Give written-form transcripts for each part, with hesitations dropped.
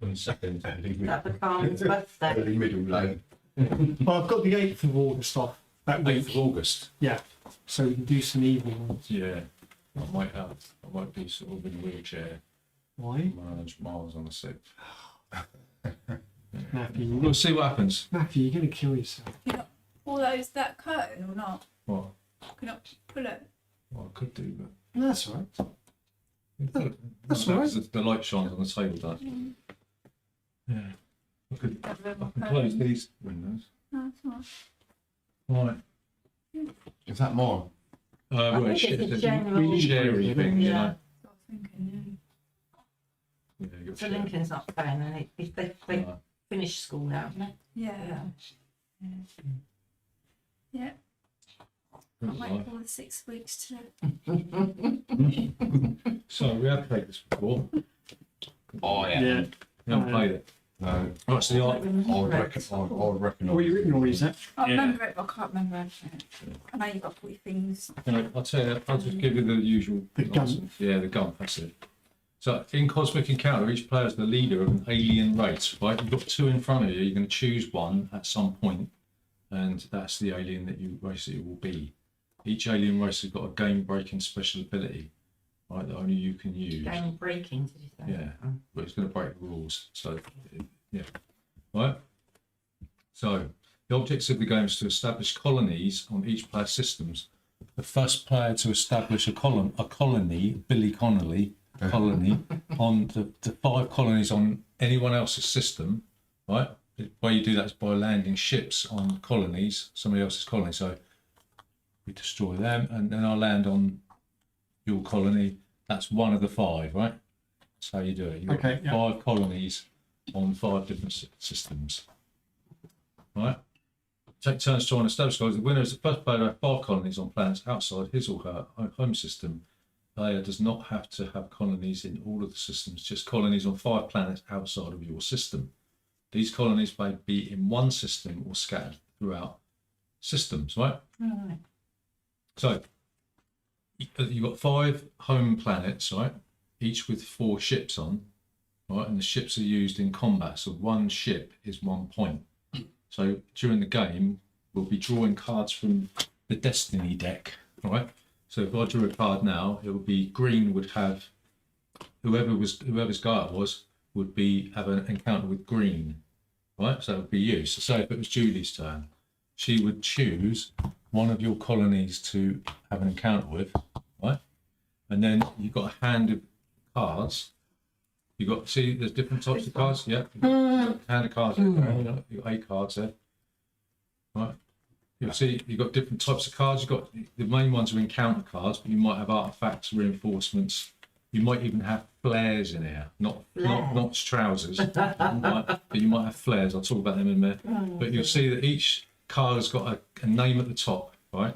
On second. That becomes birthday. Early middle lane. Well, I've got the 8th of August off that 8th week. of August. Yeah, so we can do some evening ones. Yeah. I might be sort of in a wheelchair. Why? 100 miles on the 6th. Matthew, We'll see what happens. Matthew, you're going to kill yourself. You know, all those that curtain or not? What? Can I pull it? Well, I could do, but. No, that's all right. That's No, all right. 'cause the light shines on the table, does it? Yeah. I can close these windows. No, it's not. Right. Is that more? I Well, think it's a a general- sherry thing, you Yeah. know. I was thinking, Yeah, you got So sherry. Lincoln's not playing, and they No. finished school now, haven't they? yeah. Yeah. Can't wait for all the 6 weeks to. So we have played this before. Oh Yeah. We haven't played it. No. Right, so the art. I would reckon. Oh, you written all these, that? I Yeah. remember it, but I can't remember anything. I know you've got to put your things. I'll tell you, I'll just give you the usual. The gun. Yeah, the gun, that's it. So in Cosmic Encounter, each player is the leader of an alien race, right? You've got 2 in front of you, you're going to choose one at some point, and that's the alien that you race it will be. Each alien race has got a game-breaking special ability, right, that only you can use. Game breaking, did you say? Yeah, but it's going to break the rules. So, yeah, right. So, the objects of the game is to establish colonies on each player's systems. The first player to establish a colony, Billy Connolly colony, on the 5 colonies on anyone else's system, right? The way you do that is by landing ships on colonies, somebody else's colony. So, we destroy them, and then I land on your colony. That's one of the 5, right? That's how you do it. You've got Okay, yeah. 5 colonies on 5 different systems, right? Take turns trying to establish colonies. The winner is the first player to have 5 colonies on planets outside his or her home system. Player does not have to have colonies in all of the systems, just colonies on 5 planets outside of your system. These colonies may be in one system or scattered throughout systems, right? Right. So, you've got 5 home planets, right? Each with 4 ships on, right? And the ships are used in combat. So one ship is 1 point. So during the game, we'll be drawing cards from the Destiny deck, right? So if I drew a card now, it would be green would have whoever's guy it was would be have an encounter with green, right? So it would be you. So say if it was Julie's turn, she would choose one of your colonies to have an encounter with, right? And then you've got a hand of cards. You've got, see, there's different types of cards. Yeah, you've got a hand of cards. There. You've got 8 cards there, right? You'll see you've got different types of cards. You've got the main ones are encounter cards, but you might have artifacts, reinforcements. You might even have flares in here, not trousers, right? But you might have flares. I'll talk about them in a minute. But you'll see that each card has got a name at the top, right?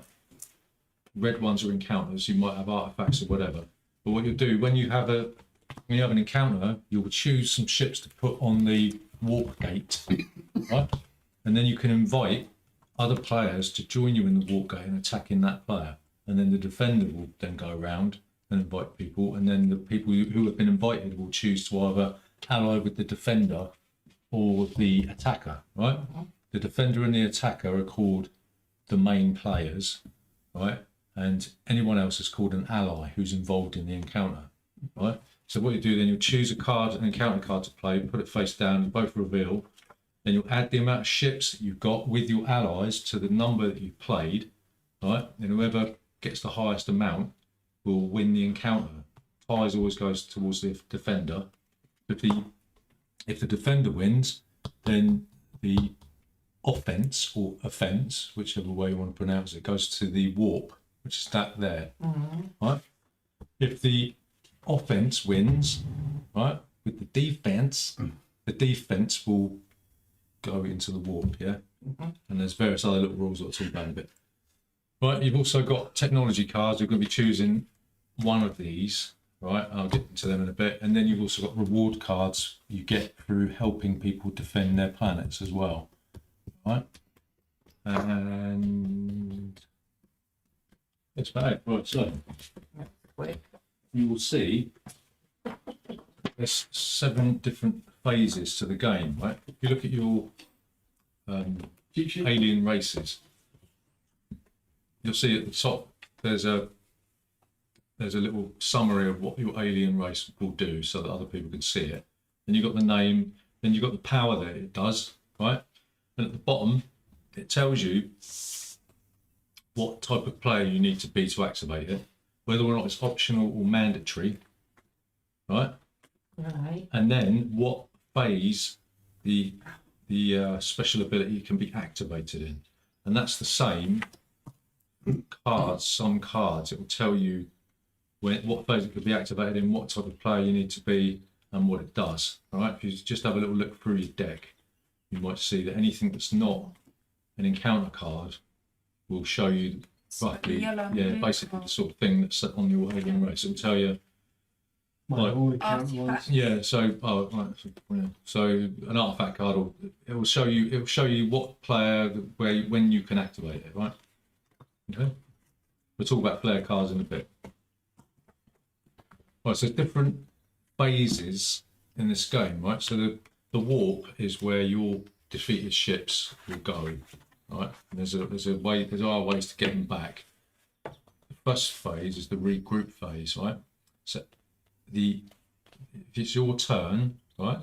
Red ones are encounters. You might have artifacts or whatever. But what you'll do when you have an encounter, you'll choose some ships to put on the warp gate, right? And then you can invite other players to join you in the warp gate and attacking that player. And then the defender will then go around and invite people, and then the people who have been invited will choose to either ally with the defender or the attacker, right? The defender and the attacker are called the main players, right? And anyone else is called an ally who's involved in the encounter, right? So what you do then, you'll choose a card, an encounter card to play, put it face down, you both reveal. Then you'll add the amount of ships that you've got with your allies to the number that you've played, right? And whoever gets the highest amount will win the encounter. Ties always goes towards the defender. If the defender wins, then the offense or offense, whichever way you want to pronounce it, goes to the warp, which is that there, right? If the offense wins, right, with the defense will go into the warp, yeah? And there's various other little rules that I'll talk about in a bit. Right, you've also got technology cards. You're going to be choosing one of these, right? I'll get into them in a bit. And then you've also got reward cards you get through helping people defend their planets as well, right? And that's about it. Right, so Quick. you will see there's 7 different phases to the game, right? If you look at your Cheat sheet? alien races, you'll see at the top there's a little summary of what your alien race will do, so that other people can see it. Then you've got the name, then you've got the power that it does, right? And at the bottom, it tells you what type of player you need to be to activate it, whether or not it's optional or mandatory, right? Right. And then what phase the special ability can be activated in. And that's the same cards, some cards, it will tell you what phase it could be activated in, what type of player you need to be, and what it does. All right, if you just have a little look through your deck, you might see that anything that's not an encounter card will show you roughly, yellow and yeah, blue basically the card. sort of thing that's on your alien race. It will tell you, Well, all the count Artifact. ones. yeah. So, so an artifact card, it will show you what player, when you can activate it, right? Okay. We'll talk about flare cards in a bit. Right, so different phases in this game, right? So the warp is where your defeated ships will go, right? And there are ways to get them back. The first phase is the regroup phase, right? So if it's your turn, right,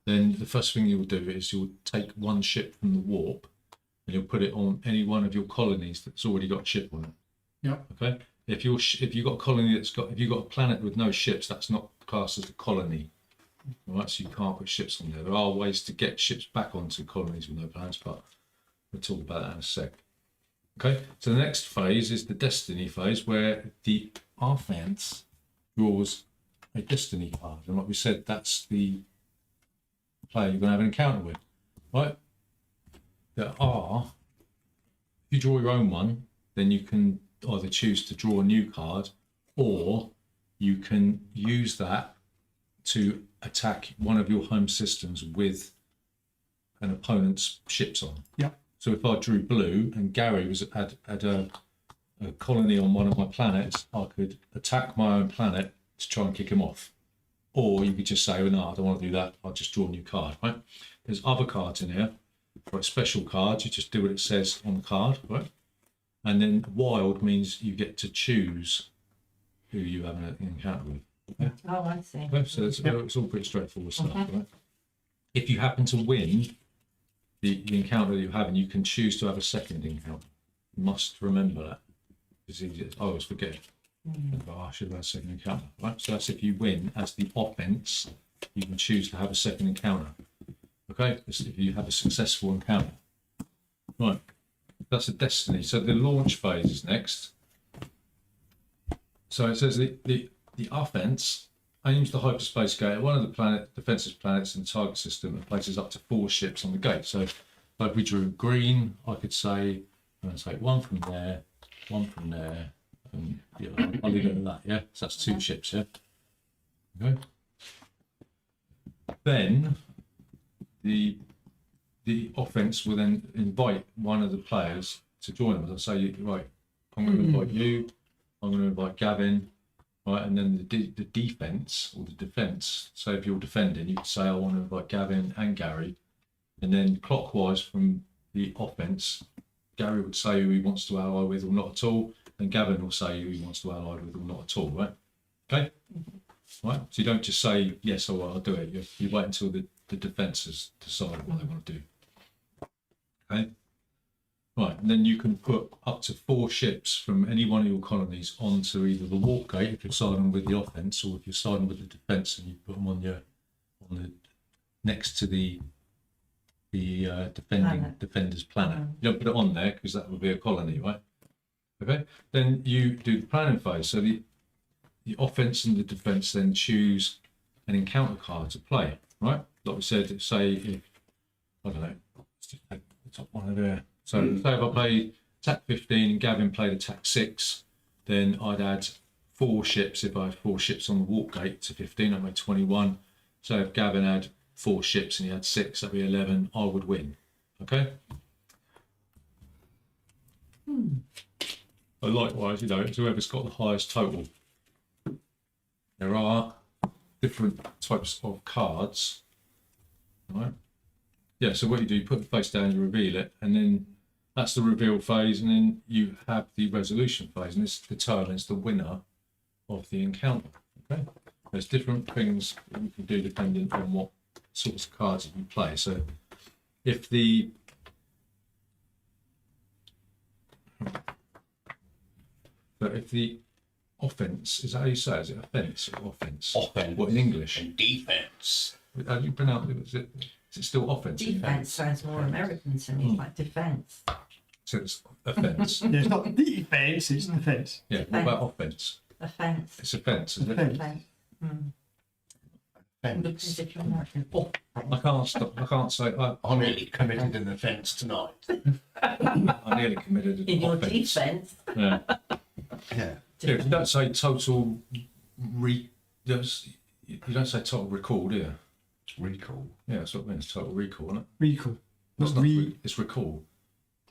then the first thing you'll do is you'll take one ship from the warp and you'll put it on any one of your colonies that's already got a ship on it. Yeah. Okay. If you've got a colony if you've got a planet with no ships, that's not classed as a colony. All right, so you can't put ships on there. There are ways to get ships back onto colonies with no planets, but we'll talk about that in a sec. Okay, so the next phase is the destiny phase, where the offense draws a destiny card, and like we said, that's the player you're going to have an encounter with, right? If you draw your own one, then you can either choose to draw a new card, or you can use that to attack one of your home systems with an opponent's ships on. Yeah. So if I drew blue and Gary had a colony on one of my planets, I could attack my own planet to try and kick him off. Or you could just say, well, no, I don't want to do that. I'll just draw a new card, right? There's other cards in here, right? Special cards. You just do what it says on the card, right? And then wild means you get to choose who you have an encounter with. Okay? Oh, I see. Okay, so it's all pretty straightforward stuff, right? If you happen to win the encounter that you're having, you can choose to have a second encounter. You must remember that. It's easy. I always forget. Oh, I should have had a second encounter, right? So that's if you win as the offense, you can choose to have a second encounter. Okay, that's if you have a successful encounter. Right, that's a destiny. So the launch phase is next. So it says the offense aims the hyperspace gate at one of the defensive planets in the target system and places up to 4 ships on the gate. So if we drew green, I could say, I'm going to take one from there, and yeah, I'll leave it at that, yeah? So that's 2 ships, yeah? Okay. Then the offense will then invite one of the players to join them. I'll say, right, I'm going to invite you, I'm going to invite Gavin, right? And then the defense, or the defense, so if you're defending, you can say, I want to invite Gavin and Gary. And then clockwise from the offense, Gary would say who he wants to ally with or not at all, and Gavin will say who he wants to ally with or not at all, right? Okay? Right? So you don't just say, yes, or I'll do it. You wait until the defences decide what they want to do. Okay? Right, and then you can put up to 4 ships from any one of your colonies onto either the warp gate if you're siding with the offence, or if you're siding with the defence and you put them on the next to the defender's planet. You don't put it on there because that would be a colony, right? Okay. Then you do the planning phase. So the offence and the defence then choose an encounter card to play, right? Like we said, say if I don't know, let's just take the top one over there. So say if I play attack 15 and Gavin played attack 6, then I'd add 4 ships. If I had 4 ships on the warp gate to 15, I made 21. So if Gavin had 4 ships and he had 6, that'd be 11. I would win. Okay. But likewise, it's whoever's got the highest total. There are different types of cards, right? Yeah, so what you put the face down, you reveal it, and then that's the reveal phase, and then you have the resolution phase, and this determines the winner of the encounter. Okay, there's different things that you can do depending on what sorts of cards that you play. So if the offense, is that how you say it? Is it offense or offense? Offense. What in English? And defense. How do you pronounce it? Is it still offense? Defense sounds more American to me, like defense. So it's offense. Yeah, it's not defense, it's defense. Yeah, what about offense? Offense. It's offense, isn't it? Offense. Offense. Mm. Offense. Because if you're American, oh, I can't stop. I can't say I nearly committed an offence tonight. I nearly committed an in your offence. defense. Yeah. Yeah. Yeah, if you don't say total you don't say total recall, do you? Recall. Yeah, that's what it means. Total recall, isn't it? Recall. It's Not not re. it's recall.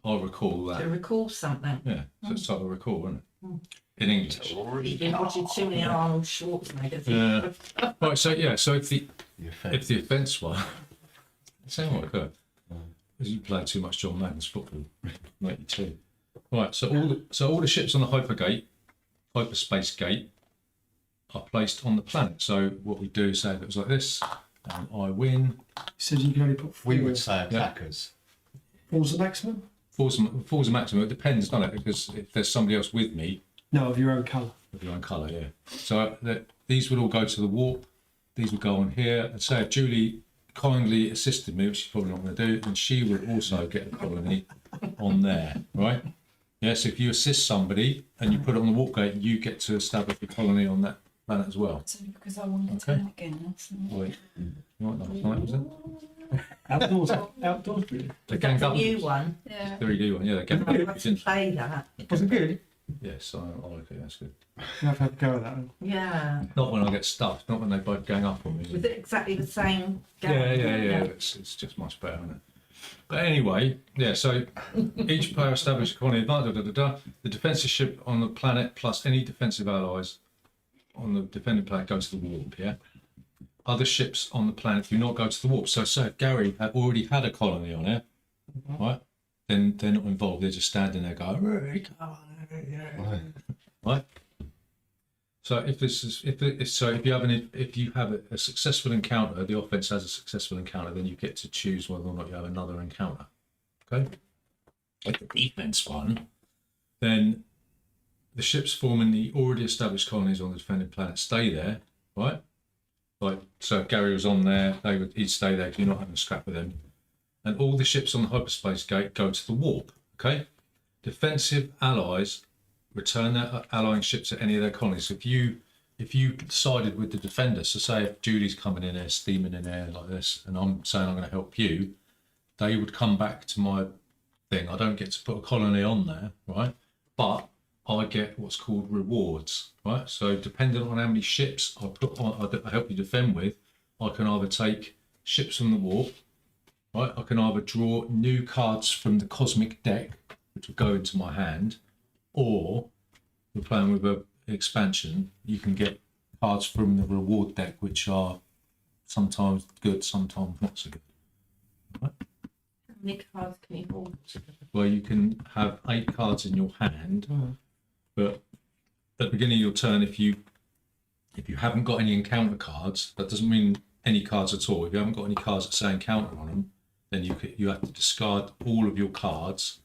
I recall To that. recall something. Yeah, so it's total recall, isn't it? Mm. In English. You've been watching too many Arnold Schwarzeneggers. Yeah. Right. So yeah. So if the The offence. offence one, it sounds like good. Because you play too much John Madden's football, 92. Right. So all the ships on the hyperspace gate are placed on the planet. So what we do, say if it was like this, and I win. Says you can only put four. We would say attackers. Four's the maximum? Four's a maximum. It depends, doesn't it? Because if there's somebody else with me, No, of your own colour. of your own colour, yeah. So these would all go to the warp. These would go on here. And say if Julie kindly assisted me, which she's probably not going to do, and she would also get a colony on there, right? Yes, if you assist somebody and you put it on the warp gate, you get to establish a colony on that planet as well. So because I wanted Okay. to turn again. That's Wait, you want last night, was it? Outdoors. Outdoors, really. They That's ganged a up. new one. yeah. 3D one, yeah, they ganged I up. had to play that. Was it good? Yes, I like it, that's good. You have to have a go at that one. Yeah. Not when I get stuffed, not when they both gang up on me. Was it exactly the same game? Yeah. It's just much better, isn't it? But anyway, yeah, so each player establishes a colony. The defensive ship on the planet plus any defensive allies on the defending planet go to the warp, yeah? Other ships on the planet do not go to the warp. So say if Gary had already had a colony on it, right? Then they're not involved, they're just standing there going, Right. right? So if you have a successful encounter, the offense has a successful encounter, then you get to choose whether or not you have another encounter. Okay. Like the defense one, then the ships forming the already established colonies on the defending planet stay there, right? Like so, if Gary was on there, he'd stay there because you're not having a scrap with him. And all the ships on the hyperspace gate go to the warp. Okay. Defensive allies return their allying ships at any of their colonies. If you sided with the defender, so say if Julie's coming in there, steaming in there like this, and I'm saying I'm going to help you, they would come back to my thing. I don't get to put a colony on there, right? But I get what's called rewards, right? So depending on how many ships I put on, I help you defend with, I can either take ships from the warp, right? I can either draw new cards from the cosmic deck, which will go into my hand, or we're playing with an expansion, you can get cards from the reward deck, which are sometimes good, sometimes not so good. Right? How many cards can you hold? Well, you can have 8 cards in your hand, but at the beginning of your turn, if you haven't got any encounter cards, that doesn't mean any cards at all. If you haven't got any cards that say encounter on them, then you have to discard all of your cards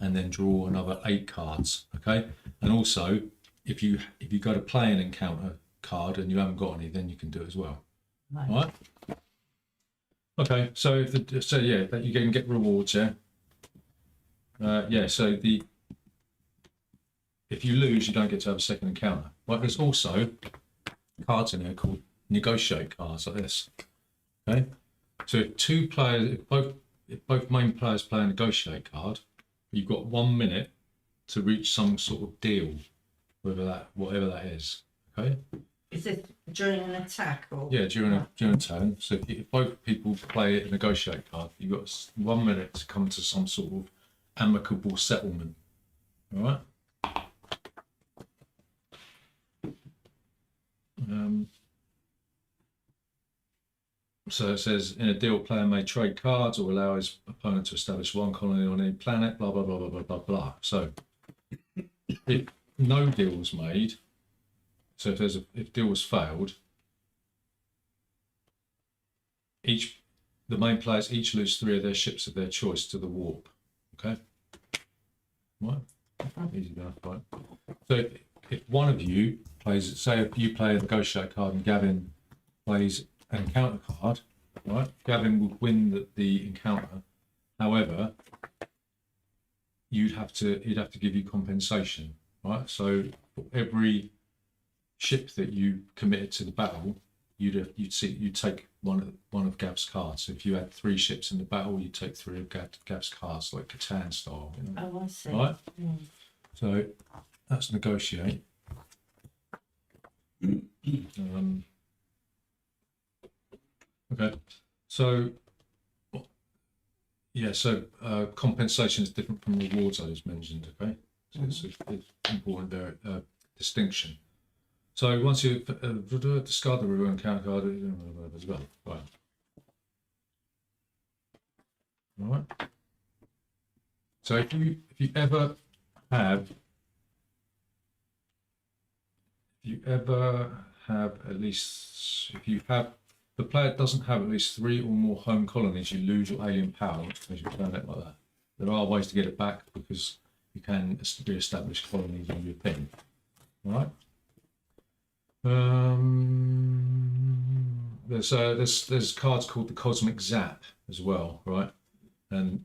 and then draw another 8 cards. Okay, and also if you go to play an encounter card and you haven't got any, then you can do it as well. Right. All right. Okay, so that you can get rewards, yeah. So if you lose, you don't get to have a second encounter. Right, there's also cards in there called negotiate cards like this. Okay, so if both main players play a negotiate card, you've got 1 minute to reach some sort of deal, whatever that is. Okay. Is this during an attack or? Yeah, during a turn. So if both people play a negotiate card, you've got 1 minute to come to some sort of amicable settlement. All right. So it says, in a deal, player may trade cards or allow his opponent to establish one colony on any planet, blah, blah, blah, blah, blah, blah, blah. So if no deal was made, so if deal was failed, the main players each lose 3 of their ships of their choice to the warp. Okay? Right? Easy enough, right? So if one of you plays, say if you play a negotiate card and Gavin plays an encounter card, right? Gavin would win the encounter. However, he'd have to give you compensation, right? So for every ship that you committed to the battle, you'd take one of Gav's cards. So if you had 3 ships in the battle, you take 3 of Gav's cards, like Catan style. You know? Oh, I see. Right? Mm. So that's negotiate. Okay, so yeah, so compensation is different from rewards, I just mentioned. Okay, so it's important there, distinction. So once you discard the reward encounter card as well, right? All right. So if you ever have at least, if you have, the player doesn't have at least 3 or more home colonies, you lose your alien power as you turn it like that. There are ways to get it back because you can re-establish colonies on your thing. All right. There's cards called the Cosmic Zap as well, right? And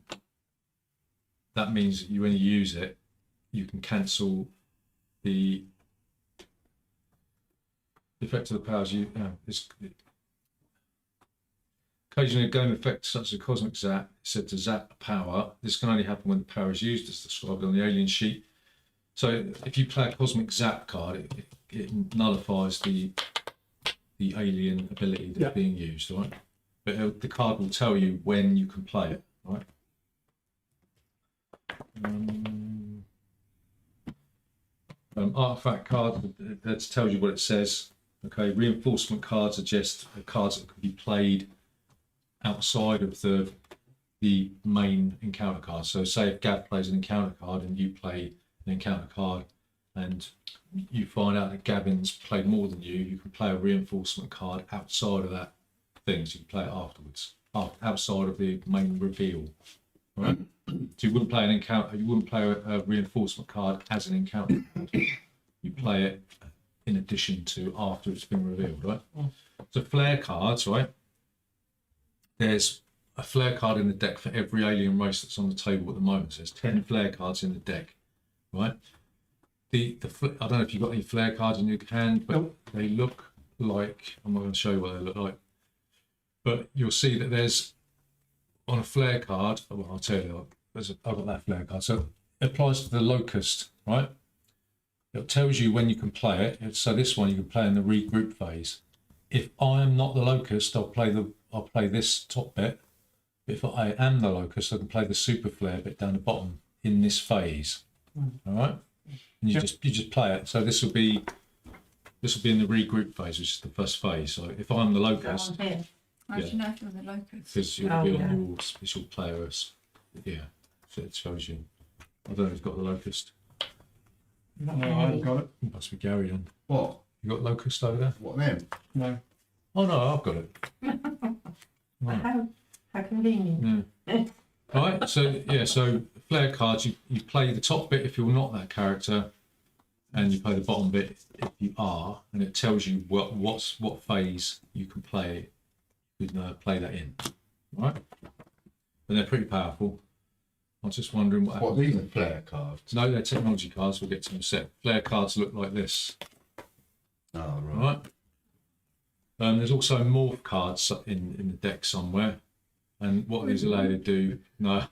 that means that when you use it, you can cancel the effect of the powers. Occasionally, a game effect such as a Cosmic Zap is said to zap a power. This can only happen when the power is used, as described on the alien sheet. So, if you play a Cosmic Zap card, it nullifies the alien ability that's being used, right? But the card will tell you when you can play it, right? Artifact card, that tells you what it says. Okay, reinforcement cards are just cards that can be played outside of the main encounter card. So say if Gav plays an encounter card and you play an encounter card and you find out that Gavin's played more than you can play a reinforcement card outside of that thing, so you can play it afterwards, outside of the main reveal. Right? So you wouldn't play an encounter, you wouldn't play a reinforcement card as an encounter card. You play it in addition to after it's been revealed, right? So flare cards, right? There's a flare card in the deck for every alien race that's on the table at the moment. So there's 10 flare cards in the deck, right? I don't know if you've got any flare cards in your hand, but they look like, I'm not going to show you what they look like, but you'll see that there's, on a flare card, well, I'll tell you, I've got that flare card. So it applies to the locust, right? It tells you when you can play it. So this one you can play in the regroup phase. If I am not the locust, I'll play this top bit. If I am the locust, I can play the super flare bit down the bottom in this phase. All right, and you just play it. So this will be in the regroup phase, which is the first phase. So if I'm the locust, How do you know if you're the locust? because you'll be on your special player, yeah. So it shows you. I don't know if you've got the locust. No, I haven't got it. It must be Gary then. What? You got locust over there? What then? No. Oh no, I've got it. Right. How convenient. Yeah. Right. So flare cards. You play the top bit if you're not that character, and you play the bottom bit if you are, and it tells you what phase you can play. You can play that in. Right. And they're pretty powerful. I was just wondering what What, these are flare cards? No, they're technology cards. We'll get to them in a sec. Flare cards look like this. Oh, right. Right. There's also morph cards in the deck somewhere, and what these allow you to do? No,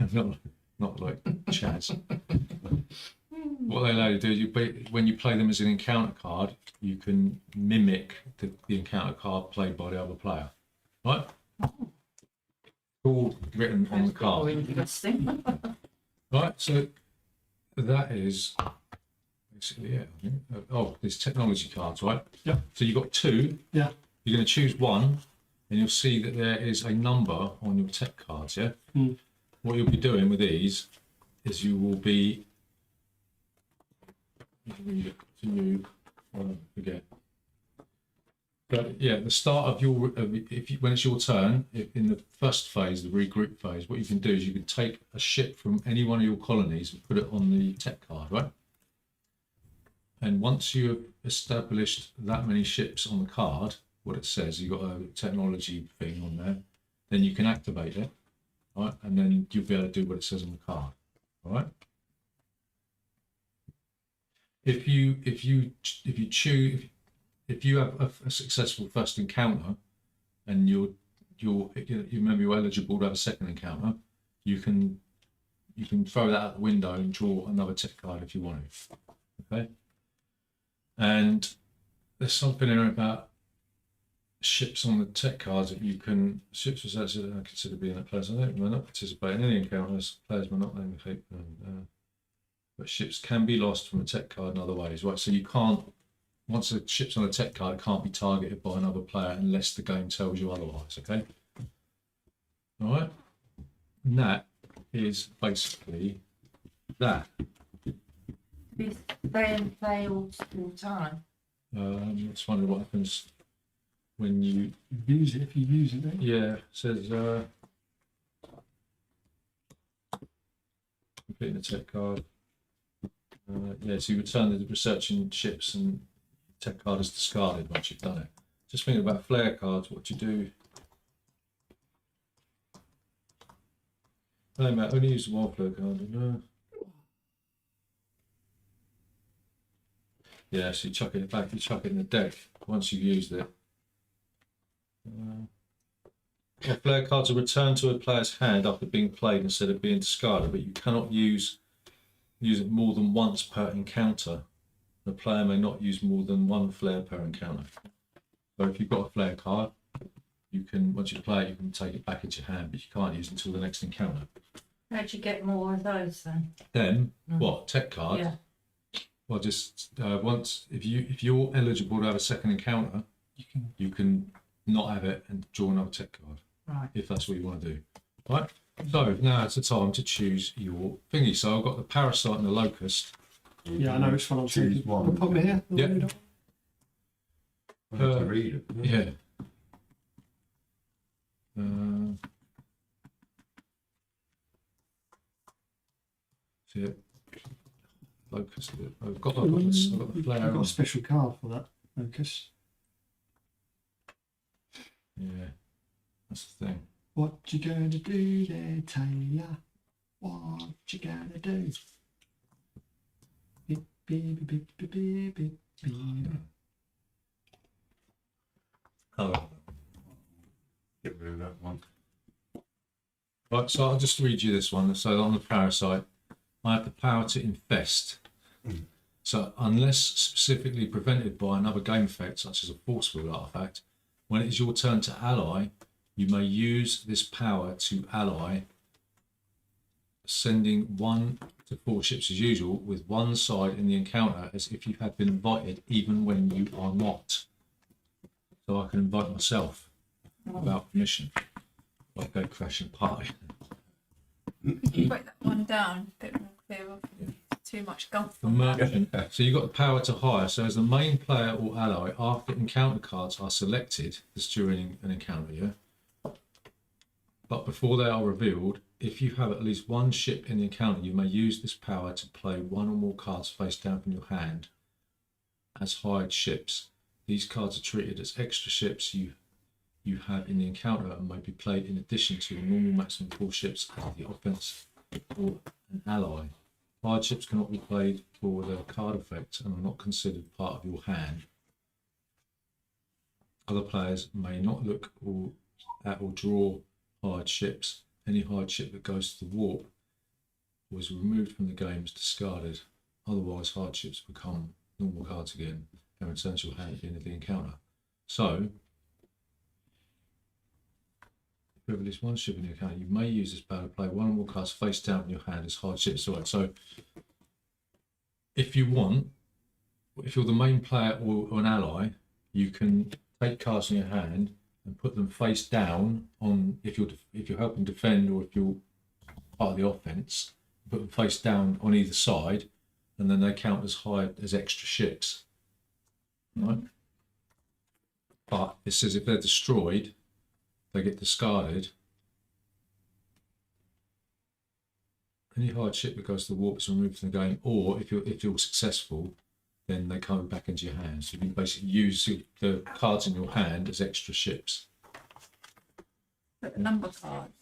not like Chaz. What they allow you to do, when you play them as an encounter card, you can mimic the encounter card played by the other player. Right. All written on the card. Interesting. Right, so that is basically it. I think. Oh, there's technology cards, right? Yeah. So you've got 2. Yeah. You're going to choose one, and you'll see that there is a number on your tech cards. Yeah. Mm. What you'll be doing with these is you will be. Forget. But yeah, the start of your when it's your turn in the first phase, the regroup phase, what you can do is you can take a ship from any one of your colonies and put it on the tech card, right? And once you have established that many ships on the card, what it says, you've got a technology thing on there, then you can activate it, right? And then you'll be able to do what it says on the card, all right? If you choose. If you have a successful first encounter, and you remember you're eligible to have a second encounter, you can throw that out the window and draw another tech card if you want to. Okay. And there's something in there about ships on the tech cards that you can ships are considered being a player. May not participate in any encounters. Players may not name the fate, but ships can be lost from a tech card in other ways. Right. So you can't. Once a ship's on a tech card, it can't be targeted by another player unless the game tells you otherwise, okay? All right? And that is basically that. We stay and play all time. Just wondering what happens when you... Use it if you use it, don't you? Yeah, it says... completing the tech card. Yeah, so you return the researching ships and tech card is discarded once you've done it. Just thinking about flare cards, what you do. No, mate, only use the one flare card. No. Yeah, so you chuck it back, you chuck it in the deck once you've used it. Flare cards are returned to a player's hand after being played instead of being discarded, but you cannot use it more than once per encounter. The player may not use more than one flare per encounter. So if you've got a flare card, you can, once you play it, you can take it back into your hand, but you can't use it until the next encounter. How'd you get more of those then? Then, what, tech card? Yeah. Well, just once, if you're eligible to have a second encounter, you can not have it and draw another tech card. Right. If that's what you want to do. Right? So now it's the time to choose your thingy. So I've got the parasite and the locust. Yeah, I know which one I'm Choose choosing. one. Put me here. Yeah. I have to read it. Yeah. See it? Locust. I've got the flare. I've got a special card for that, Lucas. Yeah. That's the thing. What you gonna do there, Taylor? What you gonna do? Beep, beep, beep, beep, beep, beep, beep. Oh. Get rid of that one. Right, so I'll just read you this one. So on the parasite, I have the power to infest. So unless specifically prevented by another game effect, such as a force field artifact, when it is your turn to ally, you may use this power to ally, sending 1 to 4 ships as usual, with one side in the encounter as if you had been invited, even when you are not. So I can invite myself without permission. Like go crashing party. Could you break that one down a bit more clear? Too much gump. The merchant. So you've got the power to hire. So as the main player or ally, after encounter cards are selected, this during an encounter, yeah? But before they are revealed, if you have at least one ship in the encounter, you may use this power to play one or more cards face down from your hand as hired ships. These cards are treated as extra ships you have in the encounter and may be played in addition to the normal maximum 4 ships as the offense or an ally. Hired ships cannot be played for their card effect and are not considered part of your hand. Other players may not look at or draw hired ships. Any hired ship that goes to the warp was removed from the game is discarded. Otherwise, hired ships become normal cards again and return to your hand at the end of the encounter. So, if you have at least one ship in your account, you may use this power to play one or more cards face down in your hand as hard ships. So, if you want, if you're the main player or an ally, you can take cards in your hand and put them face down on if you're helping defend or if you're part of the offense, put them face down on either side, and then they count as high as extra ships. Right? But it says if they're destroyed, they get discarded. Any hard ship that goes to the warp is removed from the game, or if you're successful, then they come back into your hand. So you can basically use the cards in your hand as extra ships. But the number cards.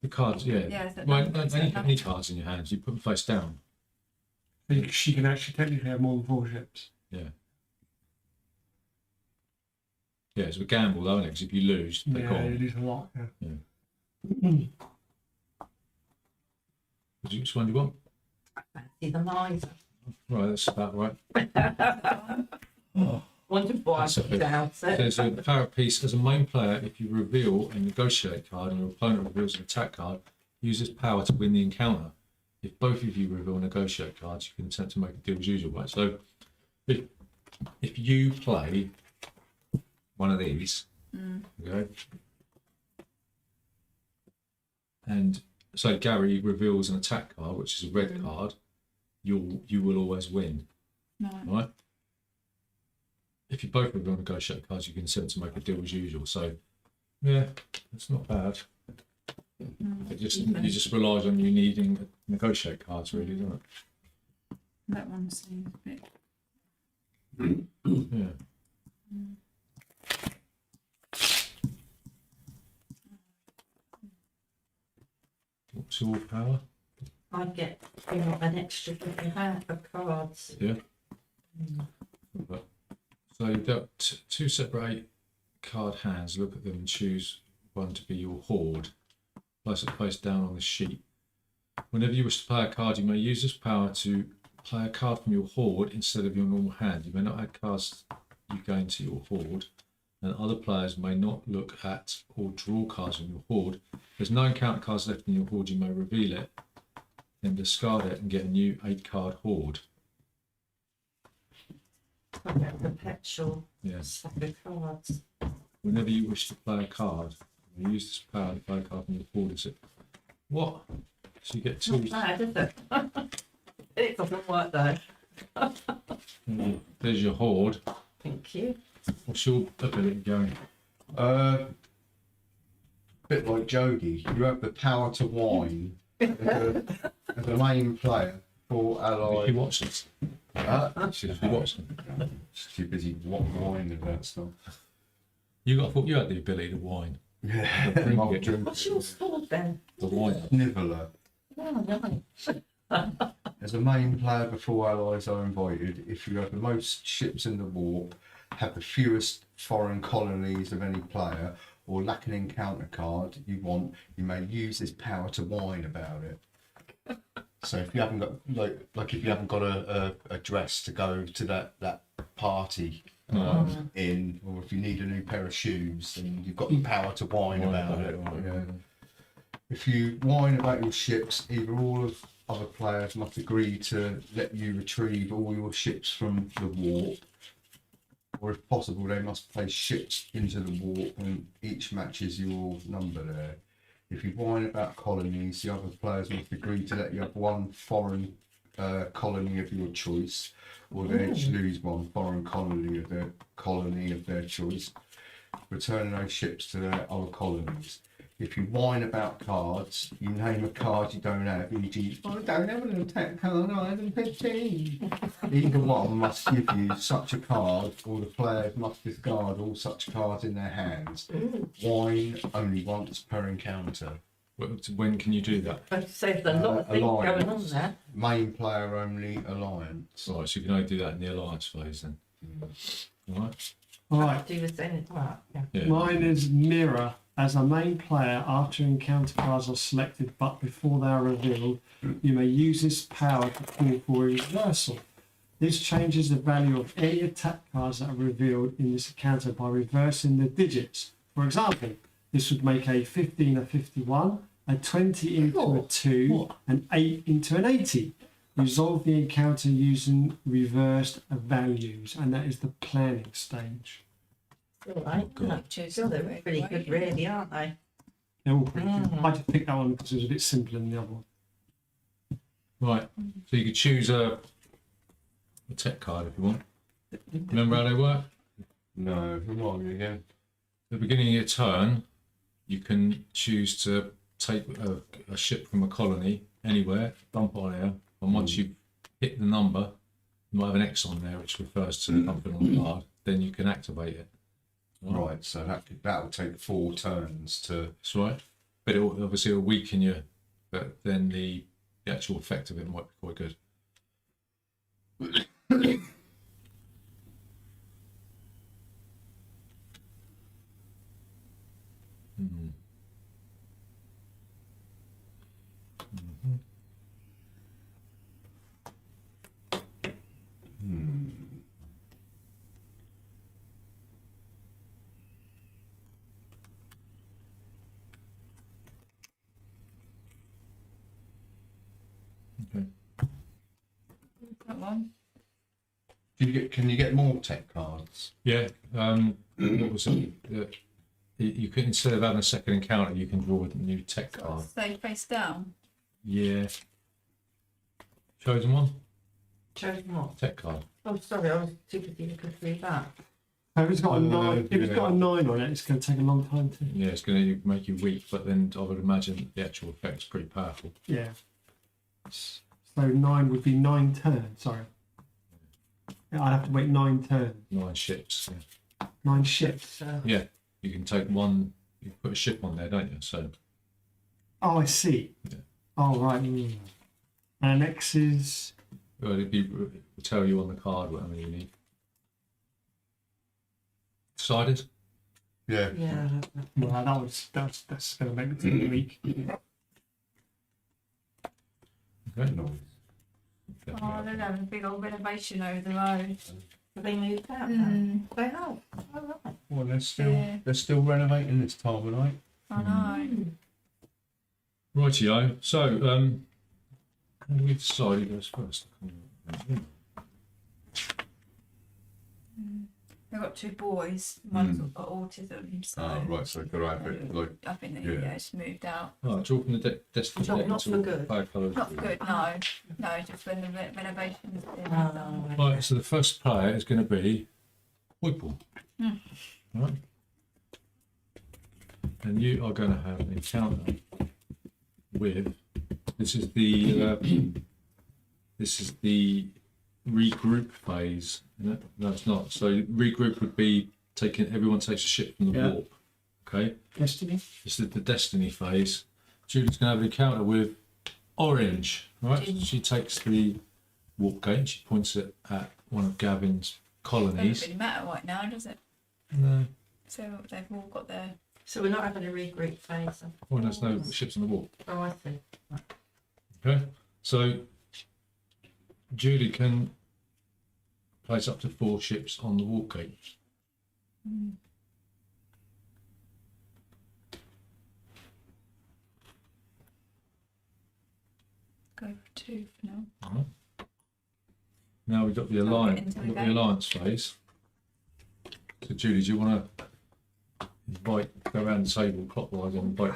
The cards, yeah. Yeah, is that Well, number- is that any number- cards in your hands, you put them face down. She can actually technically have more than 4 ships. Yeah. Yeah, it's a gamble though, isn't it? Because if you lose, they're Yeah, gone. it is a lot. Yeah. Which one do you want? Fancy the miser. Right, that's about right. Wondered why I That's a put bit- down. There's a power piece as a main player. If you reveal a negotiate card and your opponent reveals an attack card, use this power to win the encounter. If both of you reveal negotiate cards, you can attempt to make a deal as usual. Right. So, if you play one of these, okay, and so Gary reveals an attack card, which is a red card, you will always win. No. Right? If you both reveal negotiate cards, you can attempt to make a deal as usual. So, yeah, it's not bad. It just relies on you needing to negotiate cards, really, doesn't it? That one seems a bit. Yeah. What's your power? I get an extra fucking hand of cards. Yeah. So you've got two separate card hands. Look at them and choose one to be your hoard. Place it face down on the sheet. Whenever you wish to play a card, you may use this power to play a card from your hoard instead of your normal hand. You may not add cards you gain to your hoard, and other players may not look at or draw cards from your hoard. If there's no encounter cards left in your hoard, you may reveal it, then discard it and get a new 8-card hoard. I get a perpetual Yes. stack of cards. Whenever you wish to play a card, you use this power to play a card from your hoard. Is it what? So you get two. Not bad, is it? It doesn't work though. There's your hoard. Thank you. What's your ability going? Bit like Jody, you have the power to whine as a main player for He allied. watches. She's He watches. too busy whining about stuff. I thought you had the ability to whine. Yeah, Bring I'll it. drink What's your sword then? The whine. Niveler. Oh, nice. As a main player before allies are invited, if you have the most ships in the warp, have the fewest foreign colonies of any player, or lack an encounter card you want, you may use this power to whine about it. So if you haven't got like if you haven't got a dress to go to that party in, or if you need a new pair of shoes, then you've got the power to whine about it. Yeah. If you whine about your ships, either all of other players must agree to let you retrieve all your ships from the warp, or if possible, they must place ships into the warp and each matches your number there. If you whine about colonies, the other players must agree to let you have one foreign colony of your choice, or they each lose one foreign colony of their choice, returning those ships to their other colonies. If you whine about cards, you name a card you don't have, e.g. I don't have an attack card, I have a 15. Either one must give you such a card, or the players must discard all such cards in their hands. Whine only once per encounter. When can you do that? So there's a lot of things going on Alliance. there. Main player only alliance. Right, so you can only do that in the alliance phase then. Right. All right. Do the same. Right. Yeah. Yeah. Mine is mirror. As a main player, after encounter cards are selected but before they are revealed, you may use this power to call for a reversal. This changes the value of any attack cards that are revealed in this encounter by reversing the digits. For example, this would make a 15 a 51, a 20 into a 2, an 8 into an 80. Resolve the encounter using reversed values, and that is the planning stage. All right. Oh, God. Choose Still, they're something, pretty right? good, really, aren't they? They're all pretty good. Mm. I just picked that one because it was a bit simpler than the other one. Right. So you could choose a tech card if you want. Remember how they work? No, remind me again. At the beginning of your turn, you can choose to take a ship from a colony anywhere, dump on here, and once you've hit the number, you might have an X on there which refers to something on the card, then you can activate it. Right, so that'll take 4 turns to. That's right. But it'll obviously weaken you, but then the actual effect of it might be quite good. Hmm. Mhm. Okay. That one. Can you get more tech cards? Yeah. What was it? You can, instead of having a second encounter, you can draw a new tech Sort card. of stay face down. Yeah. Chosen one? Chosen what? Tech card. Oh, sorry, I was too busy to read that. So if it's got a 9, if it's got a 9 on it, it's going to take a long time to. Yeah, it's going to make you weak, but then I would imagine the actual effect's pretty powerful. Yeah. So 9 would be 9 turns. Sorry. Yeah, I'd have to wait 9 turns. 9 ships. Yeah. 9 ships. So, Yeah, you can take one. You put a ship on there, don't you? So Oh, I see. Yeah. Oh, right. And X is. well, it'll tell you on the card what many you need. Decided? Yeah. yeah. Well, that's going to make the team weak. Okay. Noise. Oh, they're having a big old renovation over the road. Have they moved out now? Mm. They have. Oh, right. Well, Yeah. they're still renovating this time of night. I know. Rightio. So, how do we decide who goes first? They've got 2 boys. One's got autism, so Right, so could I have it like. I think they Yeah. it's moved out. Oh, draw from the Destiny Not- deck not until for good. player colours. Not good, no. No, just when the renovation's been Oh, done. Right, so the first player is going to be Whipple. Right. And you are going to have an encounter with. This is the regroup phase. No, it's not. So regroup would be everyone takes a ship from the Yeah. warp. Okay. Destiny. This is the destiny phase. Julie's going to have an encounter with Orange. Right. Gin. She takes the warp gate and she points it at one of Gavin's Doesn't colonies. really matter right now, does it? No. So they've all got their. So we're not having a regroup phase. Well, there's no ships on the warp. Oh, I see. Okay. So Julie can place up to 4 ships on the warp gate. Go for 2 for now. Alright. Now we've got the I'll get alliance. into the We've got the game. alliance phase. So Julie, do you want to go around the table clockwise and invite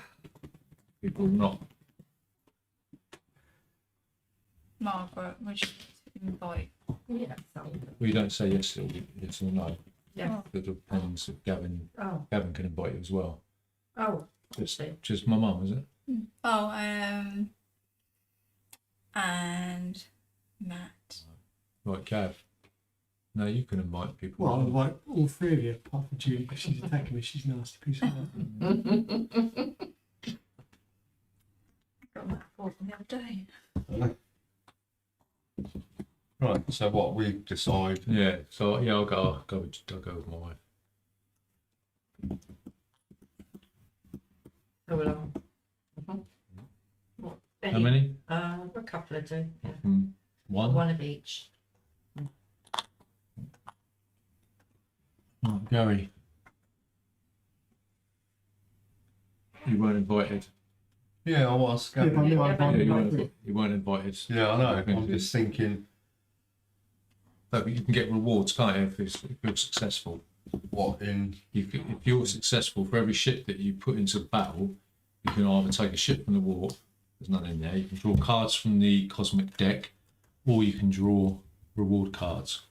people or not? Margaret, would you invite? Yeah. So, We don't say yes, it'll be yes or no. yeah. It depends if Gavin Oh. can invite you as well. Oh. Just my mum, is it? Oh, and Matt. Right, Gav. No, you can invite people. Well, I'll invite all 3 of you, apart from Julie, because she's attacking me. She's a nasty piece of work. Got that for from the other day. Right, so what we decide. Yeah, so yeah, I'll go with my wife. So we'll have. What? How many? A couple of do. Yeah. One. One of each. Oh, Gary. You weren't invited. Yeah, I was. Yeah, but I knew I'd Yeah, invite you all 3. weren't invited. Yeah, I know. I'm just thinking. No, but you can get rewards, can't you, if you're successful. What in? If you're successful, for every ship that you put into battle, you can either take a ship from the warp, there's none in there, you can draw cards from the cosmic deck, or you can draw reward cards.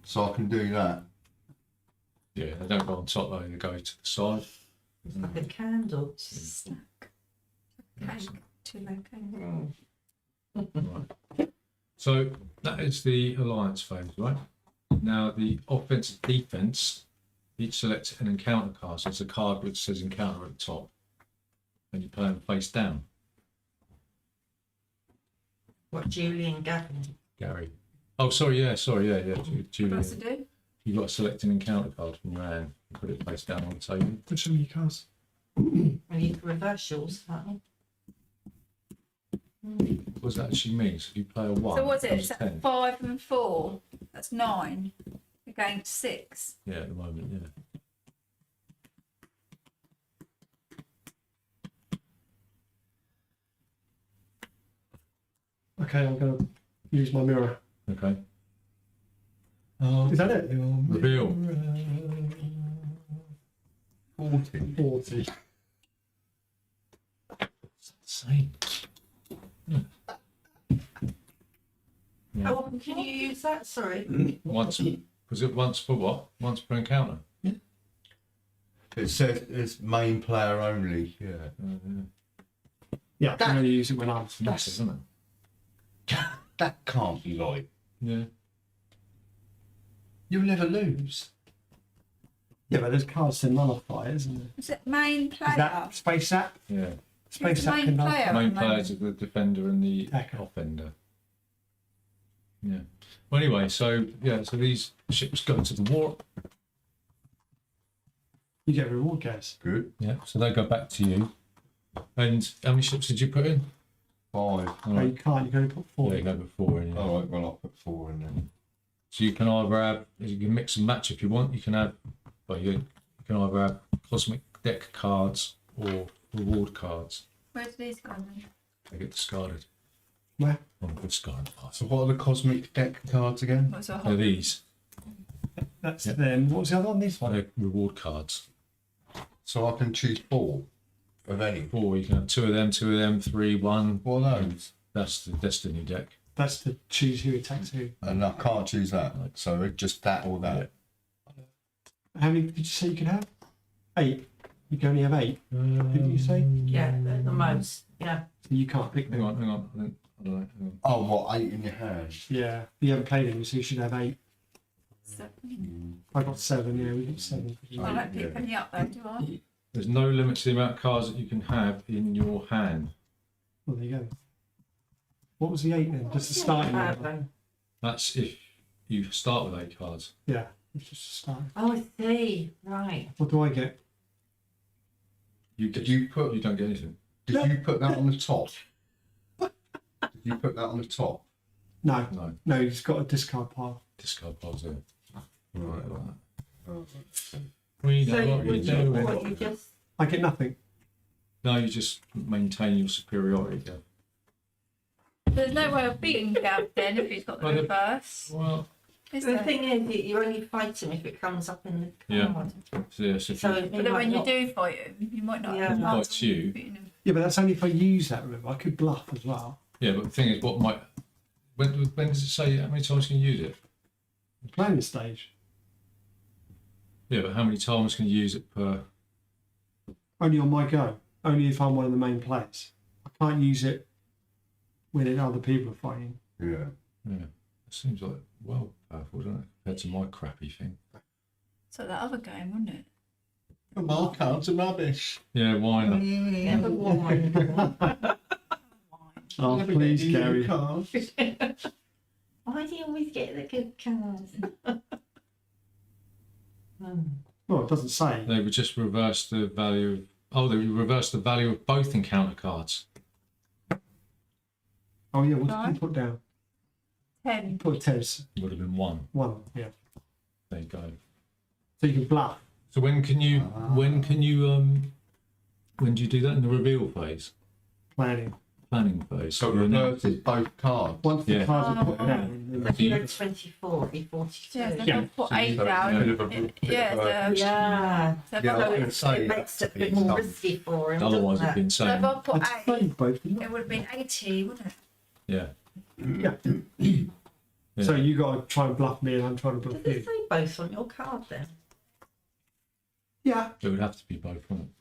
So I can do that. Yeah, they don't go on top though, they go to the side. It's like a candle. Snack. Cake. 2 low cake. Right. So that is the alliance phase, right? Now the offense defense, each select an encounter card. So it's a card which says encounter at the top, and you play them face down. What Julian Gavin? Gary. Oh, sorry, yeah. Julie, What's it do? you've got to select an encounter card from your hand and put it face down on the table. Put some of your cards. Well, you can reverse yours, can't you? What does that actually mean? So if you play a 1, So what's it? becomes Is that 10. 5 and 4? That's 9 against 6. Yeah, at the moment, yeah. Okay, I'm going to use my mirror. Okay. Is that it? Reveal. 40. 40. Same. Yeah. How often can you use that? Sorry. Once, was it once for what? Once per encounter? It says it's main player only. Yeah. Yeah, I can only use it when I'm. It's massive, isn't it? That can't be right. Yeah. You'll never lose. Yeah, but there's cards to nullify, isn't there? Is it main player? Is that space app? Yeah. Space It's app main can player. nullify. Main at the players are the defender and the Attacker. offender. Yeah. Well, anyway, so these ships go to the warp. You get reward, guys. Good. Yeah. So they go back to you. And how many ships did you put in? 5. All No, right. you can't. You can only put Yeah, 4. you go with 4 in. Yeah. All right. Well, I'll put 4 in then. So you can either have, you can mix and match if you want. You can have, well, you can either have cosmic deck cards or reward cards. Where do these go then? They get discarded. Where? On a discard pass. So what are the cosmic deck cards again? What's a They're whole? these. That's Yeah. them. What was the other one? This one. They're reward cards. So I can choose 4 of any. 4. You can have 2 of them, 3, 1. What are those? That's the Destiny deck. That's to choose who attacks who. And I can't choose that. So it's just that or that. How many did you say you could have? 8. You can only have 8. Didn't you say? Yeah, the most. Yeah. So you can't pick Hang them. on. I don't know. Hang on. Oh, what? 8 in your hand. Yeah. You haven't played them, so you should have 8. 7. I got 7. Yeah, we got 7. I don't pick any up though, do I? There's no limit to the amount of cards that you can have in your hand. Well, there you go. What was the 8 then? Just the starting number. That's if you start with 8 cards. Yeah, it's just a start. Oh, I see. Right. What do I get? Did you put? You don't get anything. Did you put that on the top? Did you put that on the top? No, No. no, you've got a discard pile. Discard piles there. Right. Like that. We know So what you're would you, doing. what, you just I get nothing. No, you just maintain your superiority. Yeah. There's no way of beating Gav then if he's got the Well, the- reverse. Well, Is the there? thing is, you only fight him if it comes up in the Yeah. card. so yes, if So you, it But then might when you not- do fight him, you might not Yeah. have a chance Fights you. of beating him. Yeah, but that's only if I use that, remember. I could bluff as well. yeah, but the thing is, what might when does it say how many times can you use it? Planning stage. Yeah, but how many times can you use it per? Only on my go. Only if I'm one of the main players. I can't use it when other people are fighting. Yeah. Yeah, it seems like well powerful, doesn't it? Compared to my crappy thing. So that other game, wouldn't it? My cards are rubbish. Yeah, why not? Never won. Oh, please, Gary. Why do you always get the good cards? Well, it doesn't say. They would just reverse the value of. Oh, they would reverse the value of both encounter cards. Oh, yeah, what did Right. you put down? 10. Put a 10. It would have been 1. 1, yeah. There you go. So you can bluff. So when do you do that in the reveal phase? planning. Planning phase. So it You're now- reverses both cards. Once the Yeah. cards are put down, If you had 24, it'd be 42. Yeah, so Yeah. if I put So you 8 got a down. bit of a bit Yeah, of a- so, Yeah. so if Yeah, I I was go, going to say It makes it a bit that's more the risky for him. Otherwise, doesn't it'd been so if saying, I put I'd 8, save both, wouldn't it would have been 80, wouldn't it? yeah. Yeah. Yeah. So you got to try and bluff me, and I'm trying to Did bluff it you. say both on your card then? Yeah. It would have to be both, wouldn't it?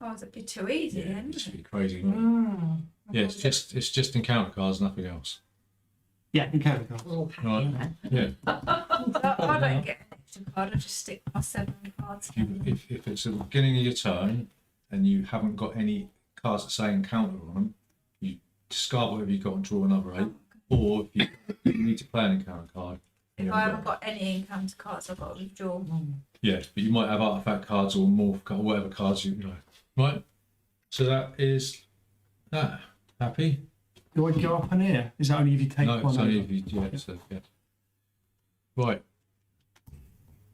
Oh, it'd be too easy Yeah, then, it'd just wouldn't be crazy. Wouldn't it? Mm. Yeah, it's just encounter cards, nothing else. Yeah, encounter cards. We're all happy Right. then. Yeah. I don't get an extra card, I just stick my 7 cards. If it's at the beginning of your turn and you haven't got any cards that say encounter on them, you discard whatever you got and draw another 8. Or if you need to play an encounter card. If you I haven't haven't got any encounter cards, I've got to withdraw. Yeah, but you might have artifact cards or morph cards, whatever cards you know. Right. So that is that. Happy? Do I go up and here? Is that only if you take No, one? it's only over? if you, yeah, so, yeah. Right.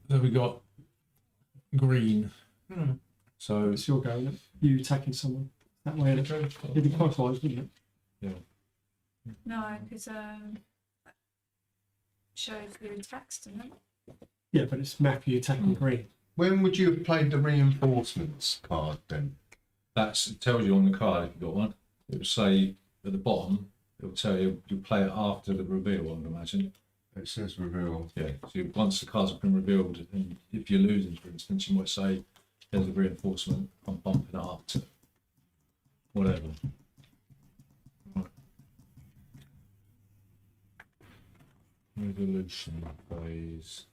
Then we got green. Hmm. So It's your go, isn't it? You attacking someone. That way it'd be clockwise, wouldn't it? No, because shows who attacks, doesn't it? Yeah, but it's Matthew attacking green. When would you have played the reinforcements card then? it tells you on the card if you've got one. It will say at the bottom, it will tell you you play it after the reveal, I would imagine. It says reveal. Yeah. So once the cards have been revealed, and if you're losing, for instance, you might say, there's a reinforcement, I'm bumping it up to whatever. Right. Revolution phase.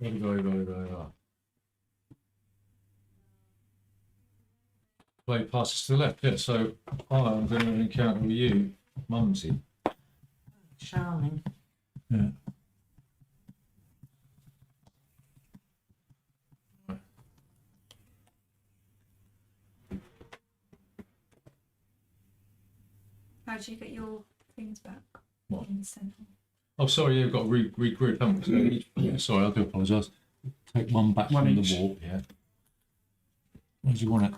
Go. Play passes to the left, yeah. So I'm going to encounter with you, Mumsy. Charming. Yeah. How do you get your things back? What? In the centre? Oh, sorry, you've got to regroup, haven't we? So yeah, sorry, I do apologise. Take one back One from each. the warp, yeah. Where do you want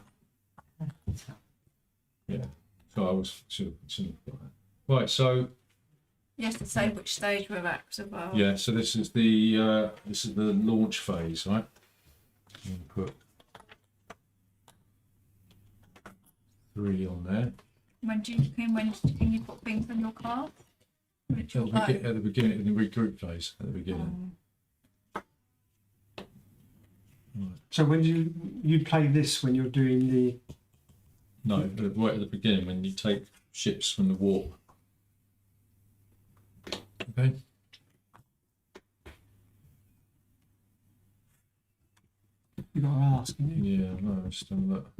it? Yeah. So I should have got that. Right, so You have to say which stage we're at as well. yeah, so this is the launch phase, right? I'm gonna put 3 on there. Can you put things on your card? Which will go. At the beginning, in the regroup phase, at the beginning. Right. So when you play this when you're doing the No, right at the beginning when you take ships from the warp. Okay. you got to ask, haven't you? Yeah, no, just have a look.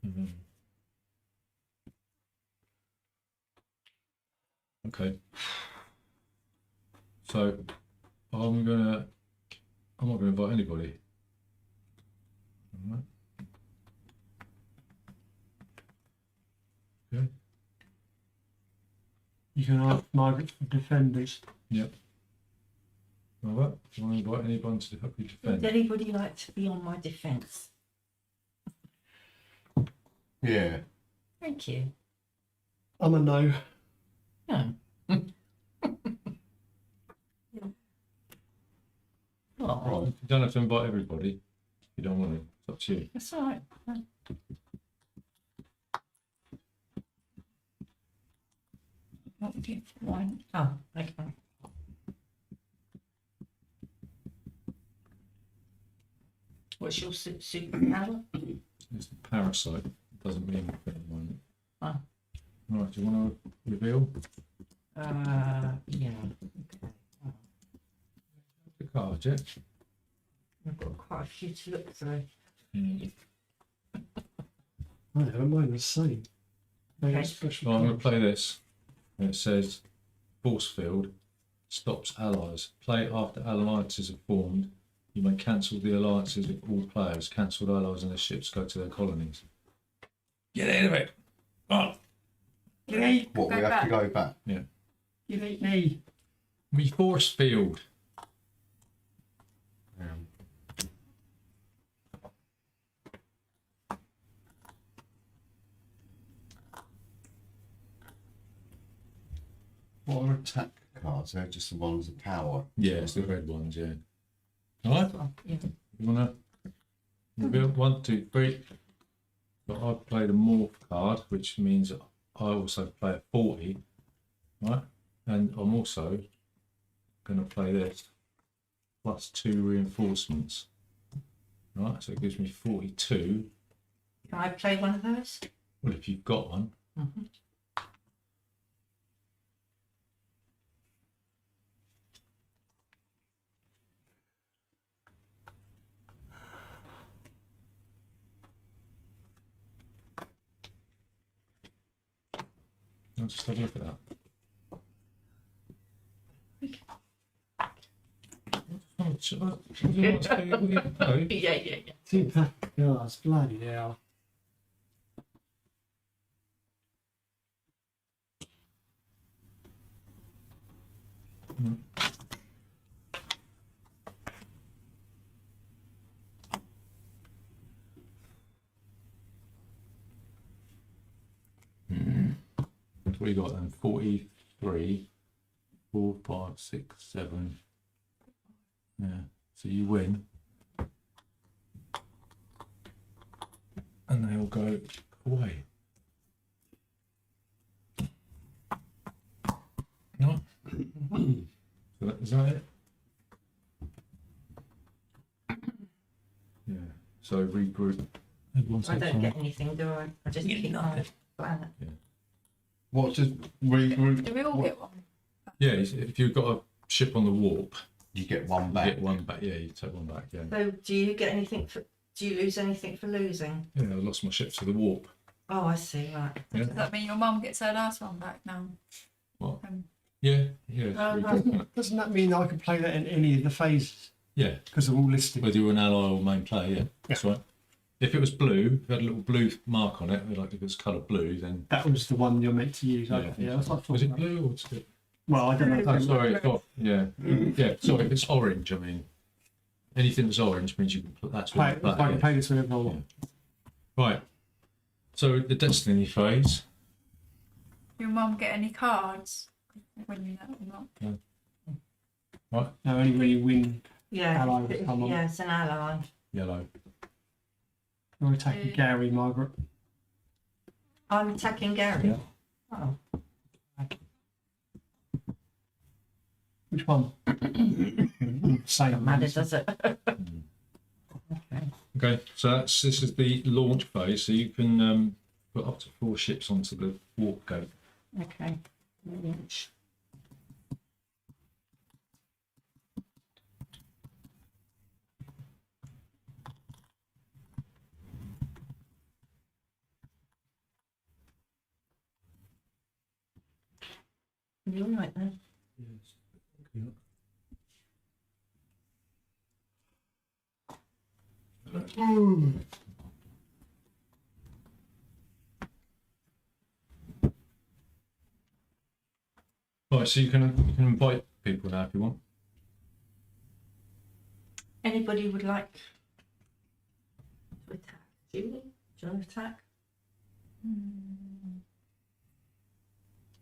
Mhm. Okay. So I'm not gonna invite anybody. Alright. Okay. You can ask Margaret for defenders. Alright. Do you want to invite anyone to help you defend? Would anybody like to be on my defence? Yeah. Thank you. I'm a no. No. Oh, Right. You don't have to invite everybody. If you don't want to. It's up to you. that's all right. What would you want? Oh, okay. What's your superpower? It's the parasite. It doesn't mean anything at the moment. Ah. Right. Do you want to reveal Yeah. Okay. the card? Yeah. I've got quite a few to look through. I don't mind the same. They got Okay. special So I'm going to cards. play this. And it says, force field stops allies. Play after alliances are formed. You may cancel the alliances if all players. Cancelled allies and their ships go to their colonies. Get out of it. Oh. You eat, What, we have to go back? you eat me. We force field. What are attack cards? They're just the ones of power. Yeah, it's the red ones, yeah. Alright, Yeah. you wanna reveal 1, 2, 3. But I play the morph card, which means I also play a 40. Right? And I'm also gonna play this plus 2 reinforcements. Right, so it gives me 42. Can I play one of those? Well, if you've got one. Mhm. I'll just have a look at that. Yeah. 2 pack of cards, bloody hell. What do you got then? 43, 4, 5, 6, 7. Yeah, so you win. And they all go away. No? So is that it? Yeah, so regroup. Everyone I takes don't one. get anything, do I? I just keep my planet. What does regroup? Do we all get one? Yeah, if you've got a ship on the warp, You get one you back. get one back. Yeah, you take one back. Yeah. So do you get anything for? Do you lose anything for losing? Yeah, I lost my ship to the warp. Oh, I see. Right. Yeah. Does that mean your mum gets her last one back now? What? Um, Yeah, yeah. Oh, regroup. Doesn't that mean I can play that in any of the phases? Yeah, Because they're all listed. whether you're an ally or main player, yeah, that's right. If it was blue, if it had a little blue mark on it, like if it was coloured blue, then That was the one you're meant to use. yeah, Okay, yeah, that's what I thought was it about. blue or was it? Well, I don't know. Oh, sorry, it's off. Yeah, yeah. Sorry, if it's orange, I mean, anything that's orange means you can put that's Play, what you play. if I can Yeah. play this whenever I want. Right. So the destiny phase. your mum get any cards when you know or not? No, only when you win, Yeah. Ally will come on. Yeah, it's an ally. Yellow. you're attacking Gary, Margaret. I'm attacking Gary. Yeah. Oh. Which one? Same. Doesn't matter, does it? Okay, so this is the launch phase. So you can put up to 4 ships onto the warp gate. Okay. You're right then. Right, so you can invite people now if you want. Anybody would like to attack? Julie? Do you want to attack?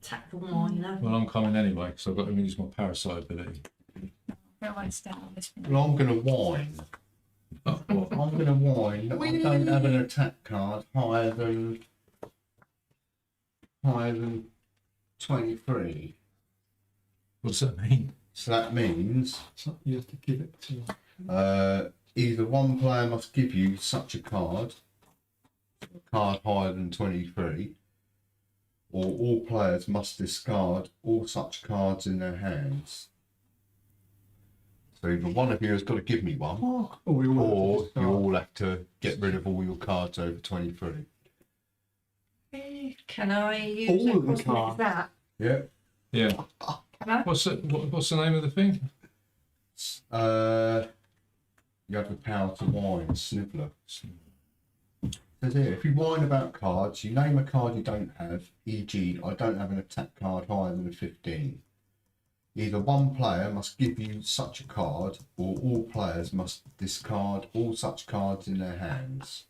Attack the wine, Well, I'm coming anyway because I've got to use my parasite ability. I feel like staying on this one. Well, I'm going to whine. Oh, what? I'm going to whine that I don't have an attack card higher than 23. What does that mean? So that means So you have to give it to. either one player must give you such a card higher than 23, or all players must discard all such cards in their hands. So either one of you has got to give me one, Oh, we all or have to you start. all have to get rid of all your cards over 23. Can I use All a of the cosmetic cards. that? Yeah. Yeah. Can I? What's the name of the thing? You have the power to whine, sniveler. Says here, if you whine about cards, you name a card you don't have, e.g. I don't have an attack card higher than a 15. either one player must give you such a card, or all players must discard all such cards in their hands.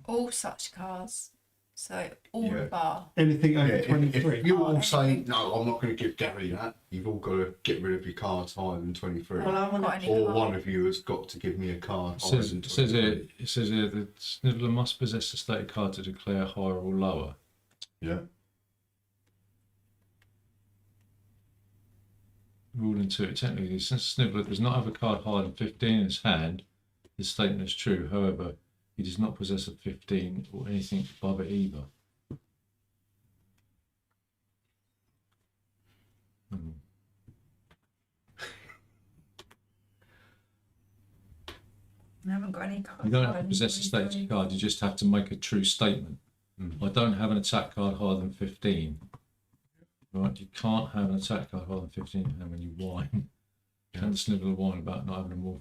All such cards. So all Yeah. bar. Anything over Yeah, 23. if you all Oh, say, no, I'm not going to give Gary that, you've all got to get rid of your cards higher than 23. Well, I want Got any Or card? one of you has got to give me a card It higher says, than it says 23. here, it says here that Sniveller must possess a stated card to declare higher or lower. Yeah. Rule 2. Technically, since Sniveller does not have a card higher than 15 in his hand, his statement is true. However, he does not possess a 15 or anything above it either. I haven't got any cards. You don't have higher to than possess a 23. stated card, you just have to make a true statement. I don't have an attack card higher than 15. Right, you can't have an attack card higher than 15 and when you whine. You can't Sniveller whine about not having a more.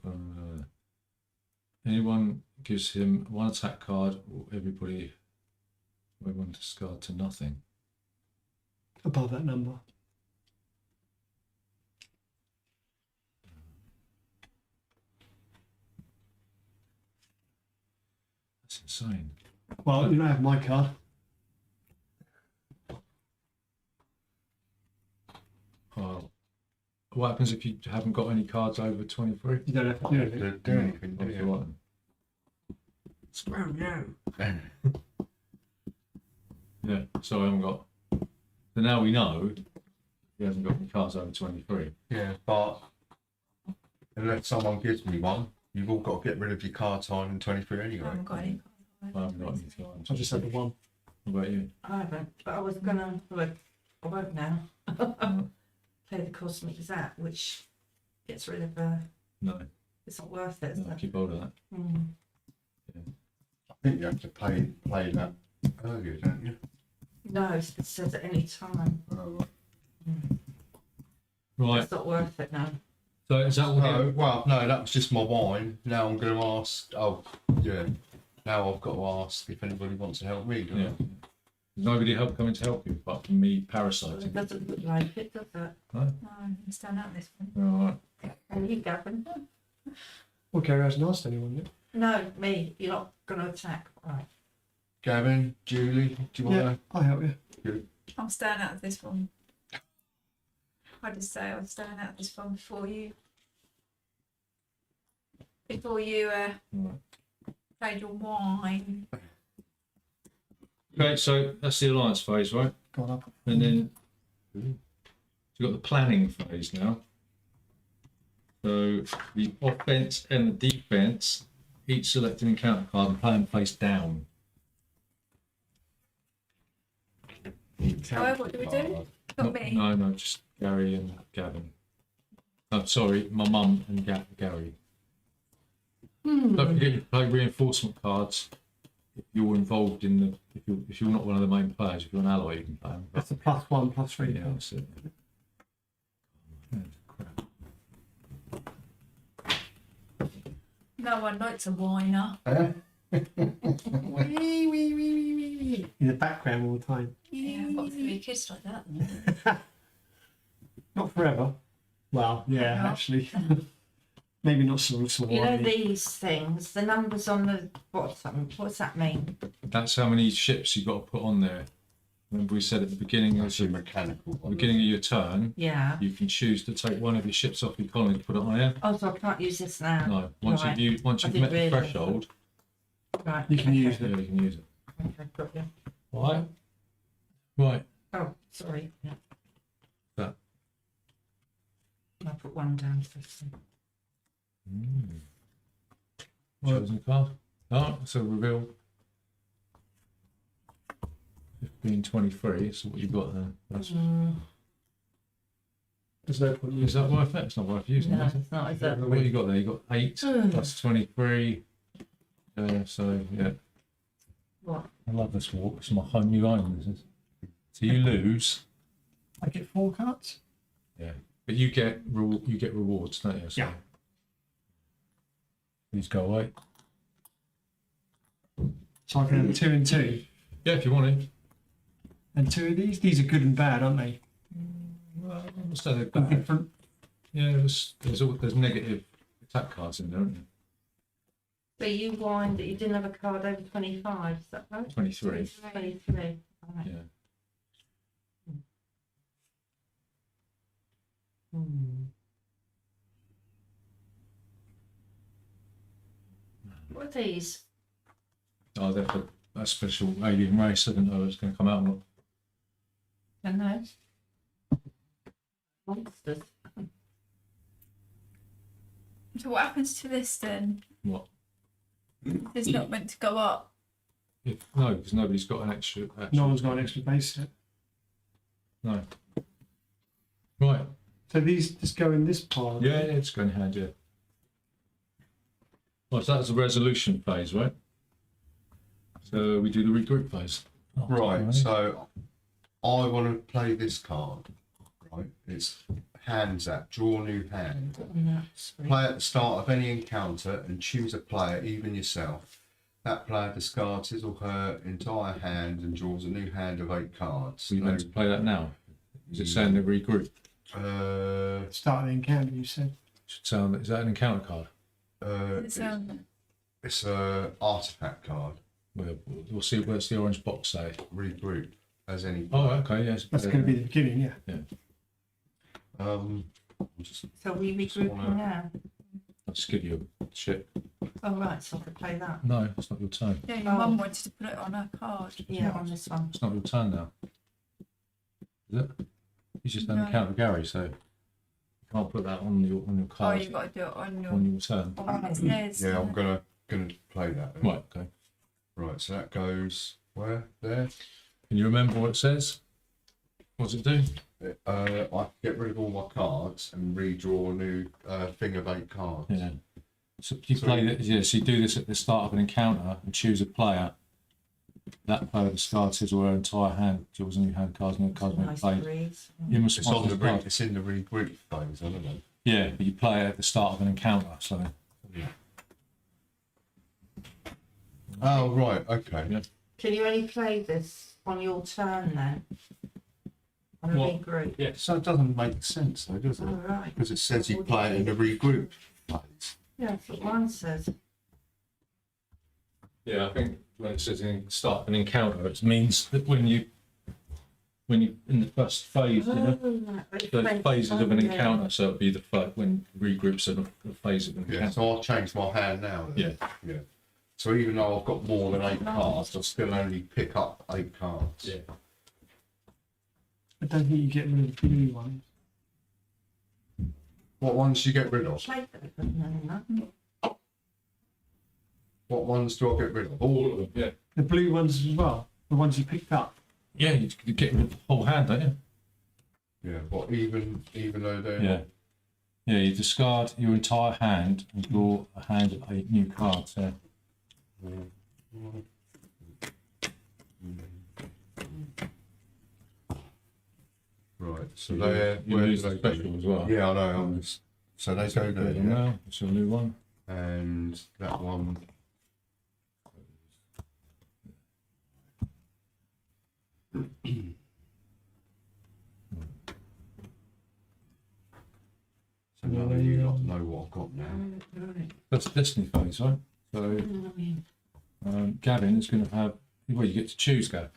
Anyone gives him one attack card, or everyone discard to nothing. Above that number. That's insane. Well, you don't have my card. What happens if you haven't got any cards over 23? You don't have to do anything. Don't do anything, do What do you you? want? Screw you. Yeah, so I haven't got. So now we know he hasn't got any cards over 23. Yeah, but unless someone gives me one, you've all got to get rid of your cards higher than 23 I anyway. haven't got any cards. I haven't got any cards. I just had the one. What about you? I haven't, but I was gonna, well, I won't now. Play the Cosmic Zap, which gets rid of, No, it's not worth it, is no, it? keep hold of that. Mm. I think you have to play that earlier, don't you? No, it says at any time. Oh, Right, It's not worth it now. so is that all? no, well, no, that was just my wine. Now I'm going to ask. Oh, yeah. Now I've got to ask if anybody wants to help me. Don't Yeah. There's nobody coming to help you apart from me It parasiting. doesn't look like it, does it? No, I'm stand out this one. Alright. And you, Gavin? Well, Gary hasn't asked anyone yet. No, me. You're not gonna attack, right? Gavin, Julie, do you want Yeah, I'll help you. I'm staying out of this one. I just say I'm staying out of this one before you. Before you Alright. played your wine. Okay, so that's the alliance phase, right? Got up. And then you've got the planning phase now. So the offense and the defense, each select an encounter card and play them face down. Oh, what do we do? Not me. No, just Gary and Gavin. Oh, sorry, my mum and Gary. Don't forget you play reinforcement cards if you're involved in the. If you're not one of the main players, if you're an ally, you can play them. That's a +1, +3. Yeah, that's it. No one likes a whiner. In the background all the time. Yeah, I've got 3 kids like that. Not forever. Well, yeah, No. actually. Maybe not so You know these things, the numbers on the bottom. What's that mean? That's how many ships you've got to put on there. Remember we said at the beginning of That's a mechanical one. your turn, Yeah. you can choose to take one of your ships off your colony to put it on here. Oh, so I can't use this now. No, once Right. you've I met didn't the realise threshold, Right. You can use yeah, it. you can use it. Okay, got you. Right. Right. Oh, sorry. Yeah. That. I'll put one down first. Chosen card. Oh, so reveal 1523. So what you've got there? That's, There's no point is that worth it? It's not worth using. No, Is it? it's not, is it? What you got there? You got 8 plus 23. So yeah, What? I love this walk. It's my home new home. This is. So you lose. I get 4 cards? Yeah, but you get rewards, don't you? So Yeah. These go away. So I can have 2 and 2. Yeah, if you want to. And 2 of these are good and bad, aren't they? Well, So they've and got, different. yeah, there's negative attack cards in there, aren't So you wind that you didn't have a card over 25, is that right? there? 23. 23. Right. Yeah. Hmm. What are these? Oh, they're for a special alien race. I don't know if it's going to come out or not. Don't know. Monsters. So what happens to this then? What? It's not meant to go up. No, because nobody's got an extra. No one's got an extra base set. No. Right. So these just go in this pile. Yeah, it's going hand, yeah. Right, so that's the resolution phase, right? So we do the regroup phase. Right, so I want to play this card. Right, it's hands up, draw a new hand. Play at the start of any encounter and choose a player, even yourself. That player discards his or her entire hand and draws a new hand of 8 cards. So you meant to play that now? Is it saying the regroup? Start of the encounter, you said. Should sound, is that an encounter card? It's, It's a artifact card. We'll see. Where's the orange box say? Regroup as any. Oh, okay, yes. That's going to be the beginning, yeah. Just So we regrouping now? I'll just give you a shit. Oh right, so I could play that. No, it's not your turn. yeah, your mum wanted to put it on her card. Yeah, on this one. It's not your turn now. Is it? You just done No. encounter Gary, so you can't put that on your Oh, card you've got to do it on your on your turn. on what it says. yeah, I'm gonna play that. then. Right. Okay. Right, so that goes where there. Can you remember what it says? What does it do? I can get rid of all my cards and redraw a new thing of 8 cards. Yeah. So you play that. Yeah. So you do this at the start of an encounter and choose a player. That player discards his or her entire hand, draws a new hand cards, no cards being Nice played. breeze. You must It's on the card. it's in the regroup phase, I don't know. Yeah, but you play it at the start of an encounter. So Oh right, okay. Yeah. Can you only play this on your turn then? On a What? regroup? yeah. So it doesn't make sense though, does it? Oh right. Because it says you play it in the regroup phase. Yeah, that's what mine says. Yeah, I think when it says in start of an encounter, it means that when you in the first phase, you know, right, the phases of an yeah. encounter. So it'd be the first when regroups are the phase of an Yeah, encounter. so I'll change my hand now. Then. Yeah. Yeah. So even though I've got more than 8 cards, I'll still only pick up 8 cards. Yeah. I don't think you get rid of the blue ones. What ones do you get rid of? Play that, but no. What ones do I get rid of? All of them. Yeah. The blue ones as well, the ones you picked up. Yeah, you get rid of the whole hand, don't you? Yeah, but even though they're Yeah. Yeah, you discard your entire hand and draw a hand of 8 new cards. Yeah. right, so they're You where lose do the they go? special as well. Yeah, I know. I'm just, so they go there, yeah. Now it's your new one. And that one. So now you lot know what I've got now. Right. That's the destiny phase, right? So Gavin is going to have. Well, you get to choose, Gav.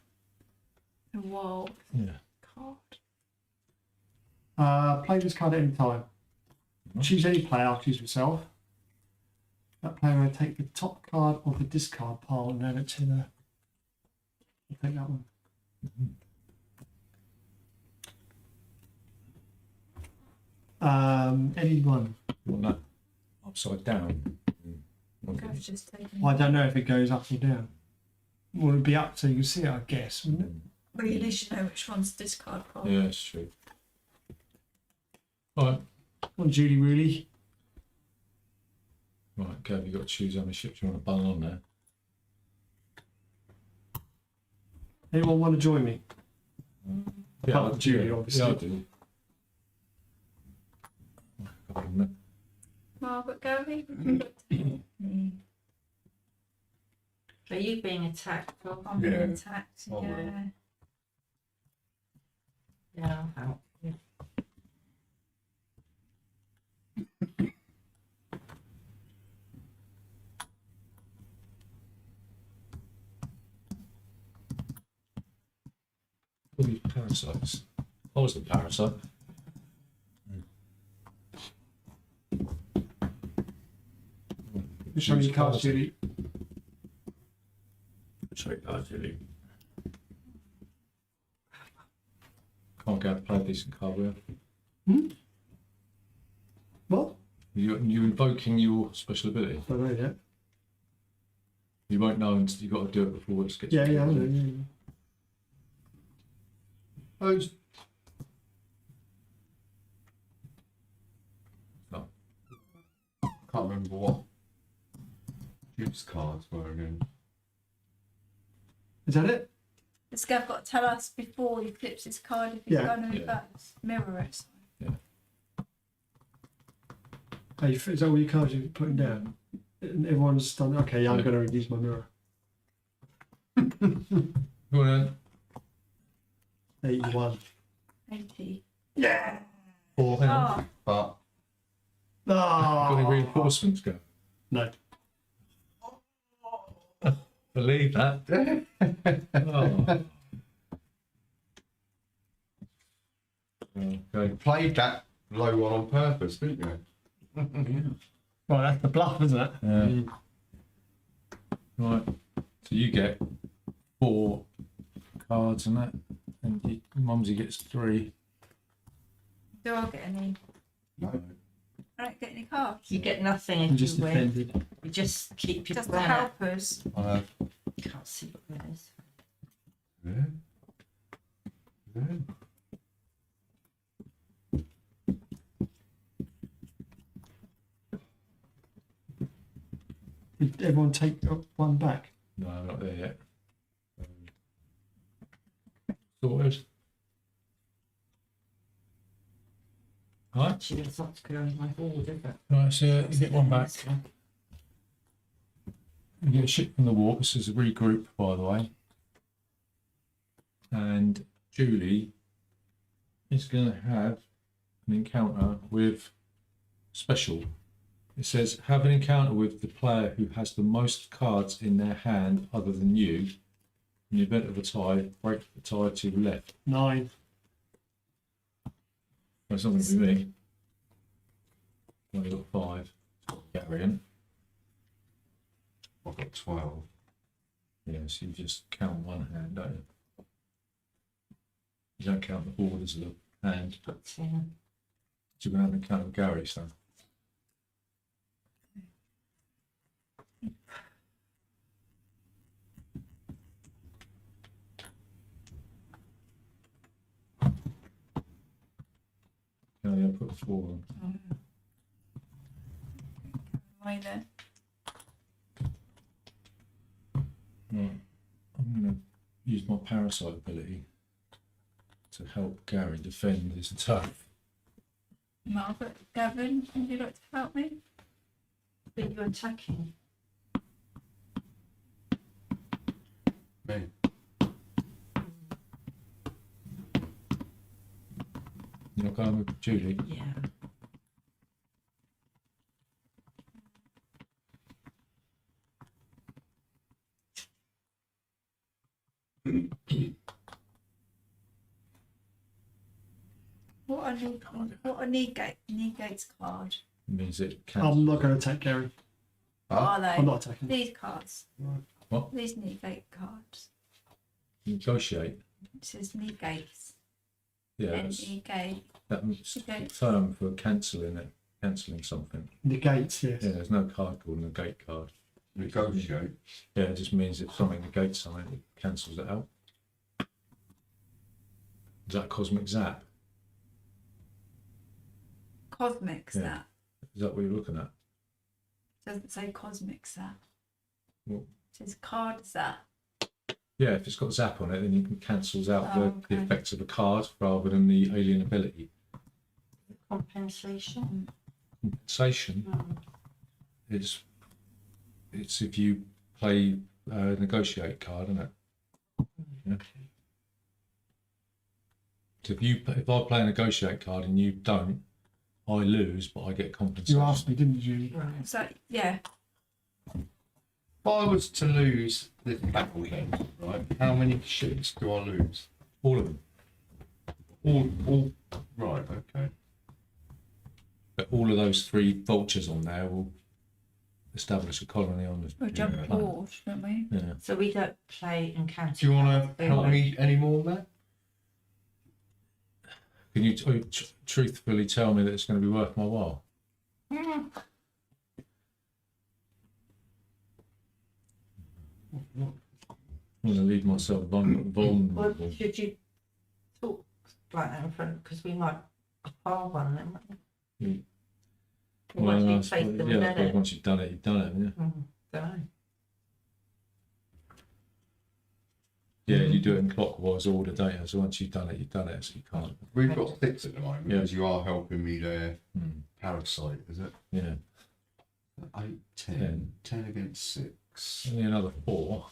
Whoa, Yeah. card. Play this card at any time. Choose any player, I'll choose myself. That player will take the top card of the discard pile and add it to the. I'll take that one. Any one. Well, no. Upside down. I've just taken. Well, I don't know if it goes up or down. Well, it'd be up so you can see it, I guess, wouldn't it? Well, you at least know which one's discard card. Yeah, it's true. All right. Well, Julie, really. Right, Gav, you've got to choose how many ships you want to bung on there. Anyone want to join me? Apart from Julie, obviously. Yeah, I do. Got him there. Margaret, Gary. Are you being attacked? Phil? I'm Yeah. being attacked. Oh, well. Yeah. Yeah, I'll help. Yeah. Parasites. I was the parasite. Which one of your cards do you eat? Sorry, cards really. Can't go out and play a decent card with you. What? You invoking your special ability. I don't know yet. You won't know until you've got to do it before it gets. Yeah, I know. Yeah. Those Oh. can't remember what juice cards were again. Is that it? The Scav got to tell us before he flips his card if he's Yeah. going to reverse. Mirror it. Hey, is that all your cards you're putting down? And everyone's done. Okay, yeah, I'm Yeah. going to use my mirror. Go on then. 81. 80. Yeah. Or hang on. Oh, But Got any Oh. reinforcements go? No. Believe that. Oh. Okay. you played that low one on purpose, didn't you? Well, that's the bluff, isn't it? Yeah. Right. So you get 4 cards and that, and Mumsy gets 3. do I get any? No. I don't get any cards. You get nothing I'm if just you win. defended. You just keep your Just the planet. helpers. Can't see what that is. Yeah. Yeah. Did everyone take one back? No, not there yet. Sorted. Right. Actually, that's not to go on my board, is it? Right, so you get one back. You get a ship from the warp. This is a regroup, by the way. And Julie is going to have an encounter with Special. It says, have an encounter with the player who has the most cards in their hand other than you. In the event of a tie, break the tie to the left. 9. That's not going to be me. I've only got 5. Gary in. I've got 12. Yeah, so you just count one hand, don't you? You don't count the board as a hand. Got 10. So you're going to have an encounter with Gary, so. Yeah, put 4 on. Why then? Right. I'm going to use my parasite ability to help Gary defend his turf. Margaret, Gavin, would you like to help me? But you're attacking. Me. You're not going with Julie? Yeah. What a negates card? Means it I'm can. not going to attack Gary. What are they? I'm not attacking. These cards. What? These negate cards. Negotiate. It says negates. Yeah, that's, Negate. that's Okay. the term for cancelling it, cancelling something. Negates, yes. Yeah, there's no card called negate card. Negotiate. Yeah, it just means if something negates something, it cancels it out. Is that cosmic zap? Cosmic Yeah. zap. Is that what you're looking at? Doesn't say cosmic zap. Well- It says card zap. Yeah, if it's got zap on it, then you can cancels out Oh, the okay. effects of a card rather than the alien ability. Compensation. Compensation No. is it's if you play a negotiate card, isn't it? Yeah. So if I play a negotiate card and you don't, I lose, but I get compensation. You asked me, didn't you? Right. So yeah, If I was to lose this battle then, right, how many ships do I lose? All of them. all right. Okay. But all of those 3 vultures on there will establish a colony on the We jump Yeah. board, don't we? Yeah. So we don't play encounter. Do you want to cards, help me any more, Matt? Can you truthfully tell me that it's going to be worth my while? Mm. I'm going to leave myself vulnerable. Well, should you talk like that in front? Because we might file one then. Won't we? Mm. Once I we've suppose- faced them, yeah, I then suppose it. once you've done it, you've done it, haven't you? Don't know. Yeah, you do it in clockwise order, don't you? So once you've done it, so you can't. We've got 6 at the moment Yeah. because you are helping me there. Hmm. Parasite, is it? Yeah, 8, 10. 10 against 6. only another 4.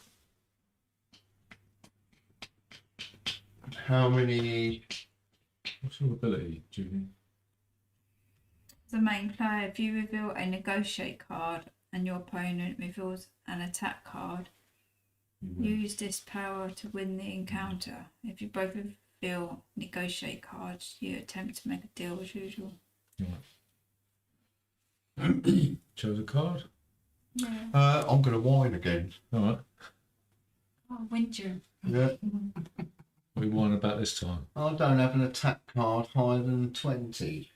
How many? What's your ability, Julie? The main player, if you reveal a negotiate card and your opponent reveals an attack card, You win. use this power to win the encounter. If you both reveal negotiate cards, you attempt to make a deal as usual. Chose a card. Yeah. I'm going to whine again. All right. Oh, winter. Yeah. What are we whining about this time? I don't have an attack card higher than 20.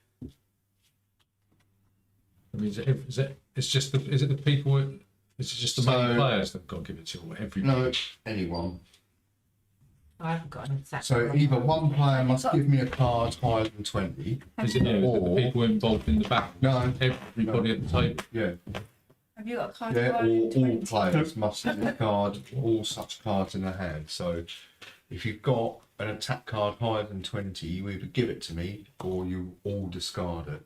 I mean, it's just the, is it the people, is it just the main So- players that got to give it to, or everybody? No, anyone. I haven't got an exact. So one. either one player must give me a card higher than 20. Is it the Or- people involved in the battle? No. Everybody at the table? Yeah. Have you got a card? Yeah, higher than all 20? players must have a card, all such cards in their hand. So if you've got an attack card higher than 20, you either give it to me or you all discard it.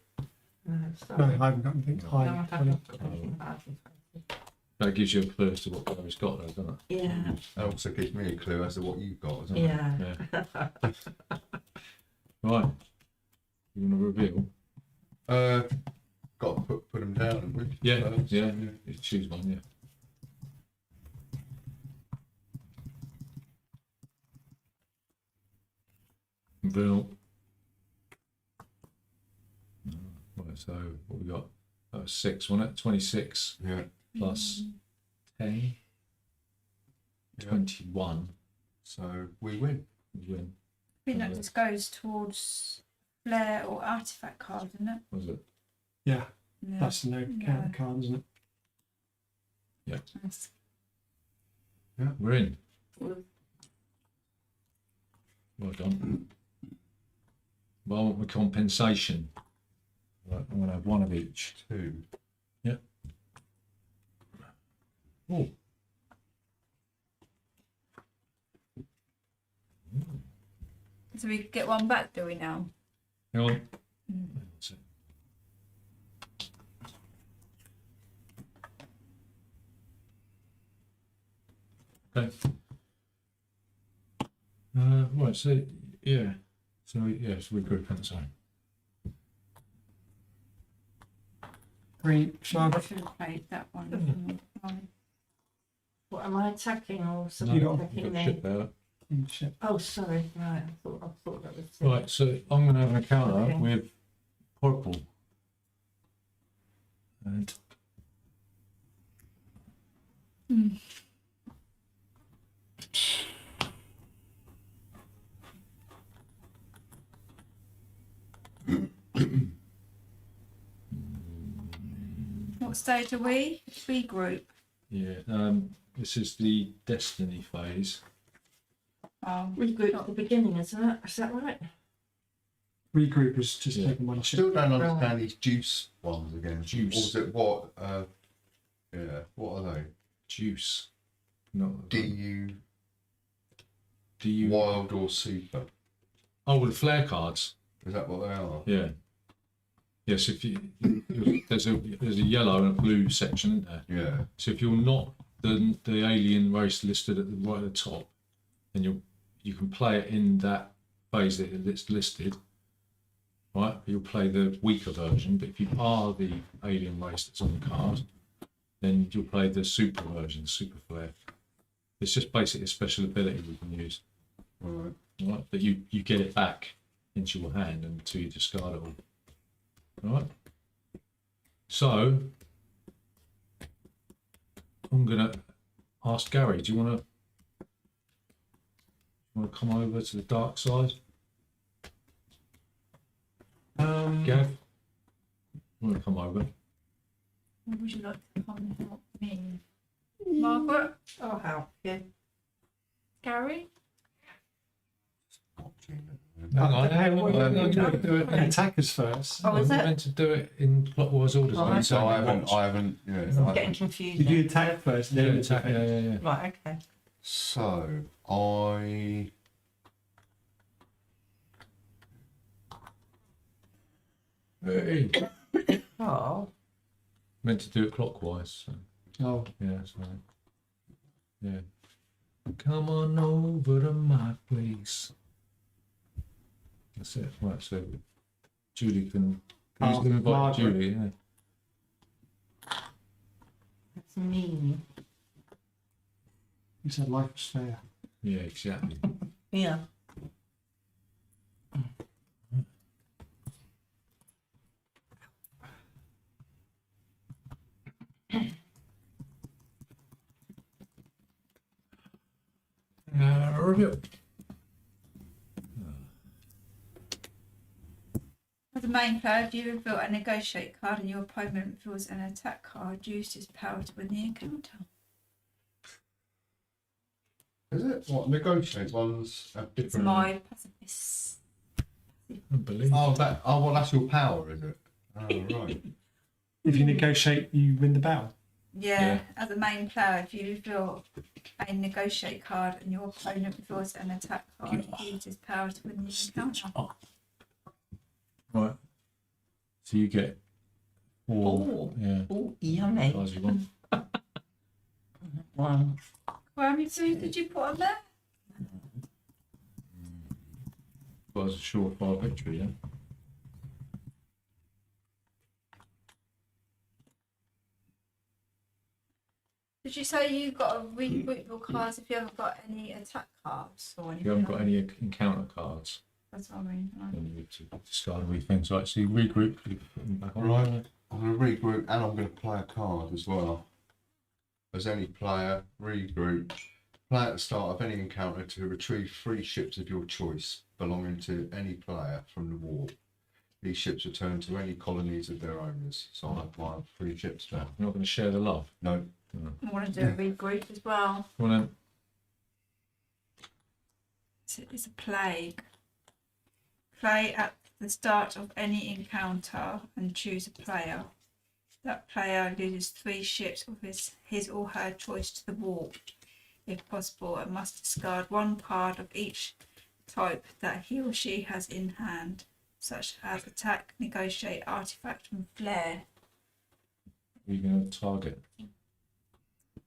No, No, sorry. I haven't got anything No, higher I than 20. haven't got anything higher than 20. That gives you a clue as to what player's got there, doesn't it? Yeah, That also gives me a clue as to what you've got, doesn't it? yeah. Yeah. Right. You want to reveal? Got to put them down, haven't we? Yeah, First. yeah. You choose one, yeah. Reveal. Right, so what we got? That was 6, wasn't it? 26 Yeah. plus 10, Yeah. 21. So we win. We win. I think that just goes towards flair or artifact cards, isn't it? Was it? Yeah, Yeah. that's no counter card, isn't it? Nice. We're in. Well, Well done. Well, I want my compensation. Right, I'm going to have one of each. 2. Oh. So we get one back, do we now? Hang on. Mm. That's it. Okay. Right, so, yeah. So, yeah, it's regrouping, sorry. Green, shall I I should have played that one. what am I attacking or No, something you got- you've attacking got me? ship there. ship? Oh, sorry. Right, I thought that was. Right, so I'm going to have an encounter Okay. with purple. And Mm. What stage are we? Regroup. yeah, this is the destiny phase. Regroup at the beginning, isn't it? Is that right? Regroup is just Yeah. taking one I ship. still don't understand these juice ones again. Juice. Or is it what? Yeah. What are they? Juice. No. DU Do you? wild or super? Oh, well, the flare cards. Is that what they are? Yeah. Yes, if you there's a yellow and a blue section, isn't there? Yeah. So if you're not the alien race listed at the right at the top, then you can play it in that phase that it's listed. Right? You'll play the weaker version, but if you are the alien race that's on the card, then you'll play the super version, super flare. It's just basically a special ability we can use. Right. Right? But you get it back into your hand until you discard it all. Right. So I'm gonna ask Gary. Do you want to come over to the dark side, Gav? You want to come over? Would you like to come and help me? Margaret? I'll help you. Gary? Hang on, Hang on, hang on, do it. Attackers first. Oh, is We're it? meant to do it in clockwise order. Oh, you okay. So don't I haven't, watch. I haven't, yeah. I I'm haven't- getting confused. Did you now. attack first? Yeah, Then attack, defend? yeah. Right, okay. So I. Hey. Oh, Meant to do it clockwise. So. Oh, Yeah, so yeah. Come on over to my place. That's it. Right, so Julie can. Who's Oh, going to invite Margaret. Julie? Yeah. that's mean. you said life was fair. Yeah, exactly. Yeah. Review. As a main player, if you reveal a negotiate card and your opponent reveals an attack card, use his power to win the encounter. Is it? What? Negotiate ones have It's different. my pacifist. I believe. Oh, that. Oh, well, that's your power, is it? Oh, right. If you negotiate, you win the battle. Yeah, as a main player, if you reveal a negotiate card and your opponent reveals an attack card, use his power to win the encounter. Right. So you get 4. Oh. Yeah. Oh, yummy. Cards you want. One. Well, how many food did you put on there? Was a surefire victory. Yeah. Did you say you got to regroup your cards if you haven't got any attack cards or If anything? you haven't got like any encounter cards, That's what I mean. Right. then you need to discard all your things. Right. So you regroup. You put them back on. Right. I'm going to regroup and I'm going to play a card as well. As any player, regroup. Play at the start of any encounter to retrieve 3 ships of your choice belonging to any player from the war. These ships return to any colonies of their owners. So I have my 3 ships now. You're not going to share the love. No. I want to do a regroup as well. Well, then, It's a plague. Play at the start of any encounter and choose a player. That player loses 3 ships of his or her choice to the warp, if possible, and must discard 1 card of each type that he or she has in hand, such as attack, negotiate, artifact, and flare. are you going to target?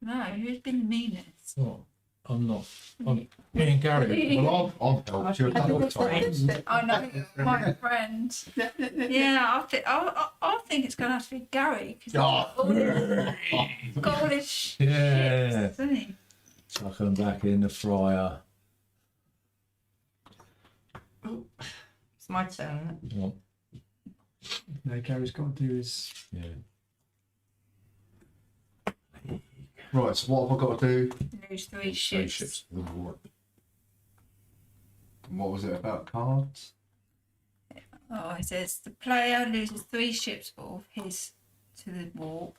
No, who's been the meanest? Oh, I'm not. I'm me and Gary. Well, I've helped you a couple of times. I know, my friend. Yeah, I think it's going to have to be Gary because he's got all his Yeah. ships, isn't he? Chuck them back in the fryer. It's my turn. Oh, No, Gary's got to do his. yeah. Right, so what have I got to do? Lose 3 Three ships. ships to the warp. And what was it about cards? Oh, it says the player loses 3 ships of his to the warp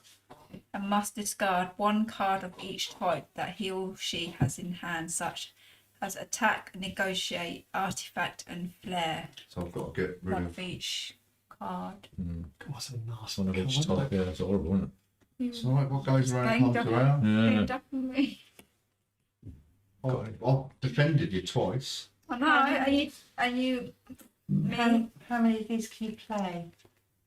and must discard 1 card of each type that he or she has in hand, such as attack, negotiate, artifact, and flare. So I've got to get rid 1 of. of each card. Mm. God, that's a nasty One of each card. type. Yeah, that's horrible, isn't It's all right, what goes around Ganged comes up. around. it? Ganged up on me. I've defended you twice. I know, and you How many of these can you play?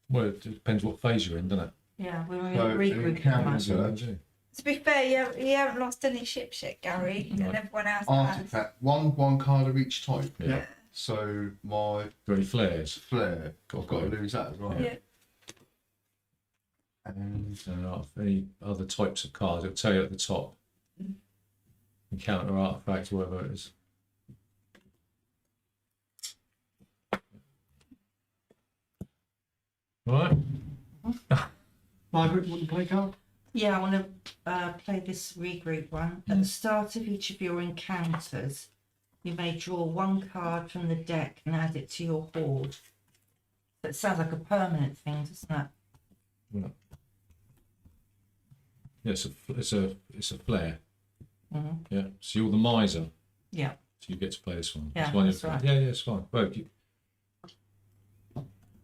Well, it depends what phase you're in, doesn't it? Yeah, we're in So, regroup. encounter. aren't we? So- to be fair, you haven't lost any ships yet, Gary, and everyone else has. Artifact, one card of each type. Yeah. So my Very flares. flare, I've got to Got it. lose that as well. Yeah. And Any other types of cards, it'll tell you at the top. Encounter, artifact, whatever it is. Right. Margaret, want to play card? Yeah, I want to play this regroup one. At the start of each of your encounters, you may draw one card from the deck and add it to your hoard. That sounds like a permanent thing, doesn't it? Yeah. Yeah, it's a flare. Mm-hmm. Yeah. So you're the miser. Yeah. So you get to play this one. Yeah, It's one that's right. Yeah, it's fine.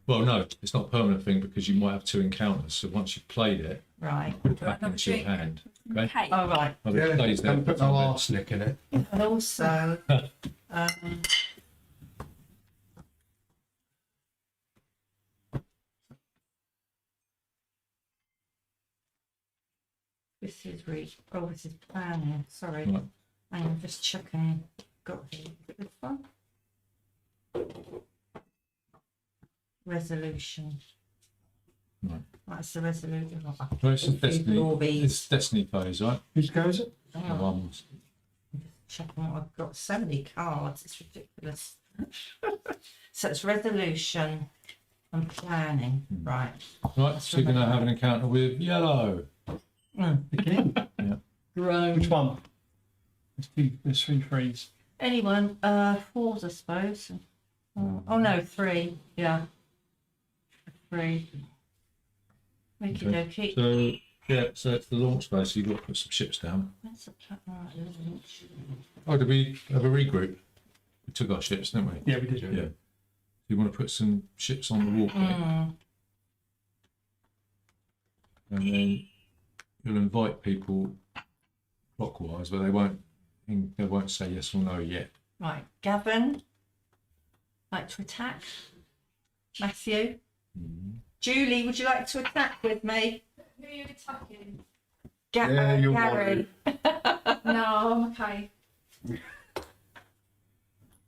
Well, no, it's not a permanent thing because you might have 2 encounters. So once you've played it, Right. put it Do back another into your drink. hand. Okay. Hey. Oh, right. Well, it Yeah, stays there don't for put the no time arsenic in it. And also, this is this is planning. Sorry, Right. I'm just checking. Got here. Is it this one? Resolution. Right. That's the resolution. Oh, I'm Well, it's confused with all Destiny. these. It's Destiny phase, right? Whose go is it? The Oh, ones. I'm just checking what I've got. So many cards. It's ridiculous. So it's resolution and planning. Right. Right. So you're going to have an encounter with yellow. Again. Yeah. Which one? There's 3 threes. Anyone? 4s, I suppose. Oh no, 3. Yeah. 3. Okie dokie. So yeah, so it's the launch phase. So you've got to put some ships down. Where's the right, Oh, did we have a regroup? We took our ships, didn't we? Yeah, we did. Yeah. You want to put some ships on the walkway, and then you'll invite people clockwise, but they won't say yes or no yet. Right, Gavin. Like to attack? Matthew? Julie, would you like to attack with me? Who are you attacking? Yeah, you're Gary. No, I'm okay.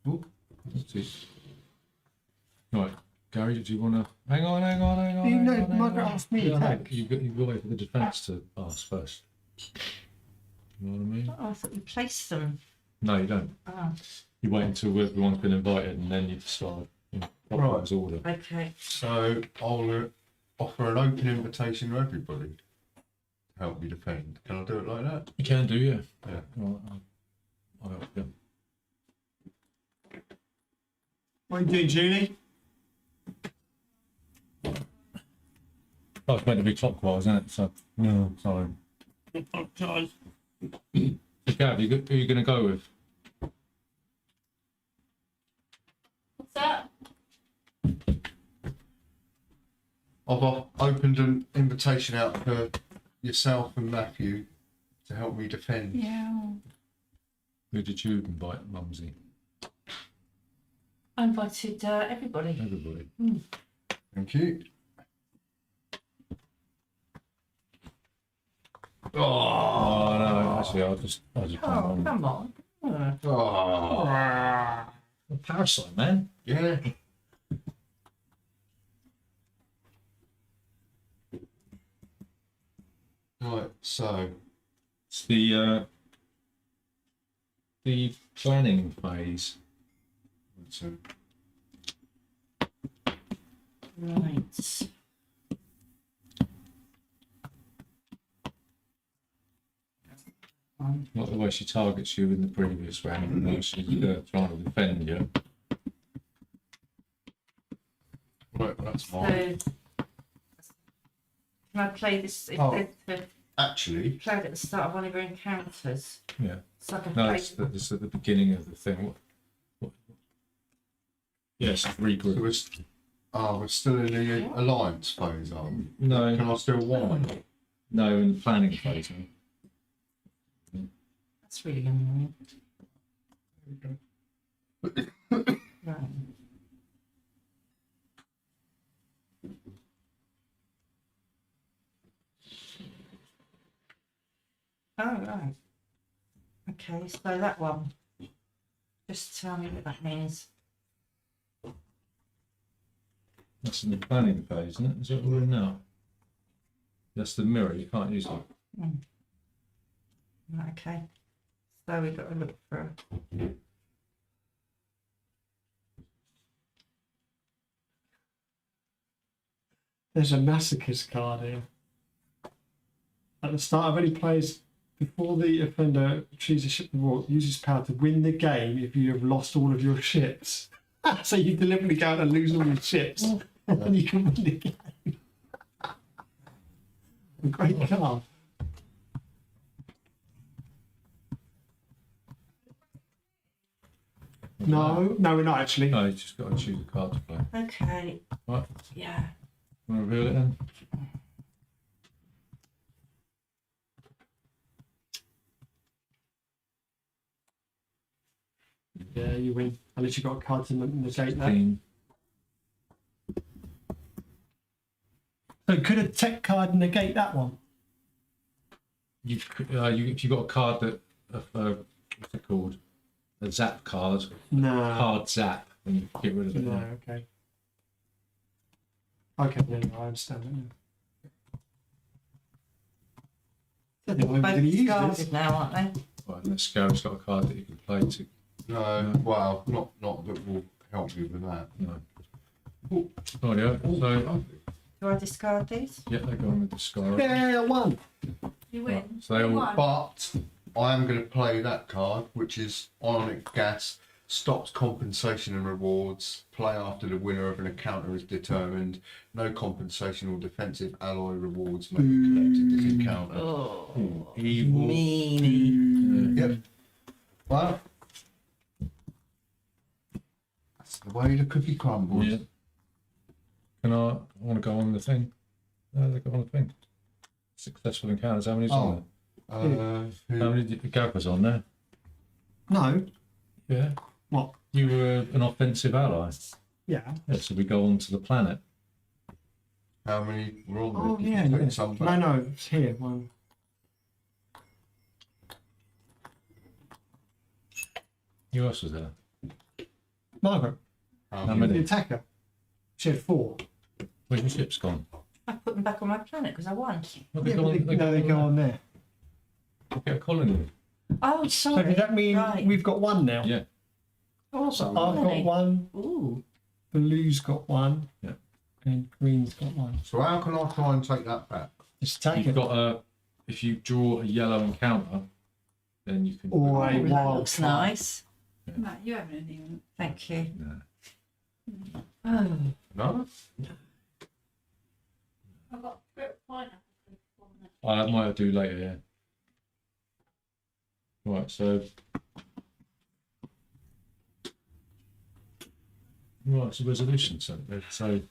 Let's see. Right, Gary, do you want to hang on? You know, hang Margaret on. asked me to Yeah, attack. you've got to wait for the defence to ask first. You know what I mean? Oh, I thought you placed them. No, you don't. Oh, You wait until everyone's been invited, and then you decide in clockwise order. okay. So I'll offer an open invitation to everybody to help me defend. Can I do it like that? You can do, yeah. Yeah. I'll help you. What are you doing, Julie? Oh, it's meant to be clockwise, isn't it? So, no, sorry. Apologise. So, Gav, who are you going to go with? What's that? I've opened an invitation out for yourself and Matthew to help me defend. Yeah. Who did you invite, Mumsy? I invited everybody. Everybody. Thank you. Oh, no, actually, I'll just Oh, come on. come on. Oh, A parasite, man. yeah. Right, so It's the planning phase. so Right. Not the way she targets you in the previous round. No, she's trying to defend you. right, that's mine. So, can I play this? It Oh. says to Actually, play it at the start of one of your encounters. Yeah. So I can No, play. it's at the beginning of the thing. What? Yes, regroup. so we're still in the alliance phase, are we? No, Can I still whine? no, in the planning phase. No. That's really annoying. Right. Oh, right. Okay, so that one. Just tell me what that means. That's in the planning phase, isn't it? Is that what we're in now? That's the mirror. You can't use it. Right, okay. So we've got to look for. There's a masochist card here. At the start of any player's before the offender chooses a ship of war, uses power to win the game if you have lost all of your ships. So you deliberately go out and lose all your ships, and then you can win the game. A great card. No, we're not actually. No, you just got to choose a card to play. Okay. Right. Yeah. Want to reveal it then? Yeah, you win. Unless you've got a card to negate that. 16. So could a tech card negate that one? If you got a card that what's it called? A zap card. No. Card zap, then you can get rid of it. No, yeah. okay. Okay, yeah, I understand that now. I They're think I'm both going to use discarded this. now, aren't they? Right, let's go. It's got a card that you can play to. No, well, not that will help you with that. No. Oh yeah. So Do I discard these? yeah, they go on the discard. Yeah, one. You win. So they all. One. But I am going to play that card, which is Ionic Gas, stops compensation and rewards, play after the winner of an encounter is determined, no compensation or defensive alloy rewards may be collected this encounter. Oh, Evil. mean. Yep. Well, that's the way the cookie crumbles. Yeah. Can I want to go on the thing? No, they go on the thing. Successful encounters. How many's on there? How many did Gav was on there? No. Yeah. What? You were an offensive ally. Yeah. Yeah, so we go on to the planet. How many were on there? Oh, Did you yeah. take No, some back? no, it's here. One. Who else was there? Margaret, How How many? the many? attacker. She had 4. Where's your ships gone? I put them back on my planet because I won. Well, Yeah, but they go on there. Get a colony. Oh, So sorry. does that mean Right. we've got 1 now? Yeah. Oh, So got I've got money. 1, Ooh. blue's got 1, Yeah. and green's got 1. So how can I try and take that back? Just take You've it. got a. If you draw a yellow encounter, then you can. Or a Oh, that wild looks card. nice. Matt, you haven't anything. Thank you. No. Oh, No? I've got pineapple. I might do later. Yeah. Right. So. Right. It's a resolution. So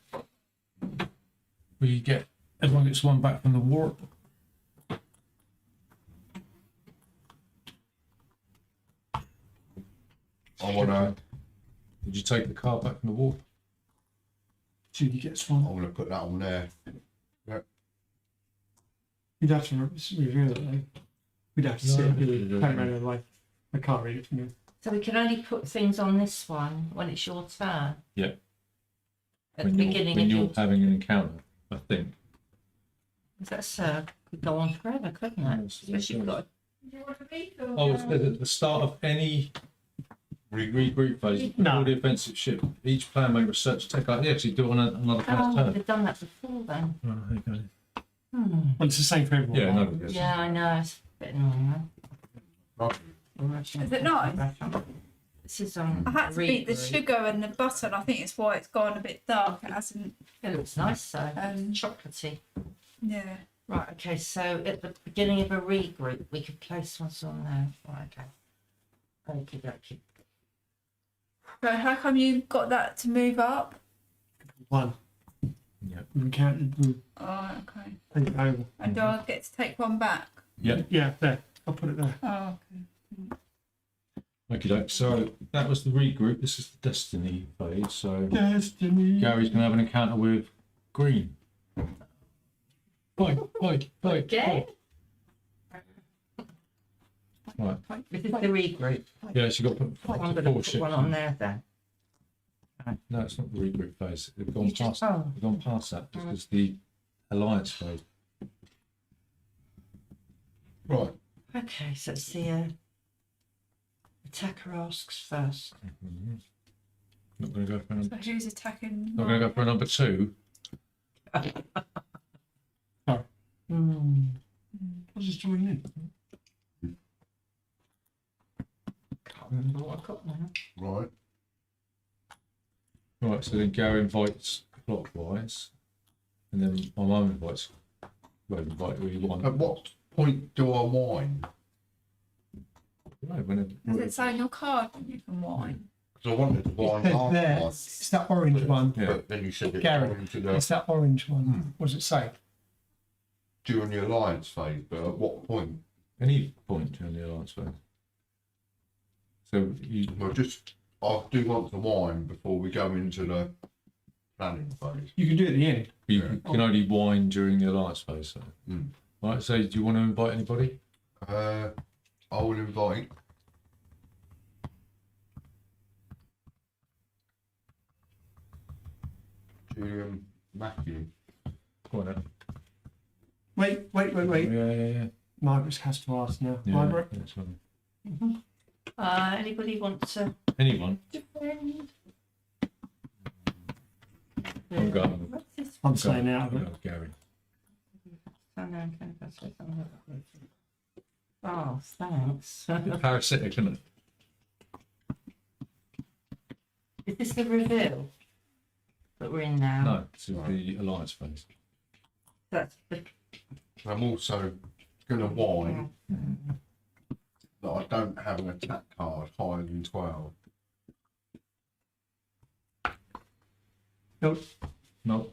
we get everyone gets one back from the warp. I want to. Did you take the card back from the warp? Judy gets I 1. want to put that on there. You'd have to reveal it though. We'd have to see it. No. Turn around the other way. I can't read it from here. so we can only put things on this one when it's your turn. Yeah. At When the you're, beginning when of you're your having an encounter, I think. That's could go on forever, couldn't it? Yes, Especially it got Do you want to read or Oh, it says at the start of any regroup phase, No. before the offensive ship, each player may research tech. They actually do it on another player's Oh, turn. they've done that before then. Oh, there you go. Hmm. Well, it's the same for everyone. Yeah, right? no, yes. Yeah, I know. It's a bit annoying. Right. Is it nice? This is on. I had to beat the Regroup. sugar and the butter, and I think it's why it's gone a bit dark. It hasn't. It looks nice though. Um, Chocolatey. Yeah. Right, okay, so at the beginning of a regroup, we could place one on there. Right, okay. Okie dokie. So how come you got that to move up? 1. Yeah. We counted. We Oh, okay. take it over. And do I get to take one back? Yeah. Yeah, there. I'll put it there. Oh, okay. Okay, so that was the regroup. This is the destiny phase. So Destiny. Gary's going to have an encounter with green. Bye. Again? Right. This is the regroup. Yeah, so you've got to put I'm up to going 4 to ships. put one on there then. No, it's not the regroup phase. They've gone You just- past. oh. They've gone past that. This is the alliance phase. Right. Okay, so it's the attacker asks first. Not going to go for So who's attacking? Not going to go for a number 2. Hmm. What's this doing in? Can't remember what I got now. Right. Right, so then Gary invites clockwise, and then my mum invites. Well, invite who you want. At what point do I whine? No, whenever. Does it say on your card when you can whine? Because I wanted to whine last There, time, it's that orange one. Yeah. but then you said it's Gary, going to the It's that orange one. What does it say? during the alliance phase, but at what point? Any point during the alliance phase. So you. Well, I do want to whine before we go into the planning phase. You can do it at the end. You can only whine during the alliance phase. So. Mm. Right, so do you want to invite anybody? I will invite Julian Matthew. Go on then. Wait. Yeah. Margaret has to ask now. Yeah, Margaret? that's fine. Anybody want to Anyone? defend? I'm going. What's this? I'm saying out of I'll it. go with Gary. Oh, thanks. It's parasitic, isn't it? Is this the reveal that we're in now? No, this is the alliance phase. That's the. I'm also going to whine that I don't have an attack card higher than 12. Nope. No.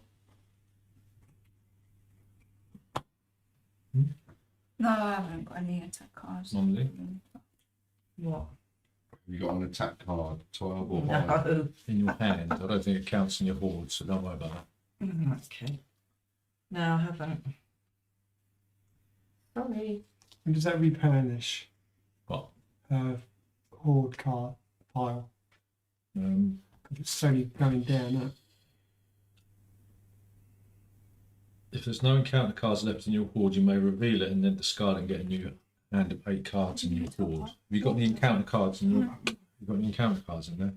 No, I haven't got any attack cards. Normally. What? Have you got an attack card 12 or higher? No. In your hand. I don't think it counts in your hoard, so don't worry about that. Okay. No, I haven't. Sorry. When does that replenish? What? Horde card pile. 'Cause it's slowly going down. Isn't it? If there's no encounter cards left in your hoard, you may reveal it and then discard and get a new hand of 8 cards in your hoard. Have you got any encounter cards in your? You got any encounter cards in there?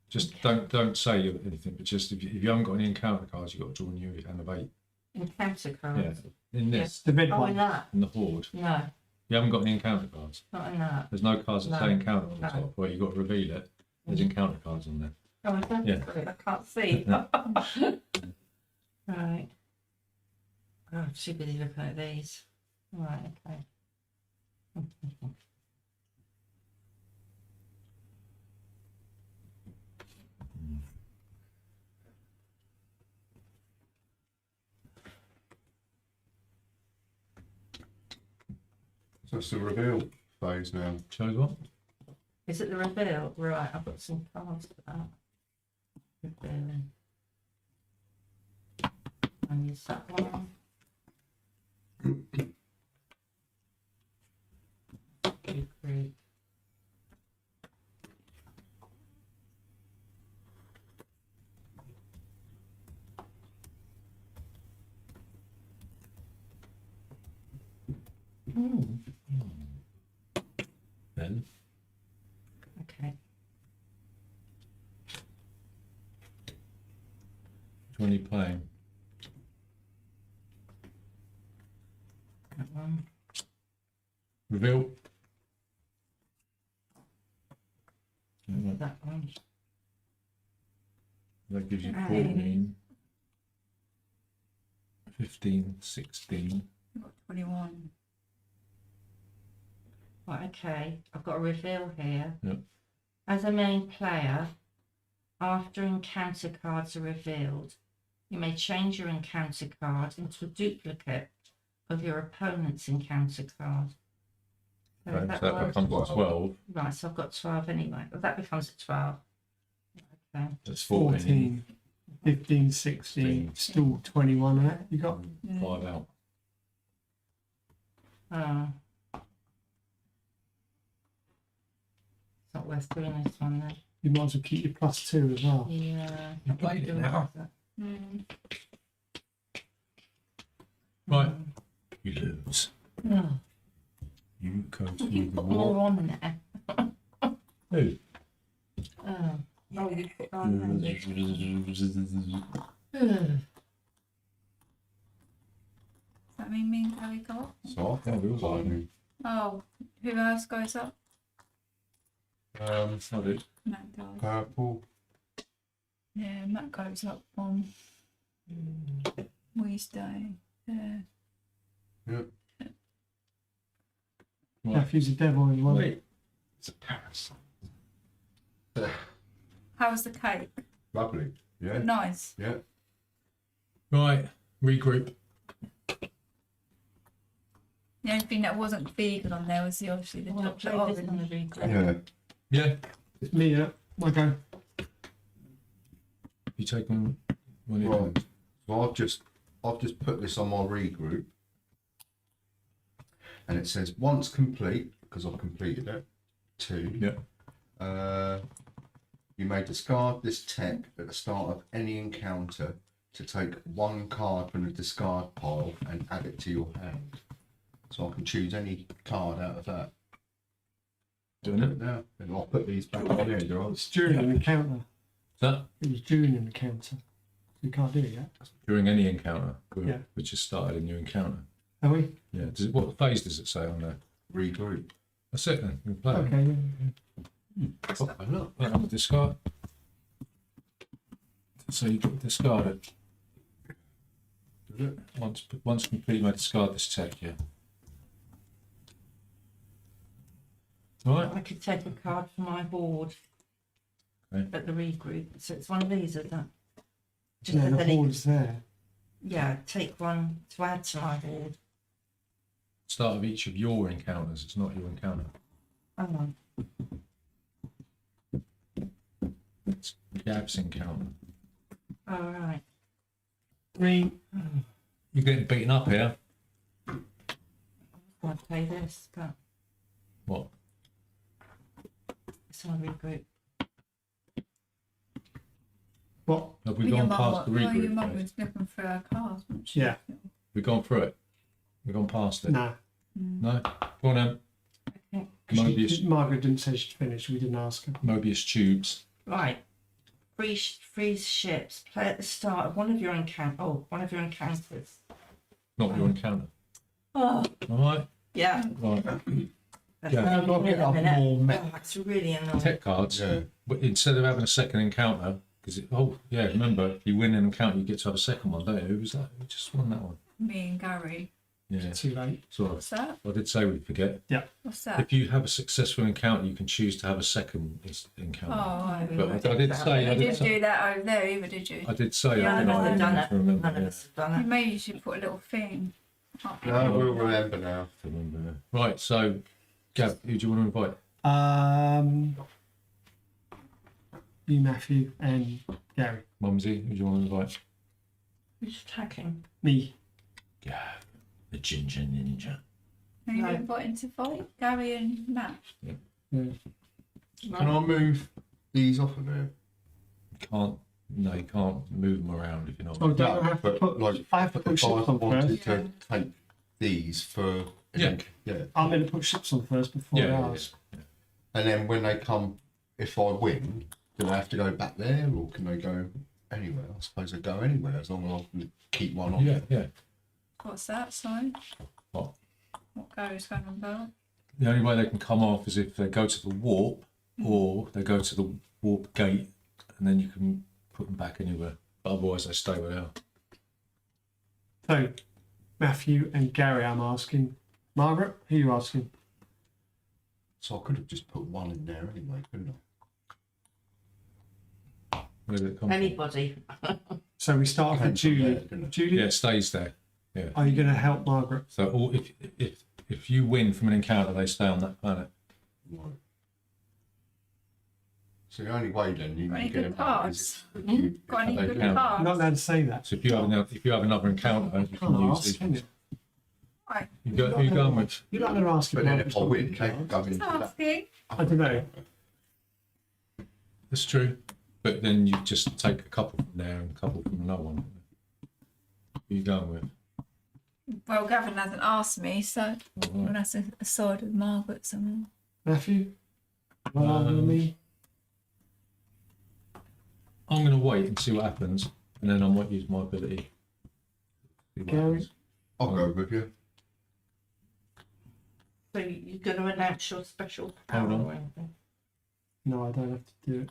Just don't say anything, but just if you haven't got any encounter cards, you've got to draw a new hand of 8. Encounter Yeah, cards. in this, The red Oh, in one. that? in the hoard, No, you haven't got any encounter cards. not in that. There's no cards that No, say encounter on the no. top. Where you got to reveal it. There's encounter cards on there. Oh, I don't. Yeah. Sorry, I can't see. No. Right. Oh, I'm too busy looking at these. Right, okay. So it's the reveal phase now. Shows what? Is it the reveal? Right, I've got some cards for that. Revealing. And use that one. Regroup. Then Okay. which one are you playing? That one. Reveal. Yeah, That one. that gives you Right. 14, 15, 16. I've got 21. Right, okay. I've got a reveal here. Yep. As a main player, after encounter cards are revealed, you may change your encounter card into a duplicate of your opponent's encounter card. So Okay, that so that works? becomes 12. Right, so I've got 12 anyway. Well, that becomes a 12. Okay. That's 14. 14, 15, 16, still 21 in it. You got 5 out. Oh. It's not worth doing this one then. you might as well keep your +2 as well. Yeah. You played it now. Mm. Right. You lose. Oh, You go to you the put more war. on there. Who? Oh, you put on there. got? So Yeah, we all got I Oh, who else goes up? I did. Matt does. purple. Yeah, Matt goes up on Wednesday. Yeah. Right. Matthew's a devil as well. Wait, it's a parasite. How was the cake? Lovely. Yeah. Nice. Yeah. Right, regroup. The only thing that wasn't vegan on there was obviously the Well, chocolate play this on oven. the regroup. Yeah. Yeah, It's me, yeah. I go. you take one. One Right. So I've just put this on my regroup, and it says once complete because I've completed it. 2. Yeah. You may discard this tech at the start of any encounter to take 1 card from the discard pile and add it to your hand. So I can choose any card out of that. Doing it. Now, and I'll put these back on here, do I? It's during an encounter. That It was during an encounter. You can't do it yet. during any encounter, Yeah. which has started a new encounter. Have we? Yeah. What phase does it say on there? Regroup. That's it then. You can play it. Okay. Yeah. Let's have a look. Put it on the discard. So you can discard it. Once complete, you may discard this tech. Yeah. Right. I could take a card from my board Okay. at the regroup. So it's one of these, isn't it? Just Yeah, so the that it- board's there. yeah, take one to add to my board. Start of each of your encounters. It's not your encounter. Hang on. It's Gab's encounter. All right. 3. You're getting beaten up here. I'll play this, but What? it's on regroup. What? Have we gone past the Well, your regroup mum phase? was looking for her cards, wasn't she? Yeah. We've gone through it. We've gone past it. Nah. No? Go on then. Okay. Mobius, Margaret didn't say she'd finished. We didn't ask her. Mobius tubes. Right. Freeze ships. Play at the start of one of your encounters. Not your encounter. Oh, All right. yeah. Right. That's Yeah. really I'll get a up minute. more Oh, it's really annoying. Tech cards. Yeah. But instead of having a second encounter, because remember, if you win an encounter, you get to have a second one, don't you? Who was that? Who just won that one? Me and Gary. Yeah. Too late. Sorry. What's that? I did say we'd forget. What's that? If you have a successful encounter, you can choose to have a second Oh, encounter. I But I did say, You didn't do that over there either, did you? I did say, Yeah, I None of us have done didn't it. remember. None of Yeah. us have done it. Maybe you should put a little thing up. No, we'll remember now. To remember. Right, so, Gab, who do you want to invite? You, Matthew, and Gary. Mumsy, who do you want to invite? Who's attacking? Me. Gab, the ginger ninja. Are you No. inviting to fight? Gary and Matt? Yeah. Can I move these off of there? You can't move them around if you're not. Oh, don't I have to but put? like, I have to put if I ships on wanted first. to take these for Yeah. yeah, I'm going to put ships on first before Yeah, I yeah, ask. and then when they come, if I win, do they have to go back there or can they go anywhere? I suppose they go anywhere as long as I can keep one on. Yeah, yeah. What's that sign? What? What Gary's going on about? The only way they can come off is if they go to the warp or they go to the warp gate and then you can put them back anywhere. But otherwise they stay where they are. So, Matthew and Gary, I'm asking. Margaret, who are you asking? So I could have just put one in there anyway, couldn't I? Where did it come Anybody. So we start off with Depends on Julie. there, doesn't it? from? Julie, Yeah, it stays there. are you going to help Margaret? So if you win from an encounter, they stay on that planet. Right. So the only way then you Got can any get good them back cards? is if you, Got any They good count. You're not cards? allowed to say that. So if you have another encounter, you can Can't use ask, these can ones. you? Right. Who you going with? You're not going to ask if but then Margaret's if I got win, good they can cards. go Just into that. asking. I don't know. That's true. But then you just take a couple from there and a couple from another one. Who you going with? Well, Gavin hasn't asked me, so All well, right. that's a side with Margaret somehow. Matthew? Well, me. I'm going to wait and see what happens, and then I might use my ability. See what Gary? happens. I'll go with you. So you're going to announce your special power Hold on. or anything? No, I don't have to do it.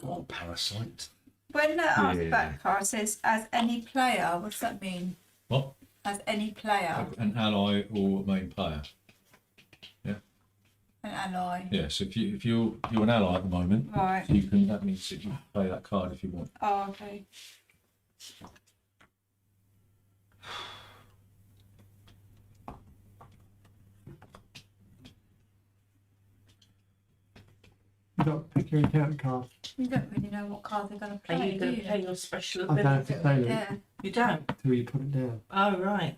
Oh, parasite. When the after Yeah. back card says as any player, what does that mean? What? As any player, An ally or main player. an ally. Yeah, so if you're an ally at the moment, Right. you can, that means that you can play that card if you want. Oh, okay. You've got to pick your encounter card. You don't really know what card they're going to Are play, you do going to you? play your special I don't have ability? to play it Yeah. You don't? until you put it down. Oh, right.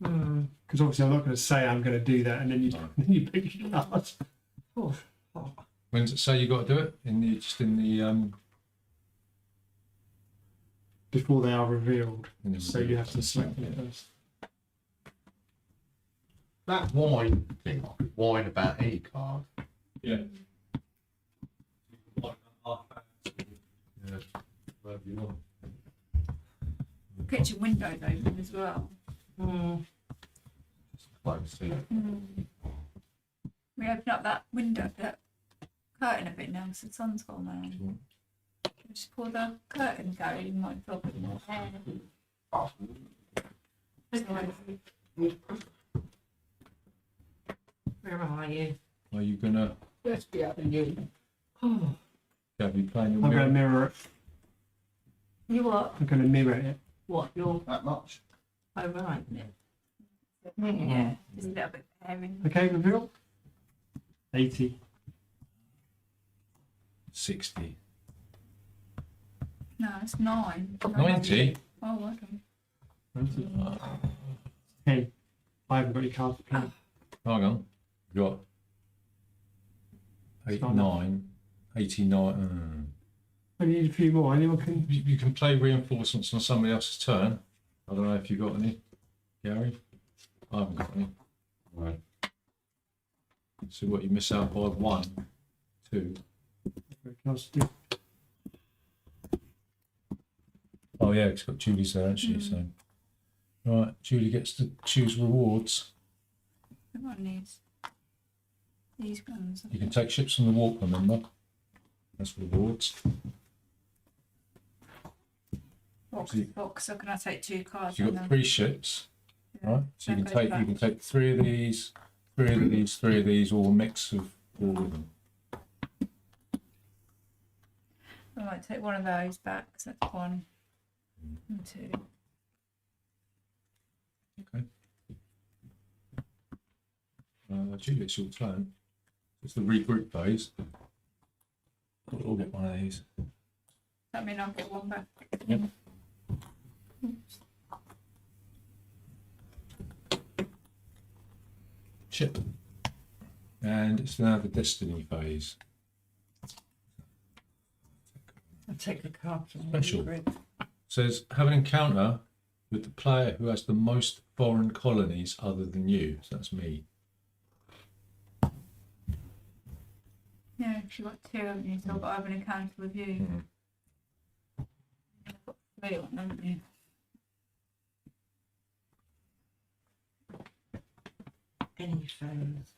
Hmm. Because obviously I'm not going to say I'm going to do that and then you then you pick your card. Oh. When does it say you got to do it? Just in the Before they are revealed. in the So you have to select them first. That wine thing, I could whine about any card. Yeah. Yeah. Whatever you want. Kitchen windows open as well. Hmm. Close, yeah. We open up that window, that curtain a bit now because the sun's gone round. Just pull the curtain, Gary, you might drop it in your hair. Where are you? Are you gonna Let's be having you. Oh. be playing your I'm going to mirror? mirror it. You what? I'm going to mirror it. What? You're. That much? Oh, right. Yeah, just a little bit hairy. Okay, reveal. 80. 60. No, it's 9. 90? Oh, okay. 90. 10. I haven't got your card to play. Hang on. You got 89, 89. I need a few more. Anyone can. You can play reinforcements on somebody else's turn. I don't know if you got any, Gary. I haven't got any. Right. So what, you miss out by 1, 2. Can I just do? Oh yeah, it's got Julie's there actually. So right, Julie gets to choose rewards. Everyone needs these ones. You can take ships from the walk, remember? That's rewards. Box, so can I take 2 cards? So you've and got then- 3 ships, Yeah. right? So you That can goes take 3 of these, 3 of these, 3 of these, or a mix of all of them. I might take one of those back, so that's 1 and 2. Julie, it's your turn. It's the regroup phase. We'll get one of these. That means I'll get 1 back. Yep. Ship. And it's now the destiny phase. I'll take the card from Special. the group. Says have an encounter with the player who has the most foreign colonies other than you. So that's me. Yeah, if you've got 2, haven't you? So I've got to have an encounter with you. Mhm. You've got 3 on, haven't you? Any phones?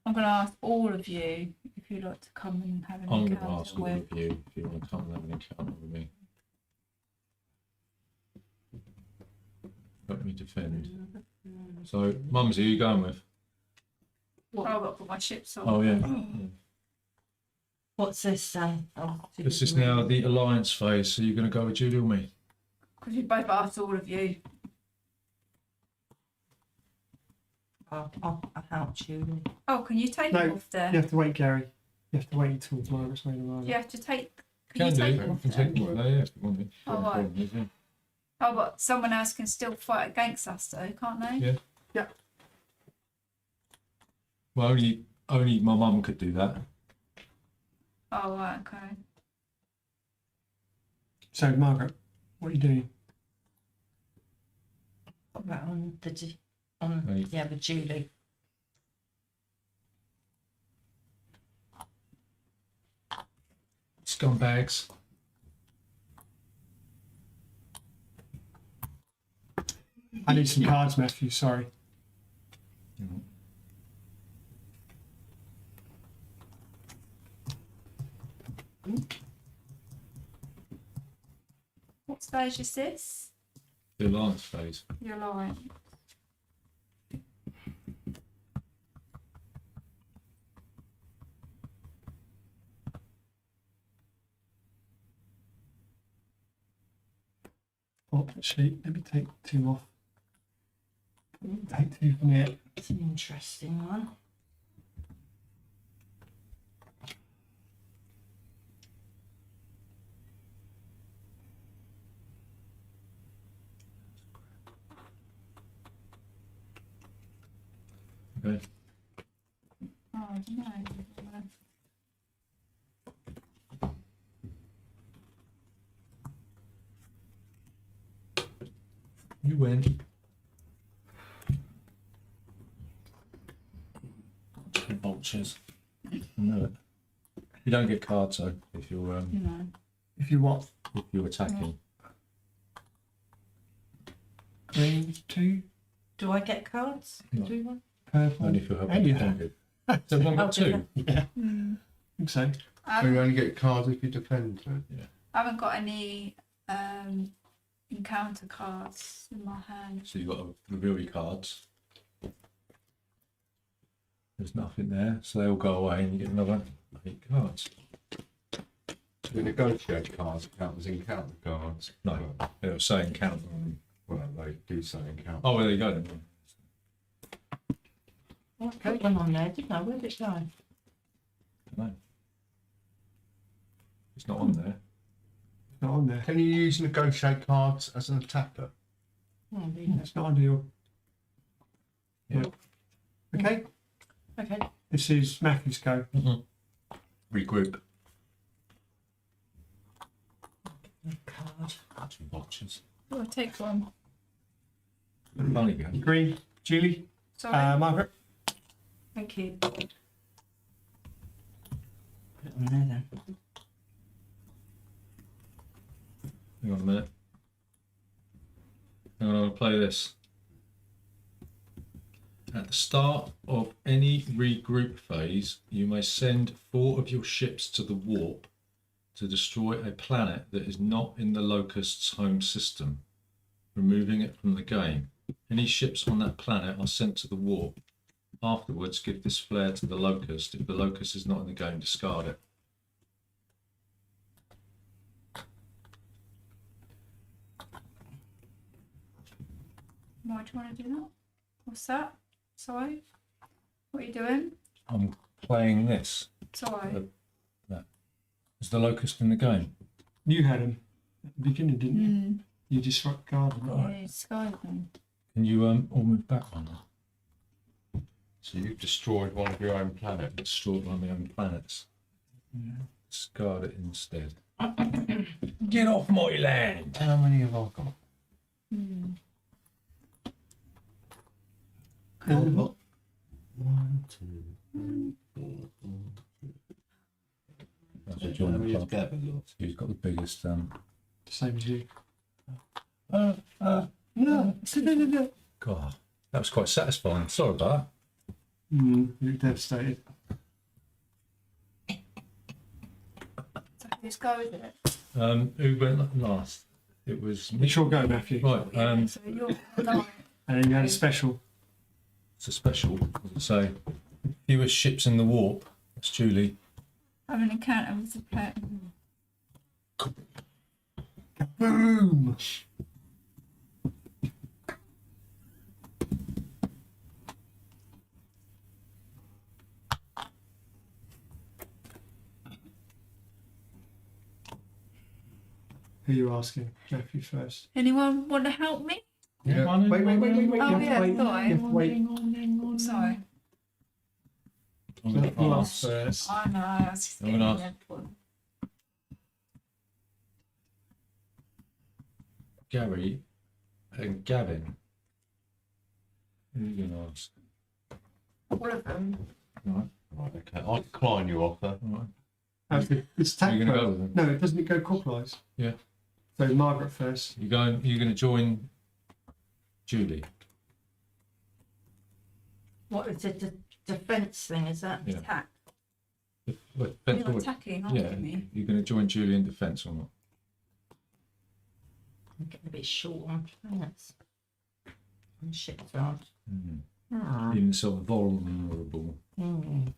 I'm going to ask all of you if you'd like to come and have an I'm going to encounter ask all with. of you if you want to come and have an encounter with me. Let me defend. So, Mumsy, who are you going with? Oh, I've got to put my chips on. Oh, yeah. What's this say? Oh, This is now the alliance phase, so you're going to go with Julie or me? Because we both asked all of you. I'll help Julie. Oh, can you take No, it off there? You have to wait, Gary. You have to wait until Margaret's made a moment. You have to take. Can you do. take You it off can there? take one. Yeah, if you want me. Oh, No right. problem, is it? Oh, but someone else can still fight against us, though, can't they? Yeah. Yeah. Well, only my mum could do that. Oh, right, okay. So, Margaret, what are you doing? What about on on Right. yeah, with Julie? Scumbags. I need some cards, Matthew. Sorry. What stage is this? The alliance phase. Your line. Oh, actually, let me take 2 off. Take 2 from here. It's an interesting one. Okay. Oh, I don't know. You win. Vultures. I know it. You don't get cards though if you're No. If you want if you're attacking. green, 2, Do I get cards? No. Do we? purple. Only if you're And you helping. So everyone got Okay. 2. Yeah, Mm. I think so. I So you haven't, only get cards if you defend. I haven't got any encounter cards in my hand. So you've got to reveal your cards. There's nothing there, so they all go away and you get another 8 cards. You negotiate cards count as encounter cards. No, they were saying count. Well, they do say encounter. Oh, well, there you go then. I put one on there, didn't I? Where did it go? No. It's not on there. It's not on there. Can you use negotiate cards as an attacker? Oh, really? It's not under your. Yeah. Okay, Okay. this is Matthew's go. Regroup. Card. 2 vultures. Oh, take one. Funny go. Green, Julie, Sorry. Margaret. Thank you. Put it on there then. Hang on a minute. I'm going to play this. At the start of any regroup phase, you may send 4 of your ships to the warp to destroy a planet that is not in the Locust's home system, removing it from the game. Any ships on that planet are sent to the warp. Afterwards, give this flare to the Locust. If the Locust is not in the game, discard it. Why do you want to do that? What's that? Sorry. What are you doing? I'm playing this. Sorry. Is the Locust in the game? You had him at the beginning, didn't you? Mm. You disrupt garden. Yeah, Sky then. Can you all move back one? So you've destroyed one of your own planet. Destroyed one of my own planets. Discard it instead. Get off my land! How many have I got? Mm. Cool. 1, 2, 3, 4, 5. That's what join the club. Who's got the biggest? Same as you. No. No. God, that was quite satisfying. Sorry about You're devastated. So whose go is it? that. Who went last? It was me. It's your go, Matthew. Right. So you're nine. And then you had a special. It's a special. As I say, fewest ships in the warp. That's Julie. Have an encounter with the planet. Boom! Who are you asking? Matthew first. Anyone want to help me? Yeah. Wait. Oh, You have to yeah, wait. sorry. You have to wait. Sorry. I'm going to You ask. ask first. I know. I was just I'm getting gonna that one. Gary and Gavin. Who are you going to ask? All of them. Right. Right, okay. I decline your offer. Right. It's Are you gonna tactile. go with them? No, it doesn't go clockwise. Yeah. So Margaret first. You're going to join Julie. What is it? The defence thing, is that? Yeah. Attack. Well, depends You're what- attacking, aren't yeah, you? you're going to join Julie in defence or not? I'm getting a bit short on planets. And ships aren't. Mm. Ah. Even sort of vulnerable. Mm.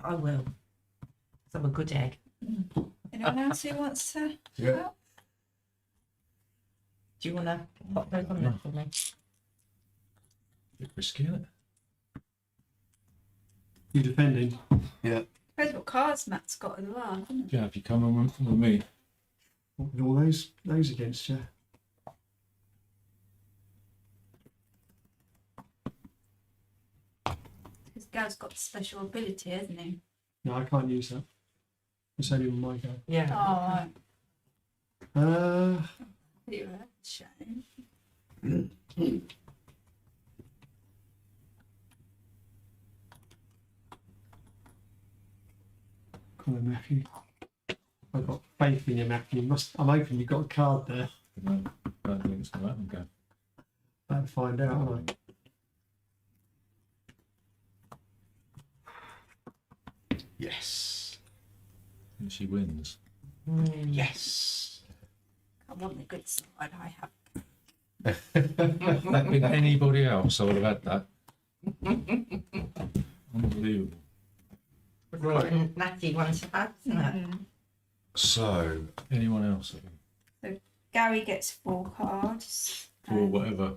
I will. 'Cause I'm a good egg. Anyone else who wants to? Yeah. help? Do you want to pop those on there for me? Bit risky, isn't it? You defending? Yeah. Depends what cards Matt's got as well, doesn't it? Yeah, if you come on with me. With all those against you. Because Gav's got special ability, hasn't he? No, I can't use that. It's only on my go. Yeah. Oh, Uh, shame. come on, Matthew. I've got faith in you, Matthew. I'm hoping you've got a card there. No, don't think it's going to happen, go. I'll find out, aren't I? Yes. And she wins. Mm. Yes. I want the good side. I have. That been anybody else, I would have had that. Unbelievable. Right. And Natty wants to have, isn't it? Mhm. So, Anyone else? Gary gets 4 cards. Or and whatever.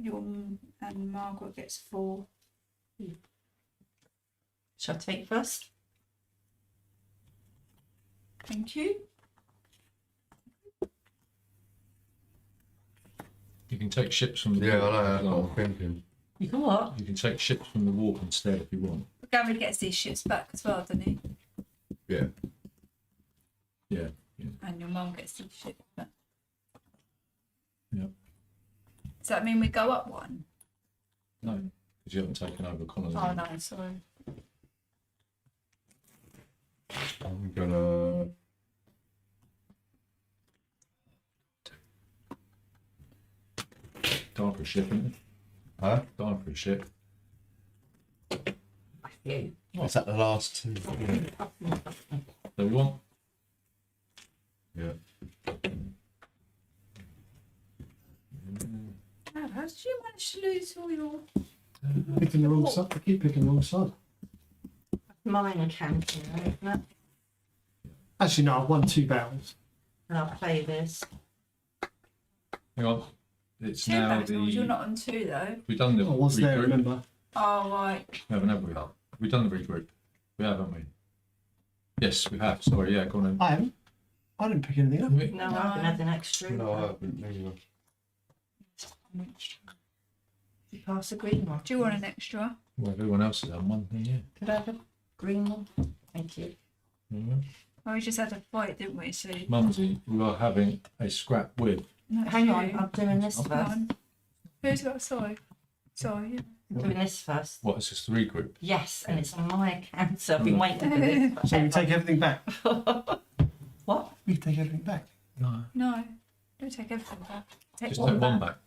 and Margaret gets 4. Shall I take first? Thank you. You can take ships from the yeah, I warp know, as that's what well. I'm thinking. You can what? You can take ships from the warp instead if you want. But Gary gets these ships back as well, doesn't he? Yeah. Yeah. And your mum gets these ships back. Yep. Does that mean we go up 1? No, because you haven't taken over colony. Oh no, sorry. I'm gonna. Time for a ship, isn't it? Huh? Time for a ship. You. Is that the last 2? Yeah. So we want. Yeah. Oh, how did you manage to lose all your? Picking the wrong side. I keep picking the wrong side. Mine counting, isn't it? Actually, no, I've won 2 battles. And I'll play this. Hang on. It's 2 now battles. You're the. not on 2 though. We've done the I was there, regroup. remember? Oh right. We haven't, have we? We've done the regroup. We have, haven't we? Yes, we have. Sorry, yeah, go on. I haven't. I didn't pick anything up. Then. No, I haven't had an extra. No, I haven't. Neither. You pass a green one. Do you want an extra? Well, everyone else has done one thing, yeah. Could I have a green one? Thank you. Mhm. Well, we just had a fight, didn't we? So Mumsy, you are having a scrap with. no, Hang you. on, I'm doing this Come first. on. Who's got sorry? Sorry. I'm doing this first. What is this, the regroup? Yes, and it's on my account, so I've been waiting for this. So you take everything back. What? You take everything back. No. No, don't take everything back. Take Just one take one back. back.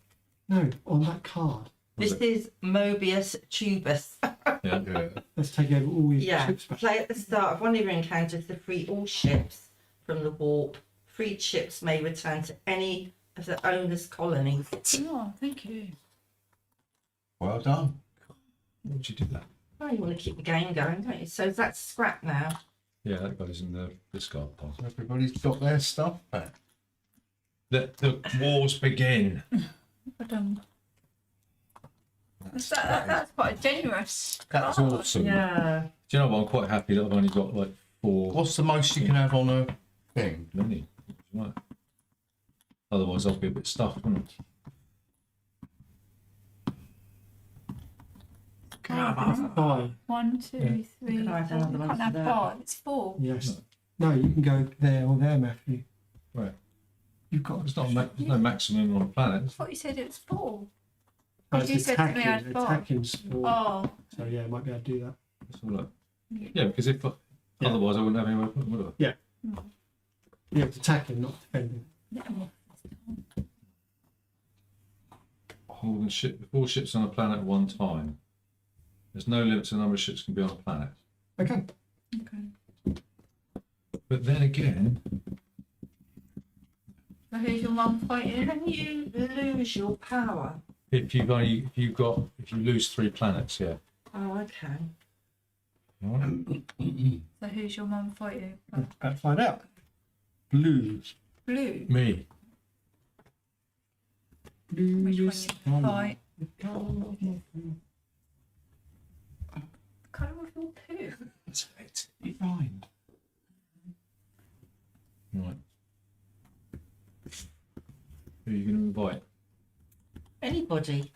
No, on that card. Was This it? is Mobius Tubus. Yeah. Yeah. Let's take over all your Yeah. ships back. Play at the start of one of your encounters to free all ships from the warp. Freed ships may return to any of the owner's colonies. Oh, thank you. Well done. Why would you do that? Oh, you want to keep the game going, don't you? So that's scrap now. Yeah, that goes in the discard pile. Everybody's got their stuff back. Let the wars begin. But that's quite generous. That's card. awesome. Yeah. Do you know what? I'm quite happy that I've only got like 4 What's the most you can have on a thing? mini. Right. Otherwise, I'll be a bit stuffed, wouldn't I? Can I have 5? 1, 2, 3, Can I have 4. another You one can't for have that? 5. It's 4. Yes. No, you can go there or there, Matthew. Right. You've got. There's there's no maximum on the planet. I thought you said it was 4. Oh, you it's said to me I had attacking. 5. Attacking sport. Oh. So yeah, might be able to do that. That's all right. Yeah, because if Yeah. otherwise I wouldn't have anywhere to put them, would I? Yeah, it's attacking, not defending. More than 4 ships on a planet at one time. There's no limit to the number of ships can be on a planet. Okay. Okay. But then again, So who's your mum fighting? Can you lose your power? if you lose 3 planets, yeah. Oh, okay. All right. So who's your mum fighting? About to find out. Blue. Blue. Me. Blue Which one is you colour. fight? Colour of your poo. That's fine. Right. Who are you going to invite? Anybody?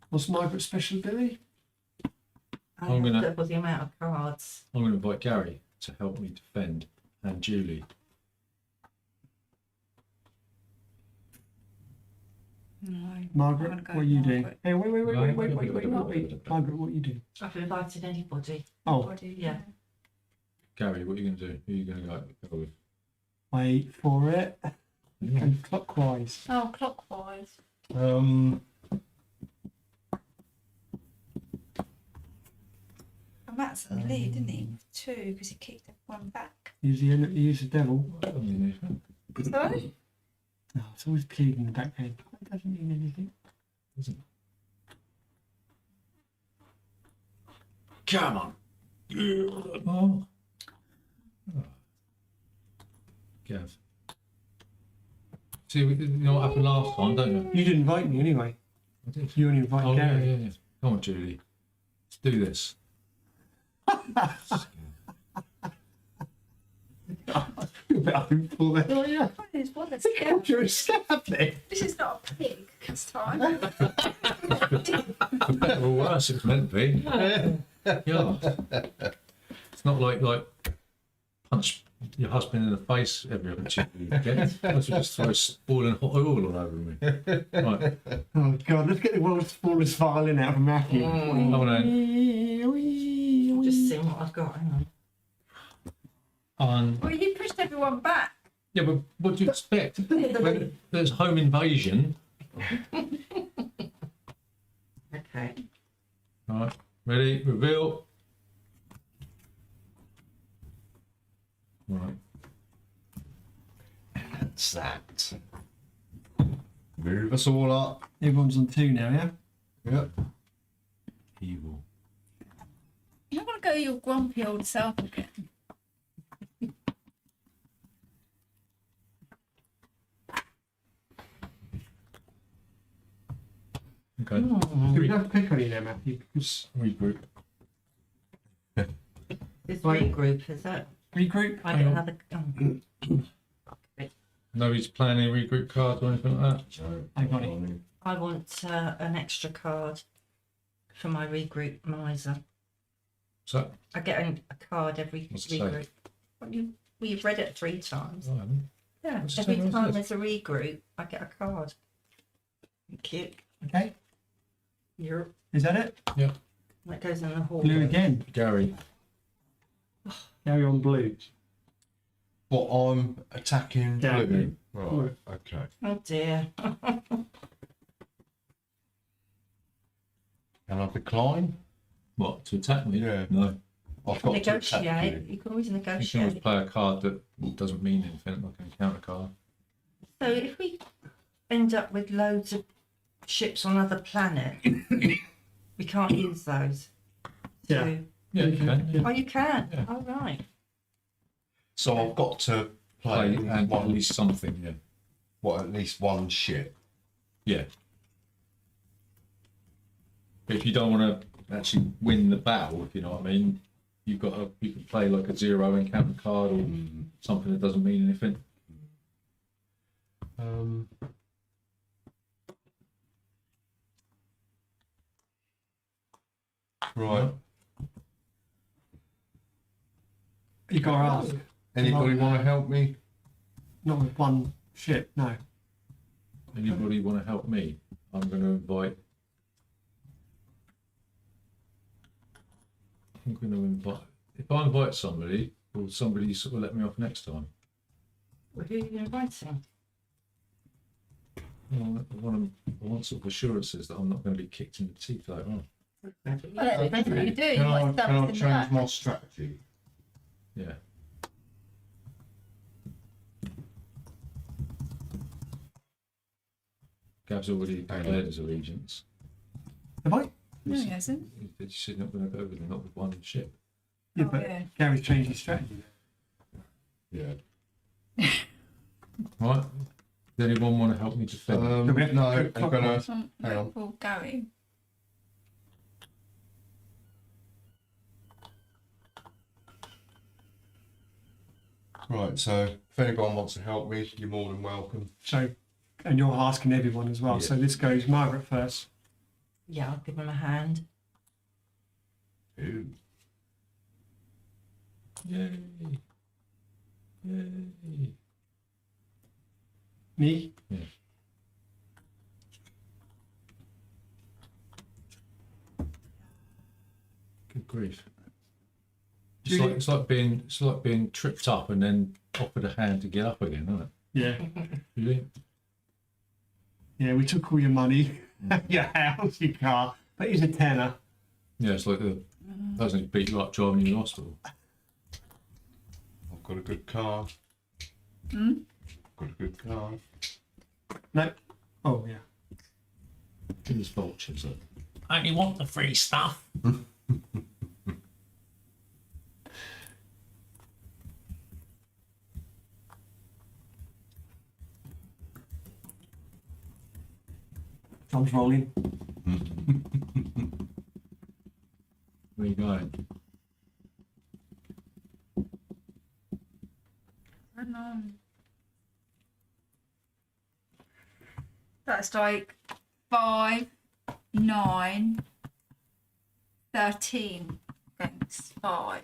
What's Margaret's special ability? I I'm have gonna- double the amount of cards. I'm going to invite Gary to help me defend, and Julie. No. Margaret, I'm gonna go what are you with doing? Margaret. Hey, wait. Margaret, what are you doing? I've invited anybody. Oh, Body, yeah. Gary, what are you going to do? Who are you going to go with? wait for it. And clockwise. Oh, clockwise. And Matt's in the lead, didn't he? With 2, because he kicked one back. Use the devil. Sorry? No, it's always pleading in the back end. It doesn't mean anything. Come on. Oh. Gav. See, you know what happened last time, don't you? You didn't invite me anyway. I did. You only invited Oh, yeah, Gary. yeah. Come on, Julie. Let's do this. You're a bit hopeful there. Oh, yeah. What a You're a scab there. This is not a pig this time. For better or worse, it's meant to be. Yeah. It's not like punch your husband in the face every opportunity you get. Let's just throw boiling hot oil all over me. Right. Oh, God, let's get the world's smallest violin out of Matthew. Come on, Just seeing what I've got. Hang on. Well, you pushed everyone back. Yeah, but what do you expect? When there's home invasion. Okay. Right. Ready? Reveal. Right. That's that. Move us all up. Everyone's on 2 now, yeah? Yep. Evil. You're not going to go your grumpy old self again. Okay. Do we have to pick on you now, Matthew? Because Regroup. This Right. regroup, is that? regroup. I don't have a. Nobody's playing any regroup cards or anything like that. I got it. I want an extra card for my regroup miser. So, I get a card every What's it say? regroup. Well, you've read it 3 times. I haven't. Yeah, What's it every say? What's time this? there's a regroup, I get a card. Thank you. Okay, You're, is that it? that goes in the hall. Blue again. Gary. Carry on blue. What, I'm attacking Yeah. blue? Right, okay. Oh dear. Can I decline? What, to attack me? Yeah. No. I've got to attack Negotiate. you. You can always You can always negotiate. play a card that doesn't mean anything, like an encounter card. So if we end up with loads of ships on other planets, we can't use those. Yeah. So- Yeah, you can. Oh, you can? Yeah. Oh, right. So I've got to Play play and at one, least something, yeah. at least one ship. Yeah. But if you don't want to actually win the battle, if you know what I mean, you can play like a 0 encounter card or something that doesn't mean anything. Right. You got to ask. Anybody want to help me? Not with one ship, no. Anybody want to help me? I'm going to invite. I'm going to invite. If I invite somebody, will somebody sort of let me off next time? Well, who are you inviting? I want sort of assurances that I'm not going to be kicked in the teeth later on. Well, that depends what you do. Can I, What stuff can I is in the change back? my strategy? Yeah. Gav's already declared his allegiance. Have I? No, he hasn't. He said he's not going to go with him, not with one ship. Yeah, Oh, but yeah. Gary's changed his strategy. Yeah. Right? Does anyone want to help me defend? Do we have to No, go I'm gonna. clockwise? Hang on. Paul Gary. Right, so if anyone wants to help me, you're more than welcome. So, and you're asking everyone as well. Yeah. So this goes Margaret first. Yeah, I'll give him a hand. Ooh. Yay! Yay! Me. Good grief! Julie- It's like being tripped up and then offered a hand to get up again, isn't it? Yeah. Really? Yeah, we took all your money, your house, your car, but he's a tenner. Yeah, it's like the person who beat you up driving you to hospital. I've got a good car. Hmm? Got a good car. No. Oh, yeah. It was vultures. Look. I only want the free stuff. John's rolling. Where you going? I don't know. That's like 5, 9, 13 against 5.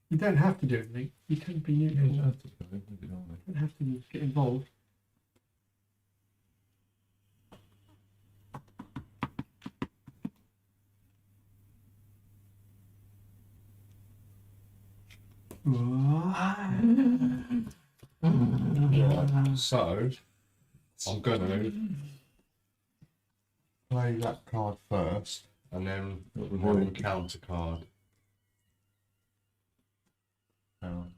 You don't have to do it, Lee. You can be Yeah, neutral. you You don't have to go. Maybe not, mate. don't have to get involved. So I'm gonna play that card first, and then one encounter card. Hang on.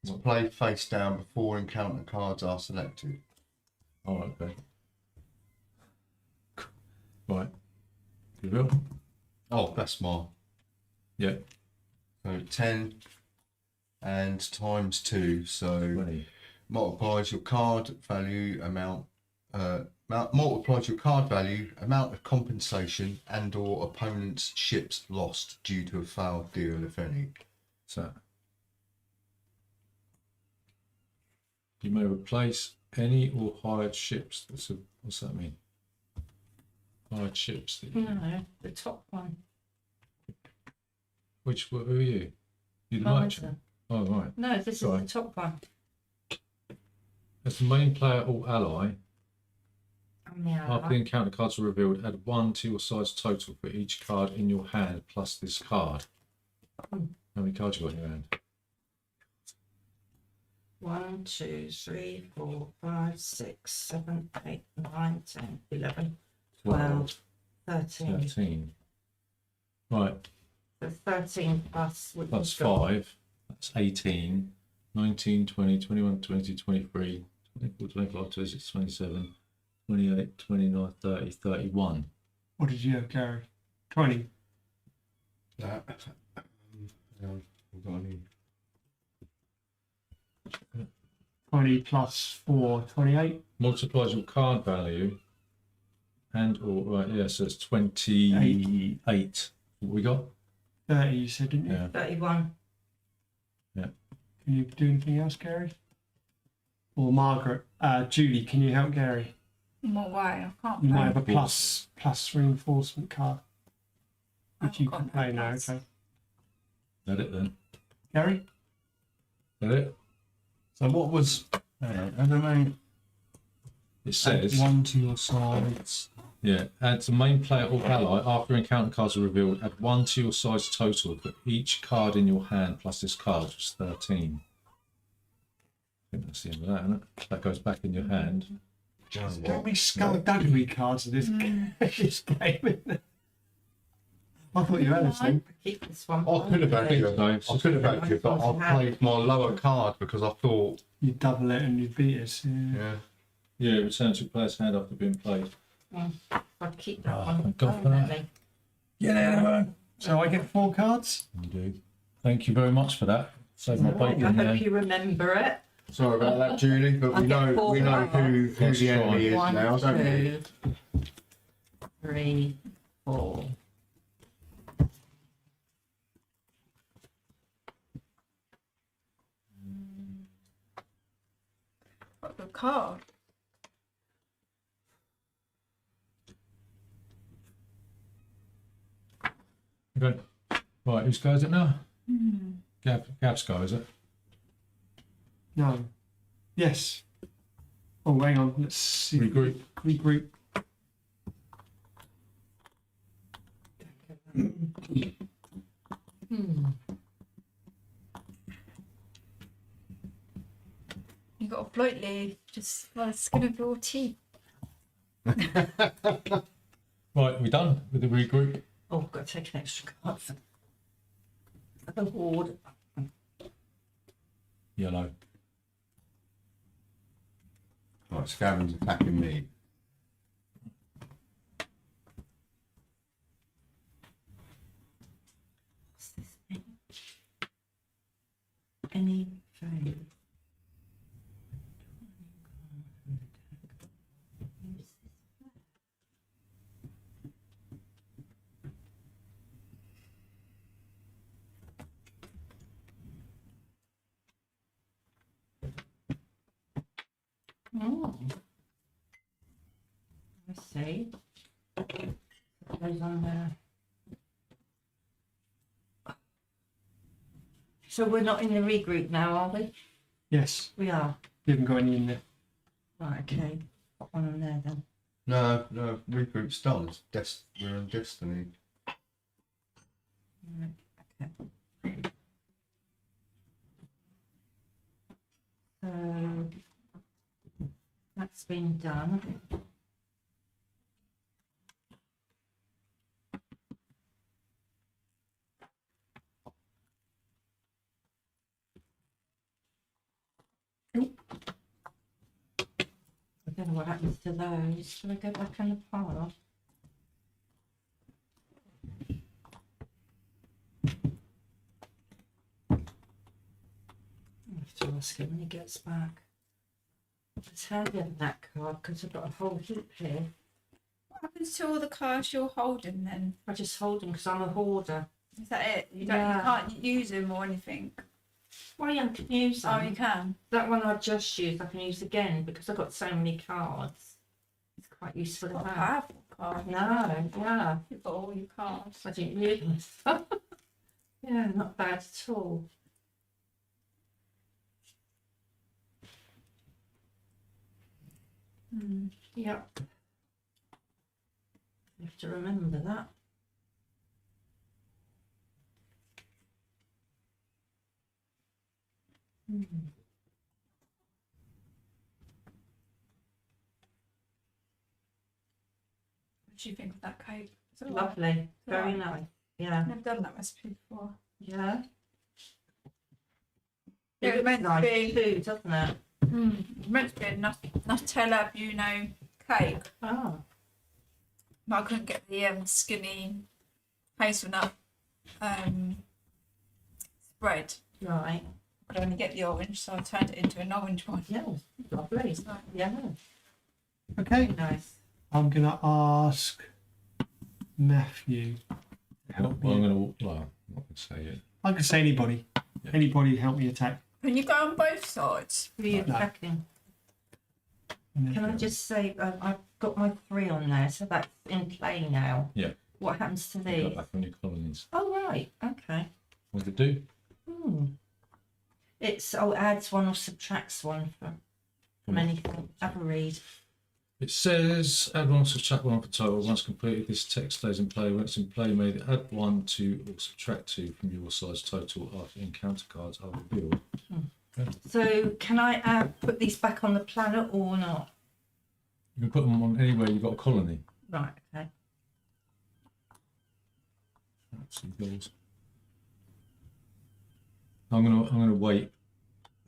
So play face down before encounter cards are selected. Oh, okay. Right. You will? Oh, that's my. Yeah. So 10 and times 2, so 20. multiplies your card value amount. Multiplies your card value, amount of compensation, and/or opponent's ships lost due to a failed deal, if any. So you may replace any or hired ships. What's that mean? Hired ships. That you, No, the top one. who are you? You the Miser. merchant? Oh, right. No, this is Sorry. the top one. As the main player or ally, Yeah. after the encounter cards are revealed, add 1 to your size total for each card in your hand plus this card. How many cards you got in your hand? 1, 2, 3, 4, 5, 6, 7, 8, 9, 10, 11, 12, 13. 13. Right. So 13 plus what That's you've got. 5. That's 18. 19, 20, 21, 22, 23, 24, 25, 26, 27, 28, 29, 30, 31. What did you have, Gary? 20. That. We've got any. 20 plus 4, 28. Multiplies your card value and or right, yeah, so it's 28. What we got? 30, you said, didn't you? Yeah. 31. Can you do anything else, Gary? Or Margaret? Julie, can you help Gary? In what way? I can't You play. might have a plus reinforcement card, which you I've can got play no now, plus. okay. That it then. Gary? That it? So what was? I don't know. It says, Add 1 to your sides. yeah, add the main player or ally after encounter cards are revealed, add 1 to your size total for each card in your hand plus this card, which is 13. I think that's the end of that, isn't it? That goes back in your hand. Don't be skullduggery cards in this, this game. Isn't it? I thought you had a thing. Keep this one. I could have had you. I could have had you, but I Have. played my lower card because I thought, You double it and you beat us. Yeah. yeah. Yeah, return to player's hand after being played. I'd keep that Oh, one. thank God for that. permanently. Get out of there. So I get 4 cards. You do. Thank you very much for that. Save my Right, bacon I there. hope you remember it. Sorry about that, Julie, but I'll we get know four who That's the enemy is One, now, don't we? 2, 3, 4. What a good card. Okay. Right, whose go is it now? Gab's go, is it? No. Yes. Oh, hang on. Let's see. Regroup. Regroup. You got a float lead just by the skin of your teeth. Right, we done with the regroup? Oh, I've got to take an extra card for the horde. Yellow. Right, Scaven's attacking me. What's this thing? Any phase. Oh, I see. That goes on there. So we're not in the regroup now, are we? Yes. We are. You haven't got any in there. Right, okay. Got one on there then. No, regroup's done. We're in Destiny. Right, okay. So that's been done. I don't know what happens to those. Shall I go back on the pile? I have to ask him when he gets back. Let's hand him that card because I've got a whole heap here. What happens to all the cards you're holding then? I just hold them because I'm a hoarder. Is that it? You don't. Yeah. You can't use them or anything. Well, yeah, I can use them. Oh, you can. That one I just used, I can use again because I've got so many cards. It's quite useful to What a have. powerful card. No, yeah, You've got all your cards. I didn't realise. Yeah, not bad at all. Yep. You have to remember that. What do you think of that cake? Is it Lovely, very Right. nice. Yeah, I've never done that recipe before. yeah. It was looks meant to nice be- too, doesn't it? It's meant to be a Nutella Buno cake, Oh, but I couldn't get the skinny hazelnut spread. right. I could only get the orange, so I turned it into an orange one. Yeah, lovely. So, Yeah, Okay. very nice. I'm going to ask Matthew. Well, Help I'm me. going to, well, I'm not going to say it. I can say anybody. Yeah. Anybody help me attack. can you go on both sides? Who are you No. attacking? Can I just say, I've got my 3 on there, so that's in play now. Yeah. What happens to Go these? back on your colonies. Oh, right, okay. What did it do? It's, adds 1 or subtracts 1 from anything. Have a read. It says add 1 or subtract 1 for total. Once completed, this text stays in play. When it's in play, may add 1, 2, or subtract 2 from your size total after encounter cards are revealed. So can I put these back on the planet or not? can put them on anywhere you've got a colony. Right, okay. Seagulls. I'm gonna wait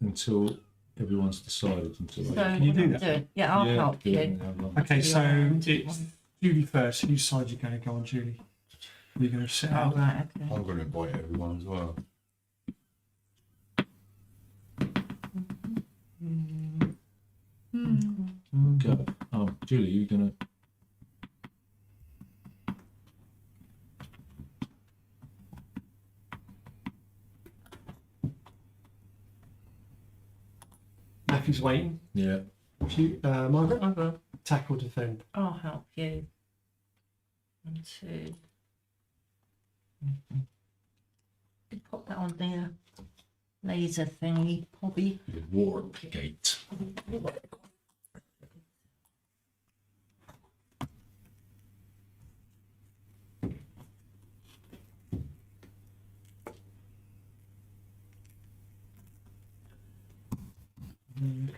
until everyone's decided. Until So Can you what do am I that? doing? Yeah, I'll help do it you. now, Okay, so Yeah. it's Julie first. Whose side you going to go on, Julie? You're going to sit Oh, out. right, okay. I'm going to invite everyone as well. Go. Oh, Julie, you're gonna. Matthew's waiting. Yeah. Margaret, tackle, defend. I'll help you. 1, 2. You pop that on the laser thingy, Bobby. The warp gate.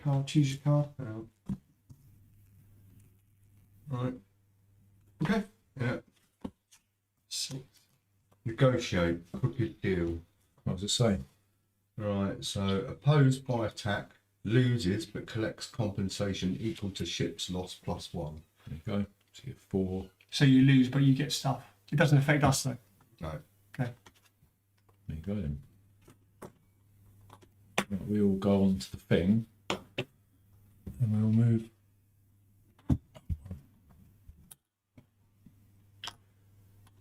Card, choose your card. Right. Okay. Yeah. 6. Negotiate. Crooked deal. What does it say? Right. So opposed by attack loses but collects compensation equal to ship's loss +1. There you go. So you get 4. So you lose, but you get stuff. It doesn't affect us though. No. There you go then. Right, we all go on to the thing. And we'll move.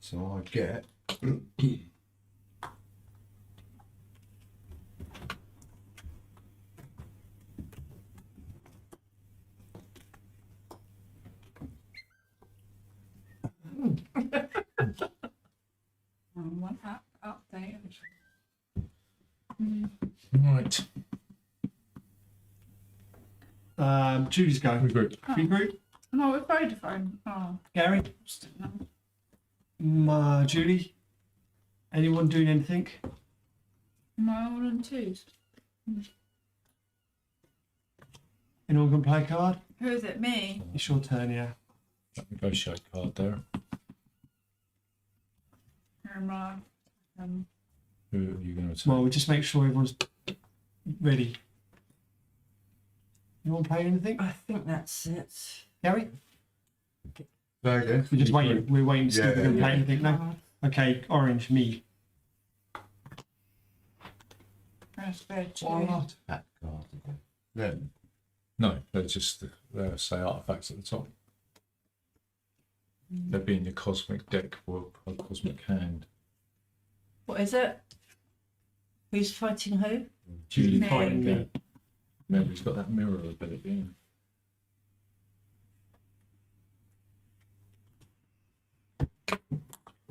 So I get. One update. Right. Julie's go. Regroup. Regroup. No, we're Vodafone. Oh, Gary. just don't know. Julie. Anyone doing anything? Am I all on twos? Anyone can play a card? Who is it? Me? It's your turn, yeah. That negotiate card there. Or am I? Who are you going to take? Well, we'll just make sure everyone's ready. You want to play anything? I think that's it. Gary? There again. We're just waiting. We're waiting to see if we're going to Yeah, play anything. No? Okay, orange, me. That's fair too. Why not that card again? Then. No, they're just say artifacts at the top. They'd be in your cosmic deck or cosmic hand. What is it? Who's fighting who? Julie Me. fighting again. Remember, he's got that mirror ability.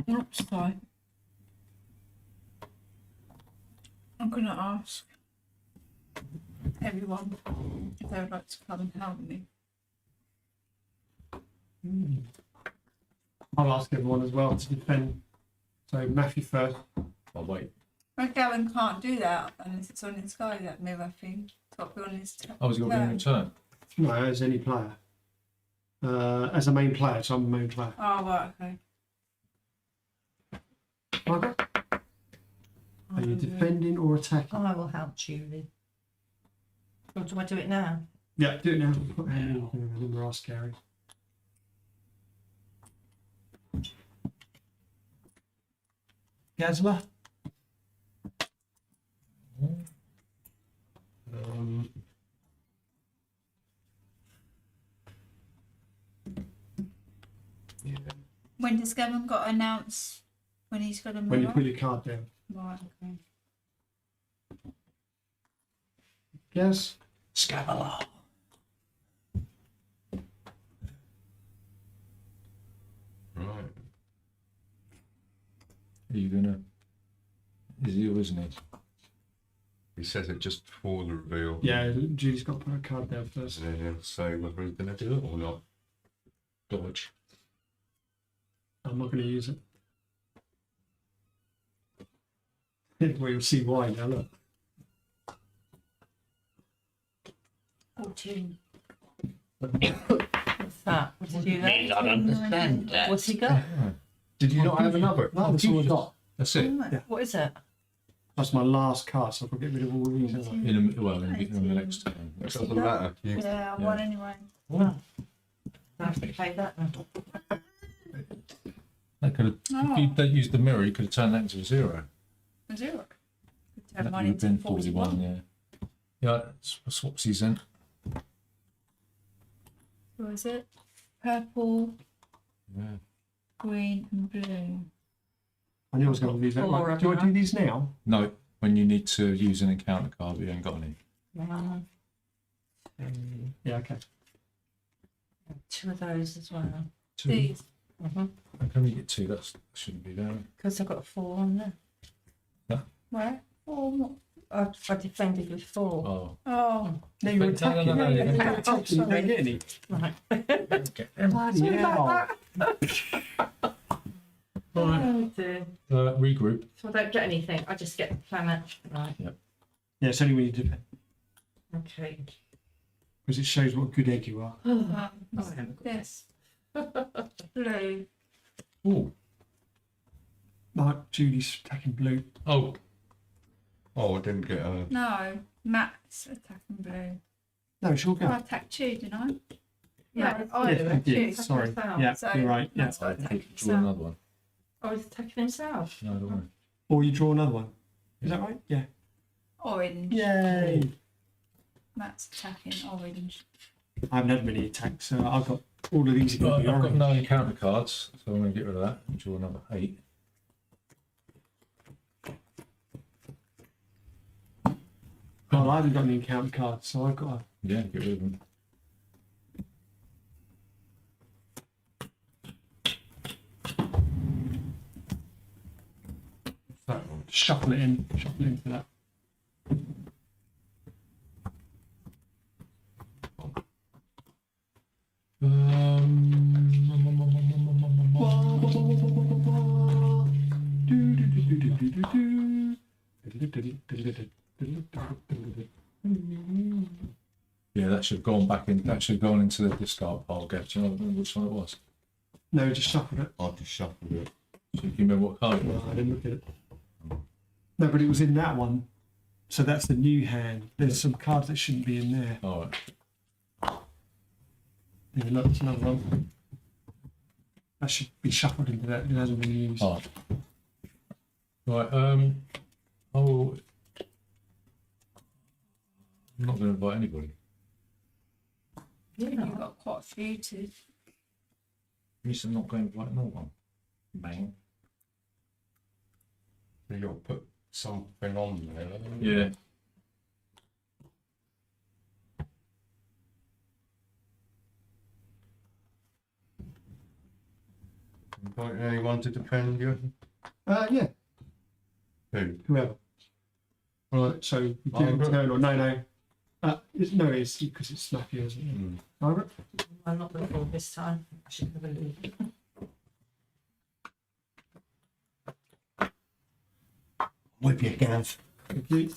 Oops, sorry. I'm going to ask everyone if they would like to come and help me. I'll ask everyone as well to defend. So Matthew first. I'll wait. My Gavin can't do that unless it's on his guy, that mirror thing. It's got to be on his Oh, has he got to be in return? No, as any player. As a main player, so I'm a main player. Oh, right, okay. Margaret? Are you defending or attacking? I will help Julie. Or do I do it now? Yeah, do it now. Then we'll ask Gary. Gazla? Yeah. When does Gavin got to announce when he's got a mirror? When you put your card down. Right, okay. Yes? Scabala. Right. Are you gonna? Is he or isn't he? He says it just before the reveal. Yeah, Julie's got to put her card down first. And then he'll say whether he's going to do it or not. Dodge. I'm not going to use it. Well, you'll see why now, look. 14. that? What did you May get? not understand that. What's he got? Did you not have another? No, that's all I got. That's it. Oh, Yeah. What is it? That's my last card, so I've got to get rid of all these. haven't I? In the next turn. It doesn't matter. Yeah, I won anyway. Oh. I have to play that then. That could have, if you don't use the mirror, you could have turned that into a 0. A 0. Could That turn mine would have into been 41, yeah. Yeah, swapsies then. What was it? Purple, Yeah. green, and blue. I knew I was going to lose that. Four, Right. Do you want to do these now? No, when you need to use an encounter card, but you ain't got any. One, Yeah, okay. 2 of those as well. 2. These. Mm-hmm. How come you get 2? That shouldn't be there. Because I've got a 4 on there. Where? Oh, I defended with 4. Oh. oh. No, you're But no, no, attacking. no, You no, don't no. get attacking, you don't get any. Right. Get them. Bloody hell. Right. Oh dear. Regroup. So I don't get anything. I just get the planet. Right. Yeah, it's only when you do it. Okay. Because it shows what good egg you are. I haven't got This. Blue. Oh. Like Julie's attacking blue. Oh. Oh, I didn't get a. No, Matt's attacking blue. No, it's your I go. attacked you, didn't I? Yeah, No, I I Yes, you attacked did. you. Sorry. myself. Yeah, So you're right. Yeah. Matt's got to attack Draw himself. another one. I was attacking himself. No, I don't want Or you draw another one. Is that right? Yeah. Orange. Yay. Matt's attacking orange. I haven't had many attacks, so I've got all of these. to. Are I've going to got be no orange. encounter cards, so I'm going to get rid of that and draw another 8. Well, I haven't got any encounter cards, so I've got. Yeah, get rid of them. That one. Shuffle it in. Shuffle it into that. Yeah, that should have gone back in. That should have gone into the discard pile. Gav, do you know which one it was? No, just shuffle it. I just shuffled it. So you remember what card it No, was? I didn't look at it. No, but it was in that one. So that's the new hand. There's some cards that shouldn't be in there. All right. Yeah, look, it's another one. That should be shuffled into that. It hasn't been used. All right. Right. I will. I'm not going to invite anybody. You've got quite a few to. You said not going to invite no one. Bang. You got to put something on there. haven't you? Yeah. Invite anyone to defend you? Yeah, Who? whoever. Right, so you do Margaret? turn or no. It's because it's snappy, isn't it? Mm. Margaret? I'm not going to fall this time. I should have a lead. With you, Gav. Thank you.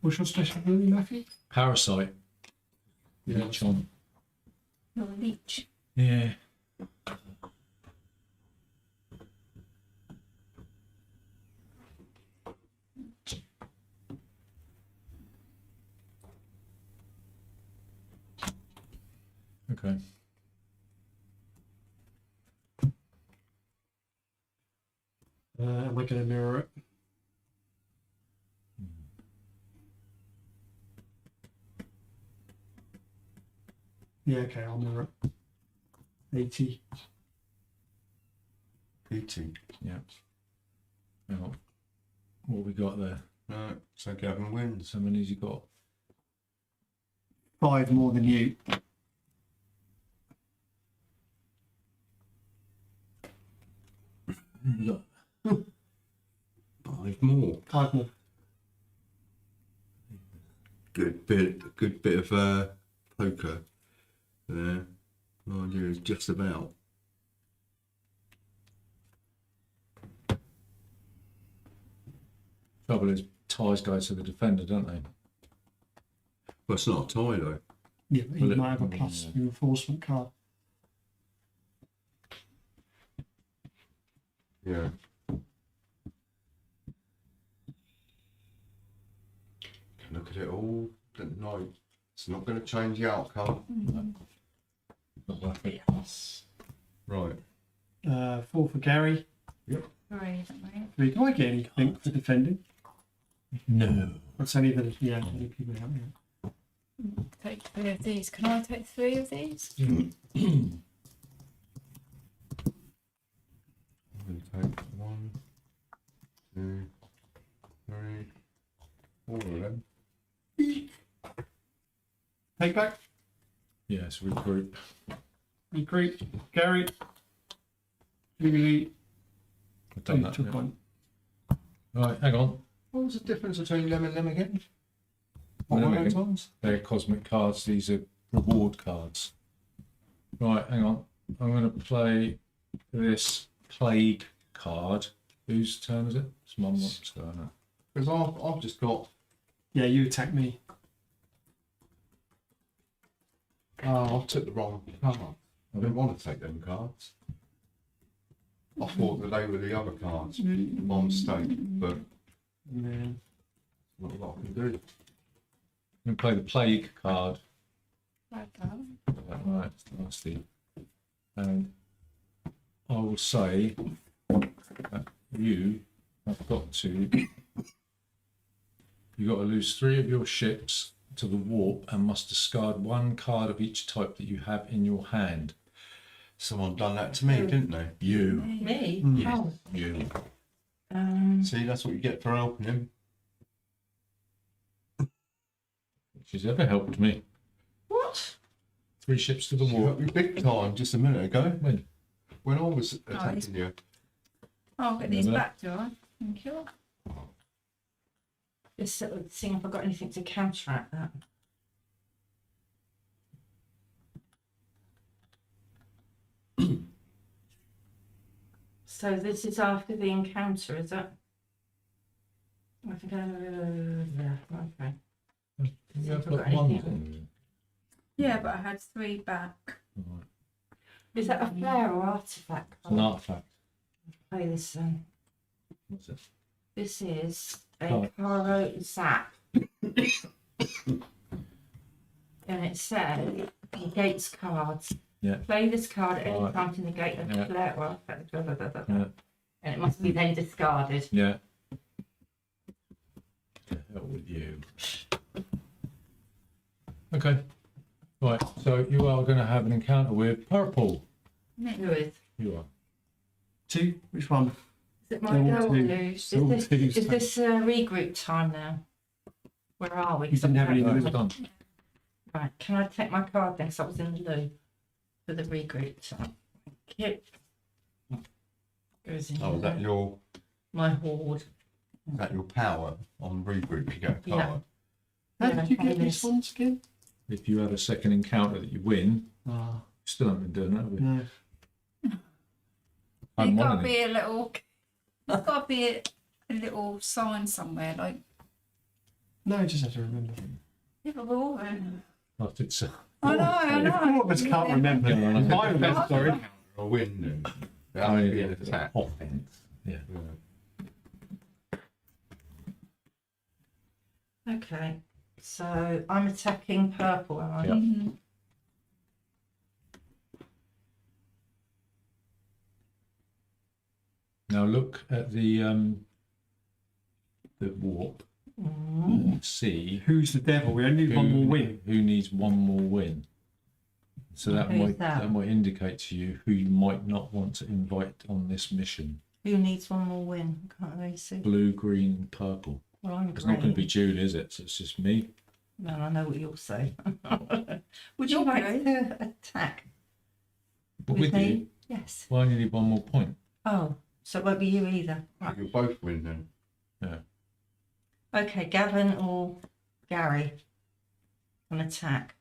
What's your special ability, Matthew? Parasite. Yeah. Leech on. Your leech. Yeah. Okay. Am I going to mirror it? Yeah, okay, I'll mirror it. 80. PT. Yeah. Now, what we got there? No, so Gavin wins. How many's you got? 5 more than you. You got 5 more. 5 more. Good bit of poker there. Mind you, is just about. Trouble is, ties go to the defender, don't they? Well, it's not a tie though. Yeah, but he Well, it- might have a plus reinforcement card. Yeah. Can look at it all. But no, it's not going to change the outcome. Not worth it. Right. 4 for Gary. Three, 3. Do I get anything for defending? No. That's only the only people out there. take 3 of these. Can I take 3 of these? I'm going to take 1, 2, 3, 4 of them. Take back. Yes, regroup. Regroup. Gary. Julie. I've done You that. took yeah. one. Right, hang on. What was the difference between them and them again? Them What were again. those ones? They're cosmic cards. These are reward cards. Right, hang on. I'm going to play this plague card. Whose turn is it? It's mum. What's going on? Because I've just got. Yeah, you attack me. Oh, I took the wrong card. I didn't want to take them cards. I thought that they were the other cards by mistake, but Man. not a lot I can do. I'm going to play the plague card. Like that. Right, it's nasty. And I will say that you have got to. You've got to lose 3 of your ships to the warp and must discard 1 card of each type that you have in your hand. Someone done that to me, didn't they? You. Me? Yes, Oh, you. See, that's what you get for helping him. She's ever helped me. what? 3 ships to the You warp. helped me big time just a minute ago When? when I was he's- attacking you. I'll get these Remember back, do I? Thank you. Just seeing if I've got anything to counteract that. So this is after the encounter, is it? I think yeah, okay. You I've have got got one. anything. haven't you? Yeah, but I had 3 back. Right. Is that a flare or artifact? It's an artifact. Play this then. What's it? This is a Card. Caro Zap. And it says negates cards. Yeah. Play this card at any Right. time to negate a Yeah. flare or effect. Blah, blah, blah, blah, blah. Yeah. And it must be then discarded. Yeah. To hell with you. Okay. Right, so you are going to have an encounter with purple. Who is? You are. 2. Which one? Is it my All go? two. Is All this, twos. is this regroup time now? Where are we? You didn't have any No, movement. it's done. Right, can I take my card then? Because I was in the loo for the regroup time. Thank you. Goes in Oh, is that there. your power on regroup? You get a Yeah. card. How Yeah, did you get play these this. ones again? If you have a second encounter that you win, Ah, still haven't been doing that, have we? no. I There's haven't got won to any. be a little. There's got to be a little sign somewhere, like. No, I just have to remember. Yeah, but we're all. I think so. I know, I If know. 4 of us can't remember, Yeah, I know. if I remember, sorry. A win then. That Oh, would yeah, be yeah, an attack. offense. Yeah. Yeah. Okay, so I'm attacking purple, am I? Yeah. Mhm. Now look at the warp. Mm. See Who's the devil? We only need one more win. who needs one more win. So that Who's might that? might indicate to you who you might not want to invite on this mission. Who needs one more win? Can't really see. Blue, green, purple. Well, I'm It's not going to be green. Julie, is it? So it's just me. Well, I know what you'll say. Would you You're like green. to attack But with me? you, Yes. well, I only need one more point. Oh, so it won't be you either. Right. You'll both win then. Okay, Gavin or Gary, an attack.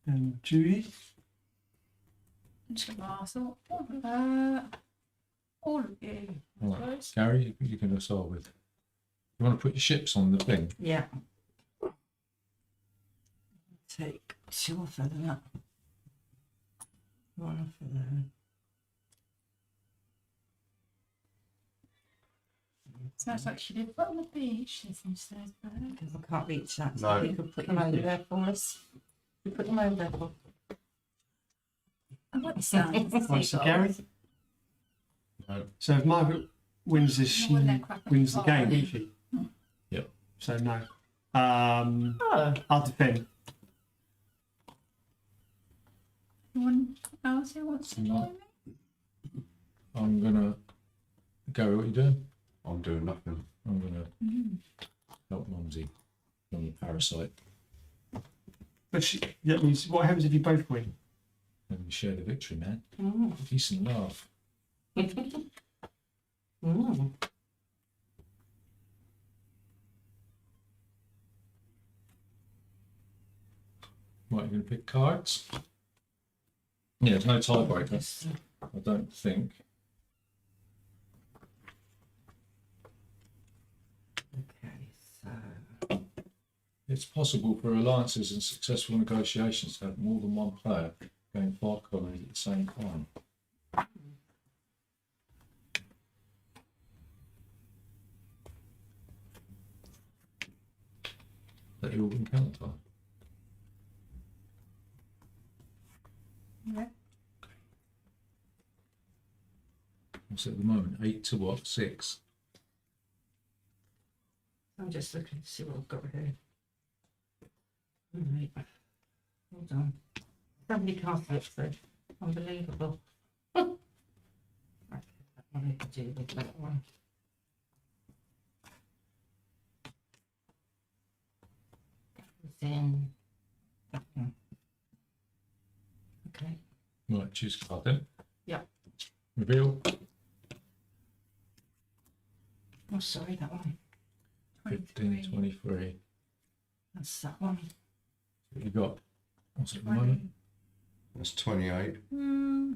And Judy? Marcel. All of you. I Right. suppose. Gary, you can start with. You want to put your ships on the thing? Yeah. Take 2 off of that. 1 off of there. Sounds like she did on the beach. This instead. Because I can't reach that. No. So you could put them over there for us. You put them over there for. I like the sound of the Right, so seagulls. Gary? No. So if Margaret wins this, she Wouldn't that crack up wins the the game, fire? doesn't she? Yep. So no. Oh. I'll defend. Anyone else who wants to No. join me? I'm gonna. Gary, what you doing? I'm doing nothing. I'm gonna help Mumsy from the parasite But that means what happens if you both win? and we share the victory, man. Mm. Decent laugh. Mm. Right, you're gonna pick cards. Yeah, there's no tiebreaker. I don't think. Okay, so. It's possible for alliances and successful negotiations to have more than one player going 5 colonies at the same time. That you all encounter. Yeah. What's it at the moment? 8 to what? 6? I'm just looking to see what I've got here. Right. Hold on. So many cards left though. Unbelievable. Okay, that one I could do with that one. Then that one. Okay. Right, choose a card then. Yep. Reveal. Oh, sorry, that one. 15, 23. That's that one. What you got? What's it at the moment? That's 28. Hmm.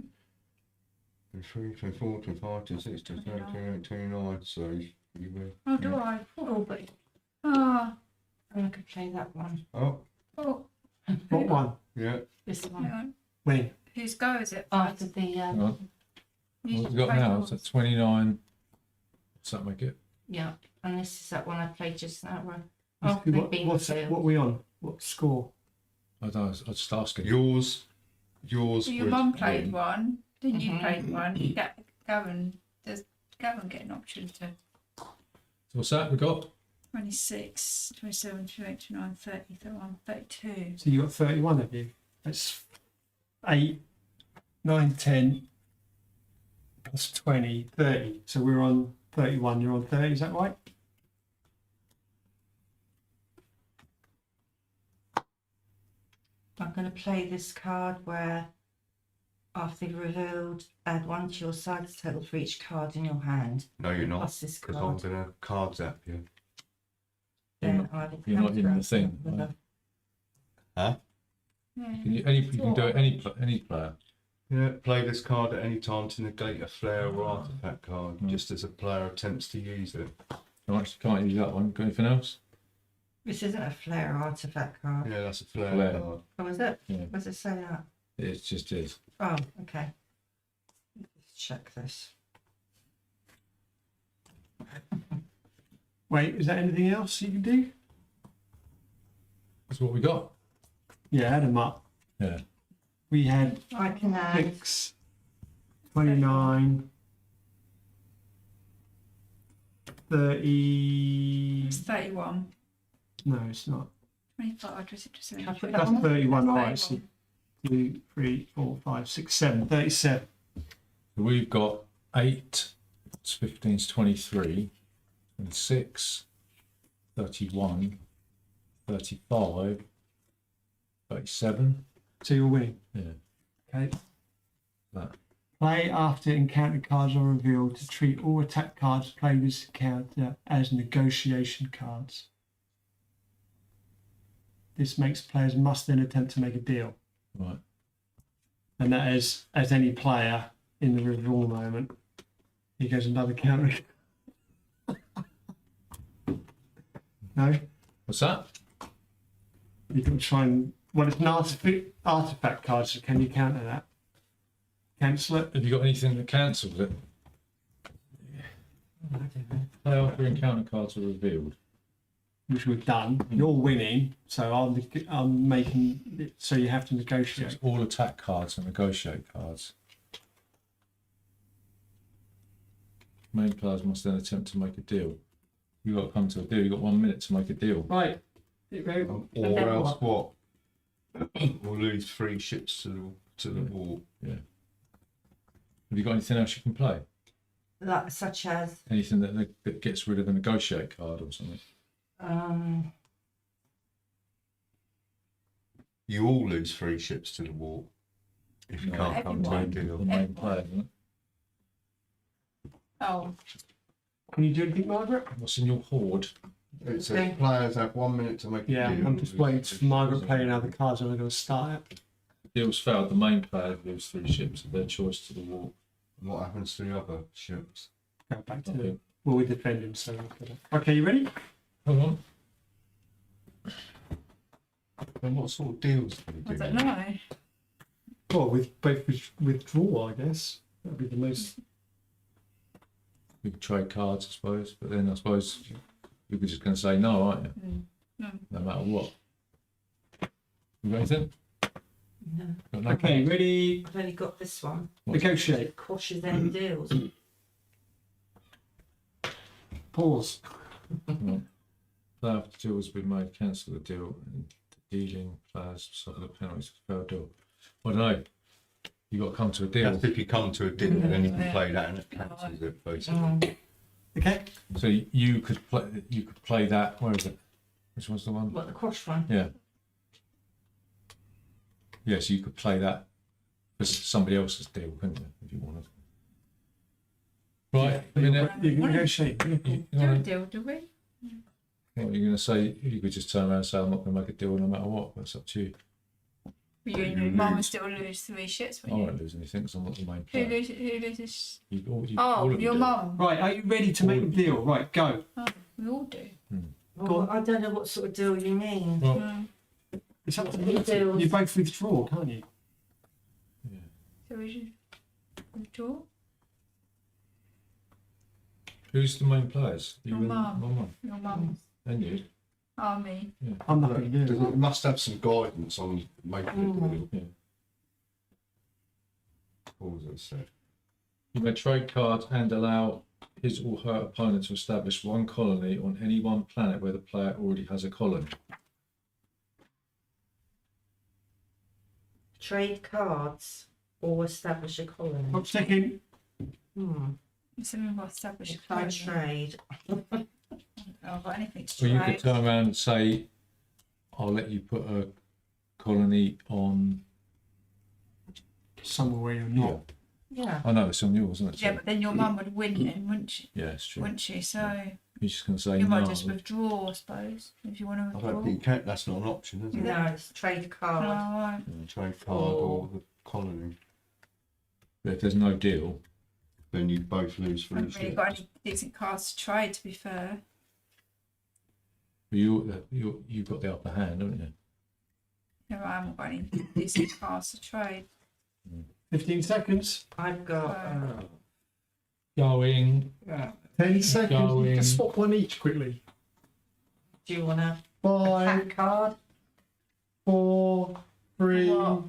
23, 24, 25, 26, 27, 28, 29. So you win. Oh, do Yeah. I? Oh, but Ah. I could play that one. Oh, Oh. What one? yeah. This Hang one. on. Win. Whose go is it? After the Hang on. You What have you got play now? yours. Is that 29? What's that make it? yeah, and this is that one I played just now. Where What, they've been what are we on? What score? I don't know, I was just asking. Yours. So your would mum played win. one, then you Mhm. played one. Gavin, does Gavin get an option to So what's that we got? 26, 27, 28, 29, 30, 31, 32? So you got 31 of you. That's 8, 9, 10, plus 20, 30. So we're on 31, you're on 30, is that right? I'm going to play this card where, after you've revealed, add 1 to your side total for each card in your hand. No, you're not. Plus this Because I'm card. going to card zap you. You're Then not- I'll you're not in encounter the thing, with right? Huh? Yeah. You can do it any player. Yeah, play this card at any time to negate a flare or artifact card, Mm. just as a player attempts to use it. I actually can't use that one. Got anything else? This isn't a flare artifact card. Yeah, that's a flare, Flare. card. Oh, is it? Yeah. Does it say that? It just is. Oh, okay. Let's check this. Wait, is there anything else you can do? That's what we got. Yeah, add them up. Yeah. We had I can add 6, 29, 30. It's 31, No, it's not. 25, 26, Can I put 27. that That's on? 31, That's alright. So 2, 3, 4, 5, 6, 7, 37. So we've got 8, it's 15 is 23, 26, 31, 35, 37. So you're winning. Yeah. Okay. That. Play after encounter cards are revealed to treat all attack cards played this encounter as negotiation cards. This makes players must then attempt to make a deal. Right. And that is, as any player in the withdrawal moment, he goes another counter. No? What's that? You can try and, well, it's an artifact card, so can you counter that? Cancel it? Have you got anything that cancels it? I don't know. Play after encounter cards are revealed. Which we've done. You're winning, so I'm making it so you have to So negotiate. it's all attack cards and negotiate cards. Main players must then attempt to make a deal. You've got to come to a deal. You've got 1 minute to make a deal. Right. Or else what? We'll lose 3 ships to the war. Yeah. Have you got anything else you can play? Like, such as, Anything that gets rid of the negotiate card or something? You all lose 3 ships to the war if you No, can't come to a everyone. The deal. main player, isn't it? Oh, Can you do anything, Margaret? What's in your hoard? It says players have 1 minute to make Yeah, a deal. I'm just waiting for Margaret playing other cards and I'm going to start it. Deal's failed. The main player loses 3 ships of their choice to the war. What happens to the other ships? Go back to Okay. the. Well, we're defending, so. Okay, you ready? Hold on. And what sort of deals do you I do? don't know. Well, with both withdraw, I guess. That'd be the most. We could trade cards, I suppose. But then I suppose you were just going to say no, aren't you? No. No matter what. You got anything? no, Got no Okay, cards? ready? I've only got this one. Negotiate. Quashes end deals. Pause. Right. Player after deal has been made, cancel the deal, and dealing players suffer the penalties for failed deal. I don't know. You got to come to a deal. That's if you come to a deal, then you can Yeah. play that and it cancels it, basically. Okay. So you could play that. Where is it? Which one's the one? What, the quash one? Yeah. Yes, you could play that for somebody else's deal, couldn't you, if you wanted? Right. You minute. can negotiate. You Do a wanna- deal, do we? what are you going to say? You could just turn around and say, I'm not going to make a deal no matter what. That's up to you. You and You your mum will lose. still lose 3 ships, I won't you? won't lose anything because I'm not the main Who player. loses? You Oh, all of you your do. mum. Right, are you ready to make a deal? Right, go. Oh, we all do. Well, I don't know what sort of deal you mean. Well, No. It's up to What you. deals? You both withdraw, can't you? yeah. So we should withdraw. Who's the main players? You Your and mum. my mum. Your mum. And you. Oh, me. I'm not going to do It must have some guidance on making a deal. Yeah. What was it said? You may trade cards and allow his or her opponent to establish one colony on any one planet where the player already has a colony. Trade cards or establish a colony. I'm checking. Something will establish a If I colony. trade. I haven't got anything to So you trade. could turn around and say, I'll let you put a colony on. Somewhere where you're Yeah. not. Yeah. I know it's on yours, isn't it? Yeah, but then your mum would win then, wouldn't she? Yeah, it's true. Wouldn't she? So You're just going to say you no. might just withdraw, I suppose, if you want to I withdraw. don't think you can. That's not an option, is it? No, it's trade Oh, card. right. Trade card or the colony. But if there's no deal, Then you both lose I 3 haven't really ships. got any decent cards to trade, to be fair. you've got the upper hand, haven't you? No, I haven't got any decent cards to trade. 15 seconds. I've got. Going. 10 seconds. Going. Just swap one each quickly. Do you want a 5, attack card? 4, 3, What?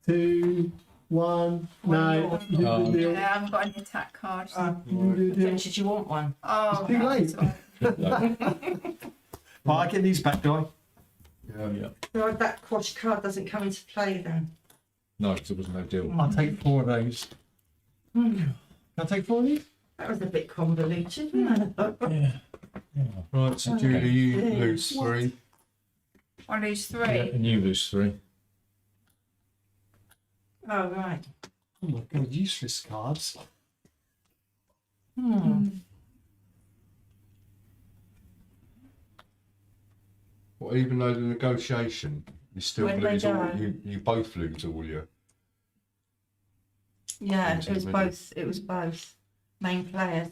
2, 1. No. What? You didn't Oh. do the deal. Yeah, I haven't got any attack cards. You didn't do the deal. Did you want one? Oh, It's too late. that's right. Right, I get these back, do I? Yeah. So that quash card doesn't come into play then. No, because there was no deal. I'll take 4 of those. Can I take 4 of these? That was a bit convoluted, wasn't it? Right, so Julie, you Yeah. lose 3. I lose 3. Yeah, and you lose 3. Oh, right. Oh my god, useless cards. Well, even though the negotiation, You still Where do they lose all. go? You both lose all your. Yeah, Into it was the middle. both. It was both main players.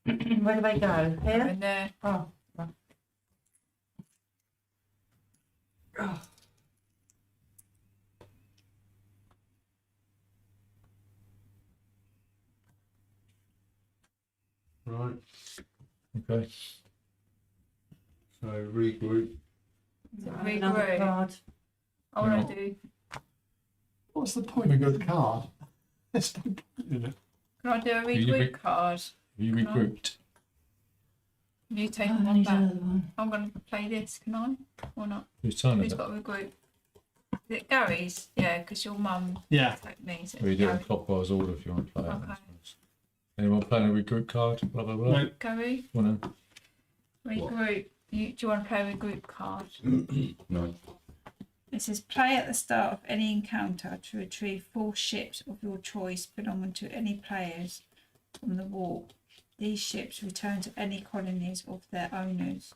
Where do they go? Here. And there. Oh. Right. Oh. Right. Okay. So regroup. Another Regroup. card. I want to do. What's the point of the card? There's no point in it. Can I do a You regroup re- card? Have you regrouped? You take Oh, one need back. another one. I'm going to play this. Can I? Or not? Whose turn is Who's it? got a regroup? Is it Gary's? Yeah, because your mum Yeah. attacked me. So Or you it's do it in Gary. clockwise order if you want to play it. I Okay. suppose. Anyone playing a regroup card? Blah blah blah. No. Gary, Come on then. regroup. Do you want to play a regroup card? No. It says play at the start of any encounter to retrieve 4 ships of your choice belonging to any players from the warp. These ships return to any colonies of their owners.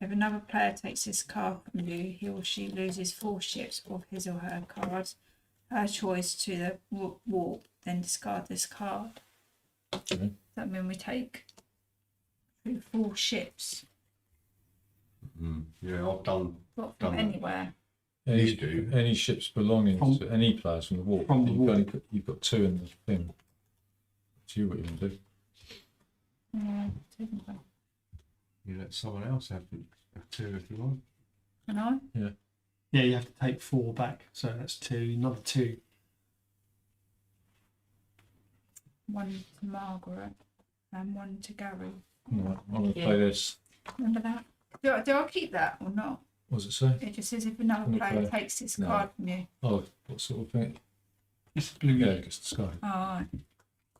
If another player takes this card from you, he or she loses 4 ships of his or her cards, her choice to the warp, then discard this card. Okay. Does that mean we take 4 ships? Yeah, I've done. Not Done from that. anywhere. You do. Any ships belonging From- to any players from the warp. from the You've got 2 in the thing. It's you what you want to do. Yeah, take them back. You let someone else have 2 if you want. Can I? Yeah, you have to take 4 back. So that's 2, another 2. 1 to Margaret and 1 to Gary. Right, I'm going to Yeah. play this. Remember that? Do I keep that or not? What does it say? It just says if another Can we player play? takes this No. card from you. Oh, what sort of thing? It's blue. Yeah, it gets discarded. Oh, right.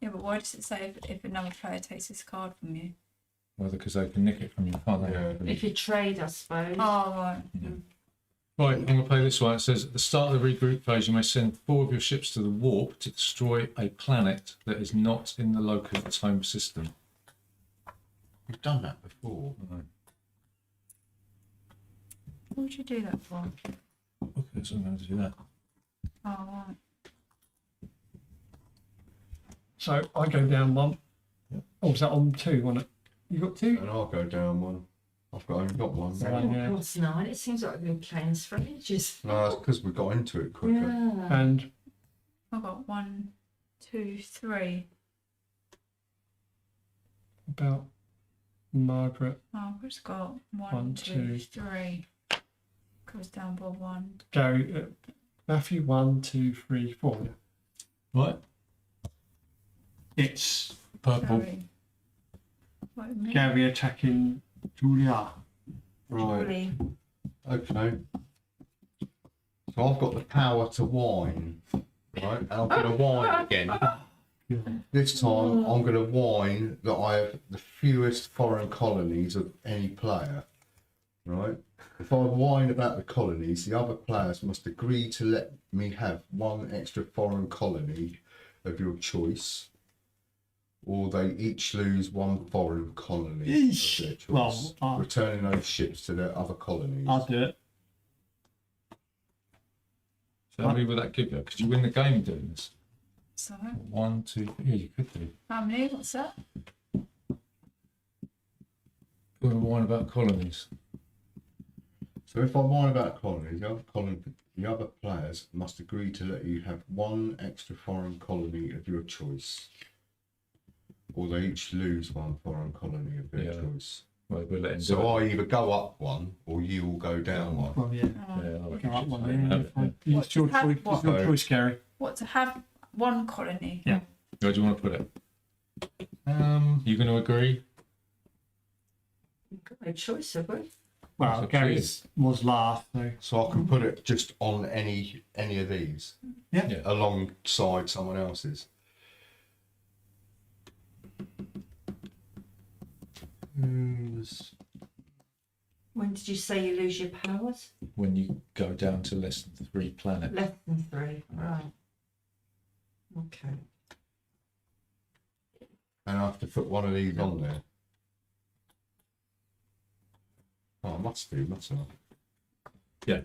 Yeah, but why does it say if another player takes this card from you? Whether because they can nick it from you, can't they? Yeah. If you trade, I suppose. Oh, right. Right, I'm going to play this one. It says at the start of the regroup phase, you may send 4 of your ships to the warp to destroy a planet that is not in the local's home system. You've done that before. Right. What would you do that for? Okay, so I'm going to do that. Oh, right. So I go down 1. Yep. Oh, is that on 2? Wasn't it? You got 2? And I'll go down 1. I've only got 1. Right. Oh, yeah. God's nine. It seems like we've been playing this for ages. No, it's because we got into it quicker. Yeah. And I've got 1, 2, 3. about Margaret, Margaret's got 1, 1, 2, 2. 3. Goes down by 1. Gary, Matthew 1, 2, 3, 4. Right, It's purple. Gary. What, me? Gary attacking Julia. Right. Really. Okay. So I've got the power to whine. Right? And I'm going to whine again. This time I'm going to whine that I have the fewest foreign colonies of any player. Right? If I whine about the colonies, the other players must agree to let me have 1 extra foreign colony of your choice, or they each lose 1 foreign colony Yeesh. of their choice, Well, returning those ships to their other colonies. I'll do it. So how many would that give you? Could you win the game doing this? So, 1, 2, 3. Yeah, you could do. how many? What's that? Go and whine about colonies. So if I whine about colonies, the other players must agree to let you have 1 extra foreign colony of your choice, or they each lose 1 foreign colony of their Yeah. choice. Well, we'll let him do So it. I either go up 1 or you will go down 1. Well, yeah. Oh. Yeah, I'll Go up 1 Yeah. there. It's your What, choice. what? It's your choice, Gary. What, to have 1 colony? Yeah. Where do you want to put it? You going to agree? You've got no choice, have we? Well, That's Gary's was last, so So I can put it just on any of these, yeah. Yeah. alongside someone else's. Who's- When did you say you lose your powers? When you go down to less than 3 planets. Less than 3. Right. Okay. And I have to put 1 of these on there. Oh, I must do, mustn't I? Yeah.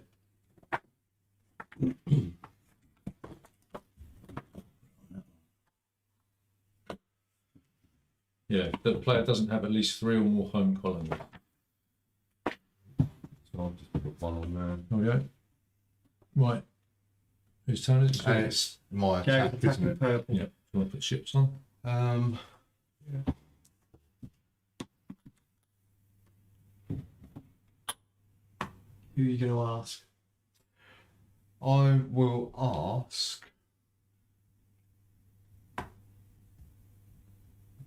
Yeah, the player doesn't have at least 3 or more home colonies. So I'll just put one on there. There we go. Right. Whose turn is it? And it's my Gary's attack, isn't attacking it? purple. Yeah. Do you want to put ships on? Yeah. Who are you going to ask? I will ask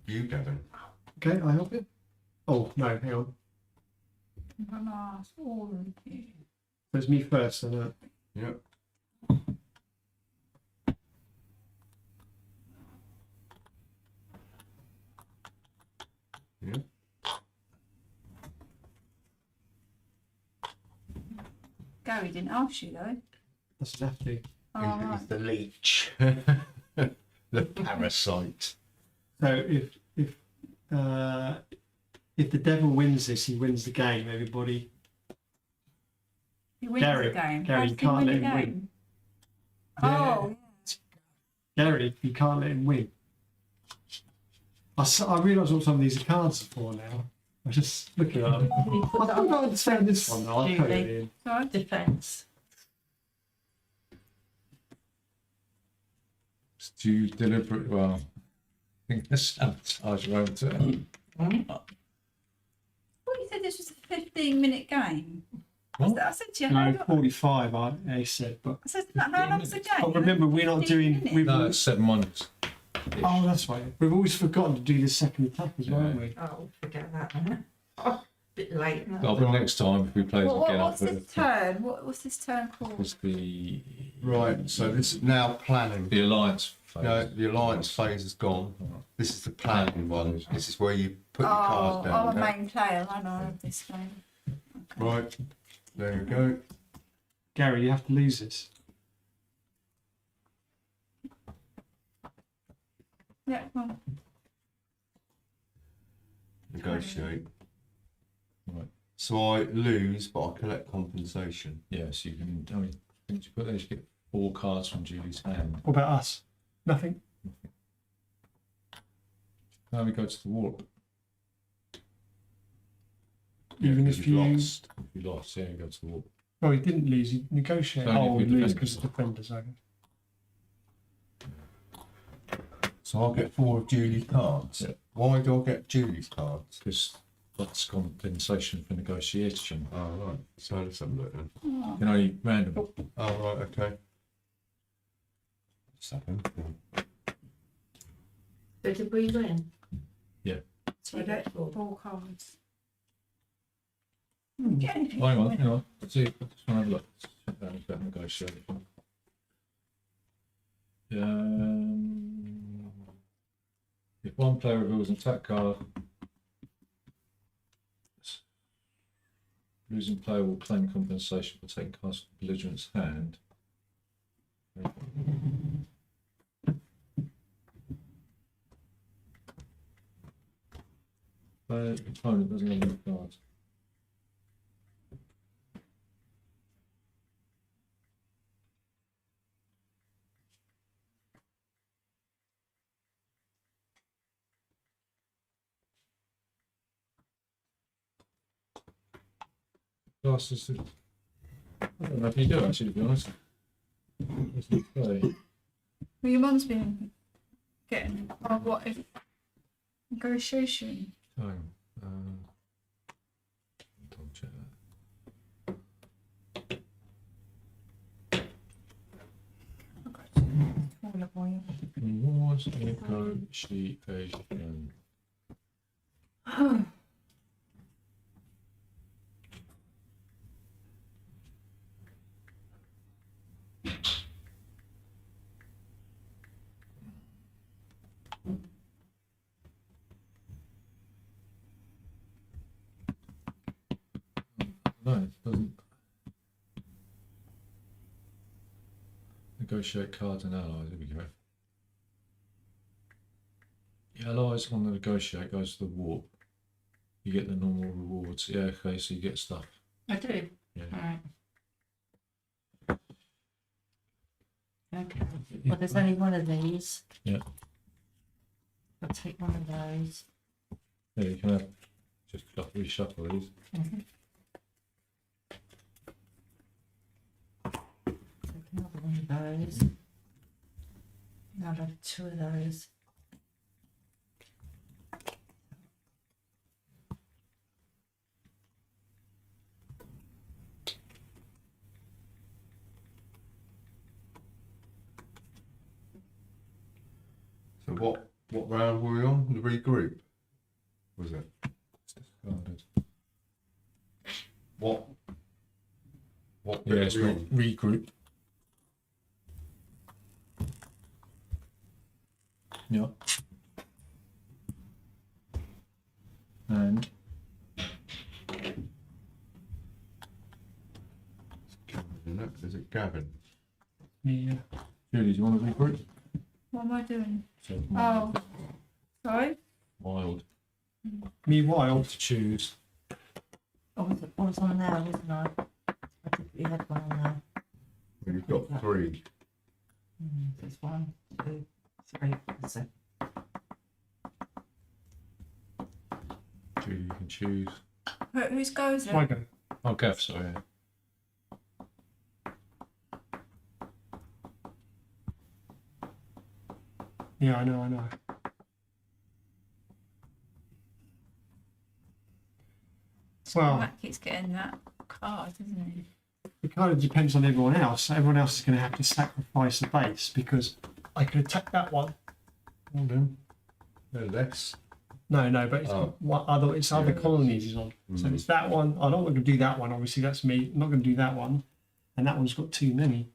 you, Gavin. Okay, I help you. Oh no, hang on. I'm gonna ask all of you. So it's me first, then. Yep. Yep. Gary didn't ask you though. Doesn't have to. Oh, It right. was the leech, the parasite. So if the devil wins this, he wins the game. Everybody. He wins Gary- the game. Gary, How you does he can't win let the him win. game? Yeah. Oh, Gary, you can't let him win. I realise what some of these are cards are for now. I just looking at them. Can you put I that don't on understand this one though. I'll Julie? put it in. sorry. defence? Do you deliberate? Well, I think that's sabotage your own turn. Well, you said this was a 15-minute game. What? I said to you, No, 45. They said, but I said, how long's the game? but remember we're not 15 doing. minutes. We've, No, it's 7 minutes. oh, that's right. We've always forgotten to do the second attack as well, Yeah. haven't we? Oh, forget that then. Oh, bit late. isn't it? Oh, but next time if we play What, again, what's this turn? What's this turn called? was the Right. So this is now planning. the alliance phase. No, the alliance phase is gone. This is the planning one. This is where you put your cards down. I'm a okay? main player. I know of this game. Okay. Right. There you go. Gary, you have to lose this. Yeah, well, Negotiate. Right. So I lose, but I collect compensation. Yes, you can. I mean, once you put those, you get 4 cards from Julie's hand. What about us? Nothing. Now we go to the warp. Even because if you've you. lost. If you lost, yeah, you go to the warp. Well, he didn't lose. He negotiated. Only Oh, if he we lose defend. because of defenders. Okay. So I'll get 4 of Julie's cards. Yeah. Why do I get Julie's cards? Because that's compensation for negotiation. Oh, right. So let's have a look then. oh, You can only random. Oh, right, okay. Second. So did we win? Yeah. so you get 4 cards. Hmm. Get anything Hang from on, it. hang on. Let's see. Just want to have a look. Check that about negotiation. If one player reveals an attack card, losing player will claim compensation for taking cards from the belligerent's hand. Player opponent doesn't have any cards. Classes. I don't know if you do actually, to be honest. Let's play. Well, your mum's been getting. Oh, what if negotiation? Time. Double check that. All of oil. Rewards negotiation. No, it doesn't. Negotiate cards and allies. Here we go. The allies on the negotiate goes to the warp. You get the normal rewards. Yeah, okay, so you get stuff. I do. Yeah. Alright. Okay. Well, there's only one of these. Yeah. I'll take one of those. Yeah, you can have just reshuffle these. Another one of those. Now I'll have 2 of those. So what round were we on? The regroup, was it? It's discarded. What Yeah, bit it's were we on? regroup. Yeah. And Isn't it? Is it Gavin? Yeah. Julie, do you want to regroup? What am I doing? So Oh, sorry. wild Me wild. to choose. I was on there, wasn't I? I think we had one on there. Well, you've got 3. There's 1, 2, 3. That's it. Julie, you can choose. Whose goes I it? go. Oh, Gav, sorry. Yeah. Yeah, I know. Well, Matt keeps getting that card, isn't he? it kind of depends on everyone else. Everyone else is going to have to sacrifice a base because I could attack that one. Well then, they're less. No, but it's Oh. it's other Yeah. colonies is on. So it's that one. I'm not going to do that one. Obviously, that's me. I'm not going to do that one, and that one's got too many.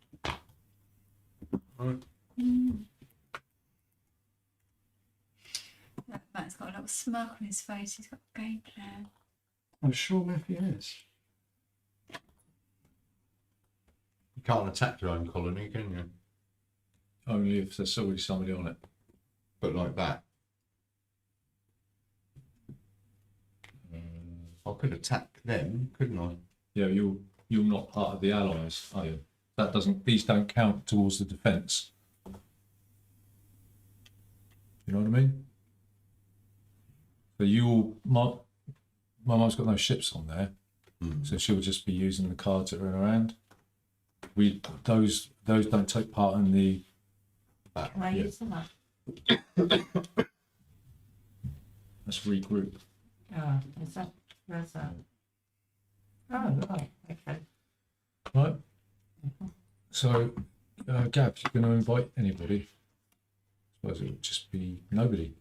Right. Matt's got a little smirk on his face. He's got a game plan. I'm sure Matthew has. You can't attack your own colony, can you? Only if there's already somebody on it. But like that. I could attack them, couldn't I? Yeah, you're not part of the allies, are you? That doesn't. These don't count towards the defence. You know what I mean? So my mum's got no ships on there, so she'll just be using the cards that are in her hand. Those don't take part in the. Can I Yeah. use them up? Let's regroup. Oh, is that, where's that? Oh, right, okay. Right. So, Gab, you're going to invite anybody? I suppose it would just be nobody.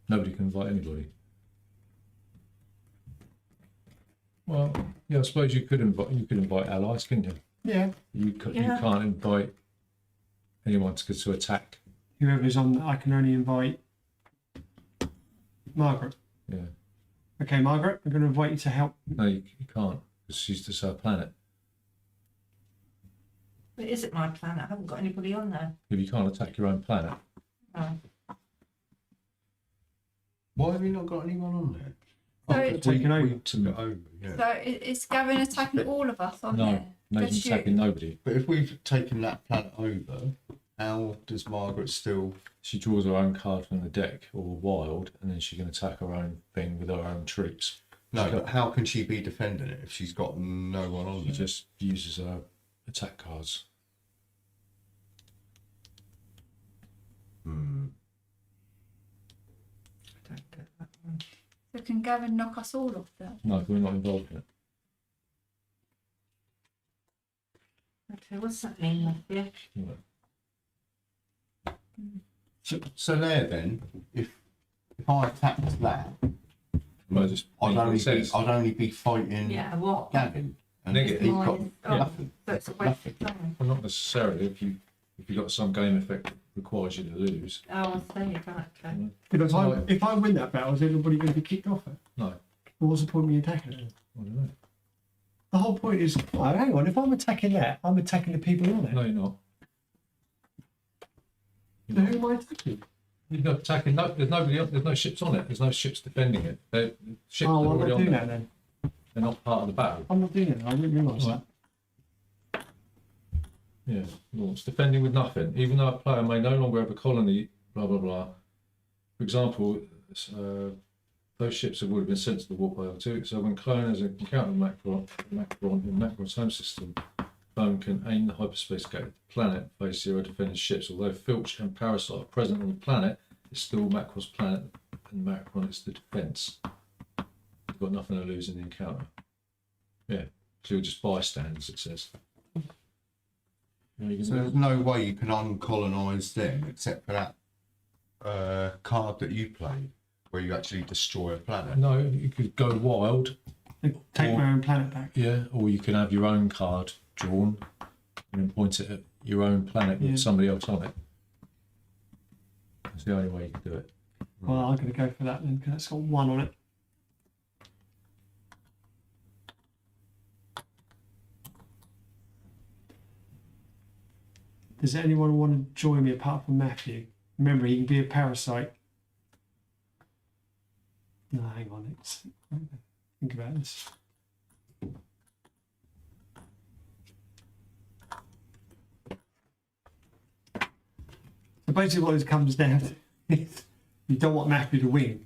Nobody can invite anybody. Well, yeah, I suppose you could invite allies, couldn't you? Yeah. You Yeah. can't invite anyone to attack. Whoever's on, I can only invite Margaret. Yeah. Okay, Margaret, I'm going to invite you to help. No, you can't because she's just her planet. But is it my planet? I haven't got anybody on there. If you can't attack your own planet, Oh. Why have you not got anyone on there? So- Oh, Taken over. we took it over, yeah. So is Gavin attacking all of us on no, there? nobody's Just you. attacking nobody. But if we've taken that planet over, how does Margaret still... She draws her own card from the deck or wild, and then she can attack her own thing with her own troops. No, but how can she be defending it if she's got no one on She there? just uses her attack cards. Hmm. I don't get that one. So can Gavin knock us all off there? No, we're not involved in it. Okay, what's that mean, Matthew? So there then, if I attacked that, Well, just I'd says. only be fighting Yeah, what? Gavin. And Negative. he's got Oh. nothing. So it's a waste of time. Well, not necessarily. If you got some game effect that requires you to lose. Oh, I see, right, okay. If I win that battle, is everybody going to be kicked off it? No, Well, what's the point of me attacking it? I don't know. The whole point is, oh, hang on, if I'm attacking that, I'm attacking the people on it. No, you're not. So who am I attacking? You're not attacking. No, there's nobody. There's no ships on it. There's no ships defending it. Ships Oh, are I'm already not on doing there. that then. They're not part of the battle. I'm not doing it. I didn't realise Right. that. Yeah, well, it's defending with nothing. Even though a player may no longer have a colony, blah blah blah. For example, those ships have already been sent to the warp by L2, so when Clone has encountered Macron in Macron's home system, Clone can aim the hyperspace gate of the planet, face 0 defending ships. Although Filch and Parasite are present on the planet, it's still Macron's planet, and Macron is the defence. You've got nothing to lose in the encounter. Yeah, so you're just bystanders, it says. So there's no way you can uncolonise them except for that card that you played, where you actually destroy a planet. No, you could go wild, Take Or- my own planet back. yeah, or you can have your own card drawn and then point it at your own planet with Yeah. somebody else on it. That's the only way you can do it. Well, I'm going to go for that then because it's got 1 on it. Does anyone want to join me apart from Matthew? Remember, he can be a parasite. No, hang on. Think about this. So basically what this comes down to is you don't want Matthew to win.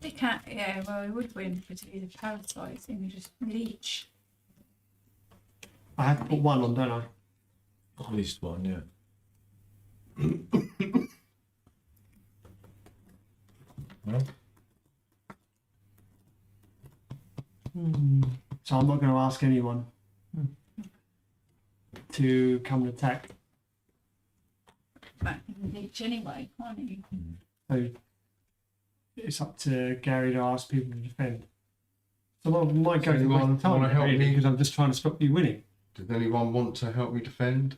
He can't. Yeah, well, he would win because he's a parasite, and you just leech. I have to put 1 on, don't I? At least one, yeah. Well, So I'm not going to ask anyone to come and attack. Matt can leech anyway, can't he? So it's up to Gary to ask people to defend. So I might go Does to my anyone time wanna help really, me? because I'm just trying to stop you winning. Does anyone want to help me defend?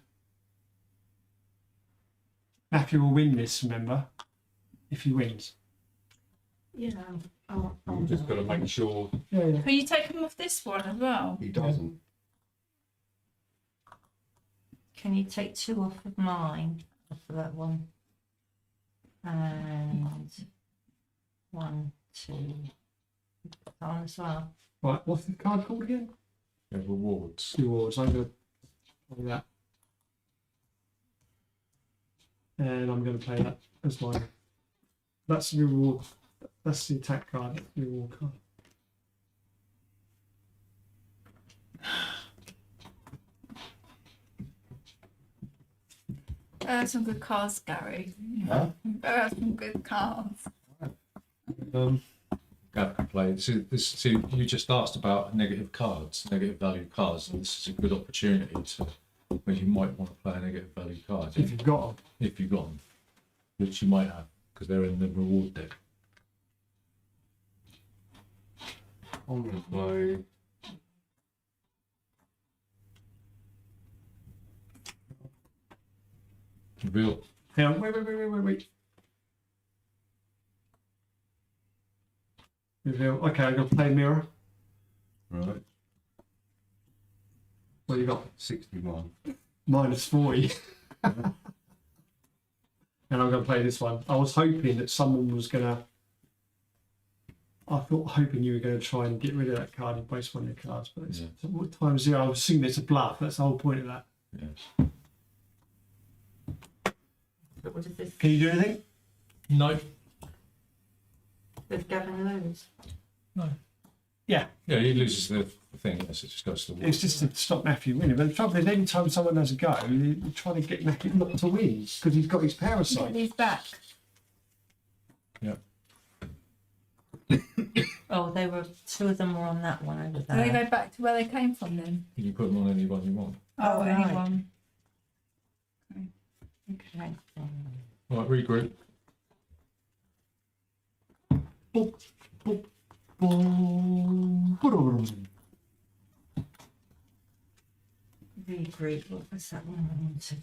Matthew will win this, remember, if he wins. Yeah. You've just got to make sure Yeah. Can you take him off this one as well? he doesn't. Can you take 2 off of mine for that one? And 1, 2. On as well. Right, what's the card called again? yeah, rewards. Rewards. I'm going to play that. And I'm going to play that as mine. That's the reward. That's the attack card. That's the reward card. Some good cards, Gary. Huh? Some good cards. Gav can play. See, you just asked about negative cards, negative value cards, and this is a good opportunity to where you might want to play a negative value card If you've got them. if you've got them, which you might have because they're in the reward deck. I'm going to play. Reveal. Hang on, wait. Reveal. Okay, I'm going to play mirror. Right. What do you got? 61. Minus 40. And I'm going to play this one. I was hoping that someone was going to. Hoping you were going to try and get rid of that card and waste one of your cards, but it's time 0. I was assuming it's a bluff. That's the whole point of that. Yeah. But what is this? Can you do anything? No. Does Gavin lose? No. Yeah. Yeah, he loses the thing. Yes, it just goes to the wall. It's just to stop Matthew winning. But the trouble is, any time someone has a go, they're trying to get Matthew not to win because he's got his Get parasite. these back. Yeah. Oh, they were 2 of them were on that one over Do they there. go back to where they came from then? You can put them on any one you want. Oh, right. anyone. Okay. Right, regroup. Regroup. What was that one I wanted?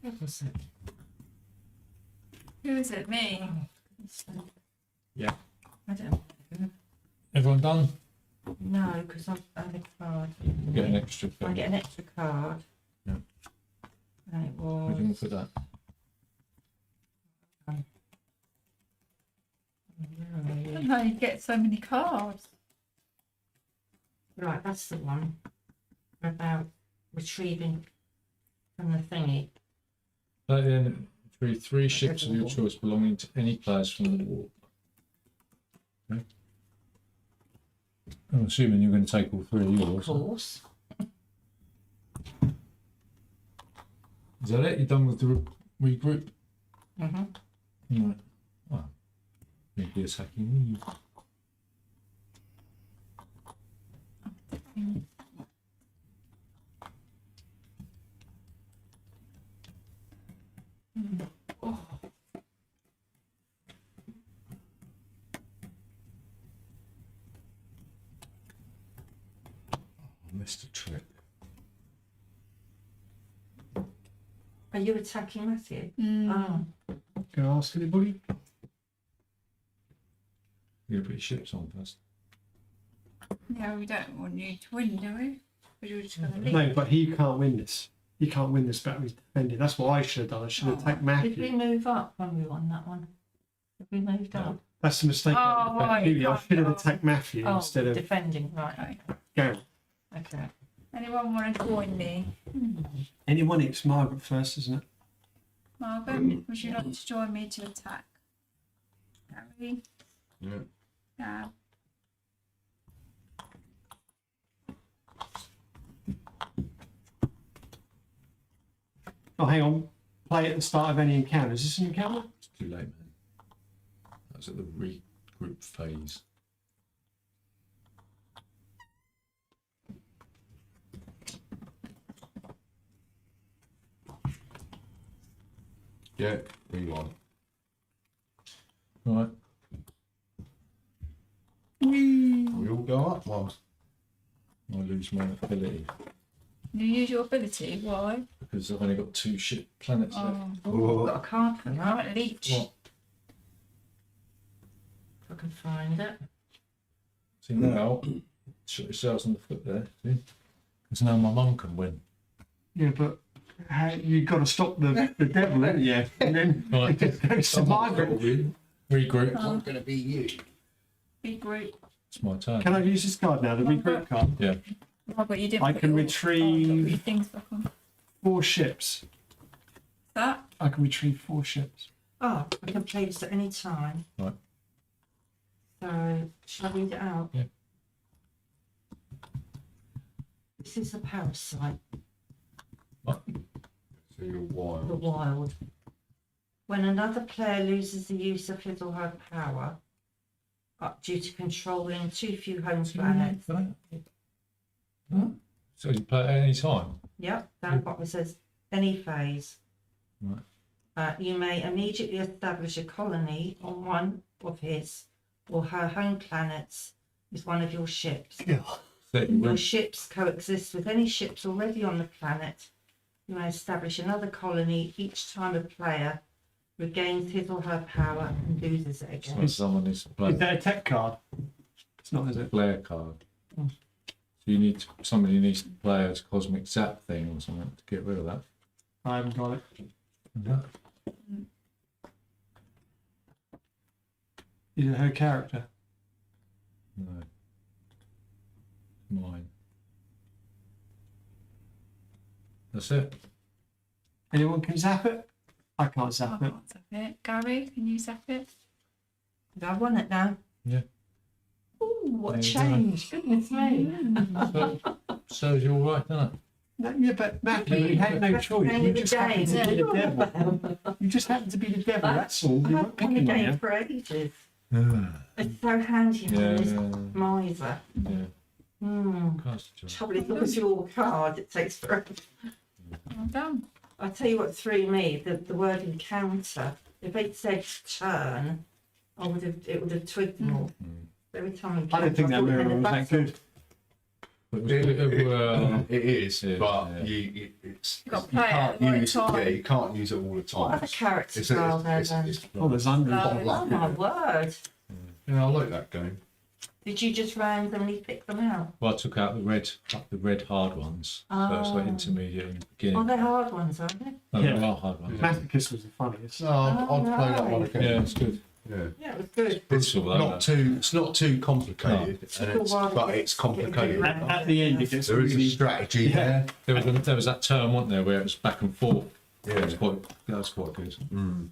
What was it? Who is it? Me? Yeah. I don't know. Everyone done? No, because I've had a card. Get an extra thing. I get an extra card. Yeah. And it Where do you want was. to put that? I don't know how you get so many cards. Right, that's the one about retrieving from the thingy. Play at the end, retrieve 3 ships of your choice belonging to any players from the warp. Okay. I'm assuming you're going to take all 3 of Of yours. course. Is that it? You're done with the regroup? Mm-hmm. Right. Well, maybe attacking me. I missed a trick. Are you attacking Matthew? Mm. Oh. Can I ask anybody? You're going to put your ships on first. Yeah, we don't want you to win, do we? But you're just going to leave. No, but he can't win this. He can't win this battle. He's defending. That's what I should have done. I should have attacked Did we Matthew. move up when we won that one? Did we moved up? That's the mistake. Oh, right, Really, I should have right. attacked Matthew Oh, instead of defending, right. Okay. Gary. Okay. Anyone want to join me? Anyone, it's Margaret first, isn't it? Margaret, would you like to join me to attack? Gary? Yeah. Yeah. Oh, hang on. Play at the start of any encounter. Is this an encounter? It's too late, man. That was at the regroup phase. Yeah, rewind. Right. We all go up one. I lose my ability You use your ability, why? because I've only got 2 ship planets left. Oh, I've got a card for that. Right, leech. What? If I can find it. See now, shot yourselves in the foot there. See? Because now my mum can win. Yeah, but you've got to stop the devil, haven't you? And then Right. it goes to Margaret. Regroup. Not going to be you. Regroup. It's my turn. Can I use this card now, the regroup card? Yeah. Margaret, you didn't I put can your, retrieve- put your things back on. 4 ships. That? I can retrieve 4 ships. Oh, I can play this at any time. Right. So, shall I read it out? Yeah. This is a parasite, So you're the wild. wild. When another player loses the use of his or her power, due to controlling too few home planets. So you play at any time? Yep, down the bottom it says any phase. Right. You may immediately establish a colony on one of his or her home planets with one of your ships. So you Your win. ships coexist with any ships already on the planet. You may establish another colony each time a player regains his or her power and loses it It's again. like someone needs to play Is that a tech card? It's not, is a it? flare card. Mm. So you need to, somebody needs to play a cosmic zap thing or something to get rid of that. I haven't got it. Is it her character? No. Mine. That's it. Anyone can zap it? I can't I zap it. can't zap it. Gary, can you zap it? I won it now. Yeah. Ooh, what a There you go. change. Goodness me. So you're all right, isn't it? No, yeah, but Matthew, you had no That's choice. the name You of the just happened to game. be the devil. You just happened to be the devil, that's all. I You haven't weren't won the picking on game you. for ages. Yeah. It's so handy Yeah, having this yeah, miser. yeah. Trouble is, because you're a card, it takes forever. Well done. I'll tell you what threw me, the word encounter. If they'd said turn, it would have twigged more. Every time I don't think that mirror was that good. Well, It is, Yeah, but yeah. it's You got to you play it can't at the right use it. time. Yeah, you can't use it all the time. What other characters It's- are there it's- then? it's- Oh, there's hundreds. No. Oh my word. Yeah, I like that game. Did you just randomly pick them out? I took out the red hard ones. So it's like Oh. intermediate and Oh, beginning. they're hard ones, aren't they? No, Yeah. they are hard ones. Mathicus was the funniest. No, I'd play that one Yeah, again. it's good. Yeah. Yeah, it was good. It's all Not too. It's not too complicated, Took and a while to but get- it's complicated. get it At the end, it gets There is a really. strategy Yeah. there. There was that term, wasn't there, where it was back and forth. Yeah. That was quite good. Mm.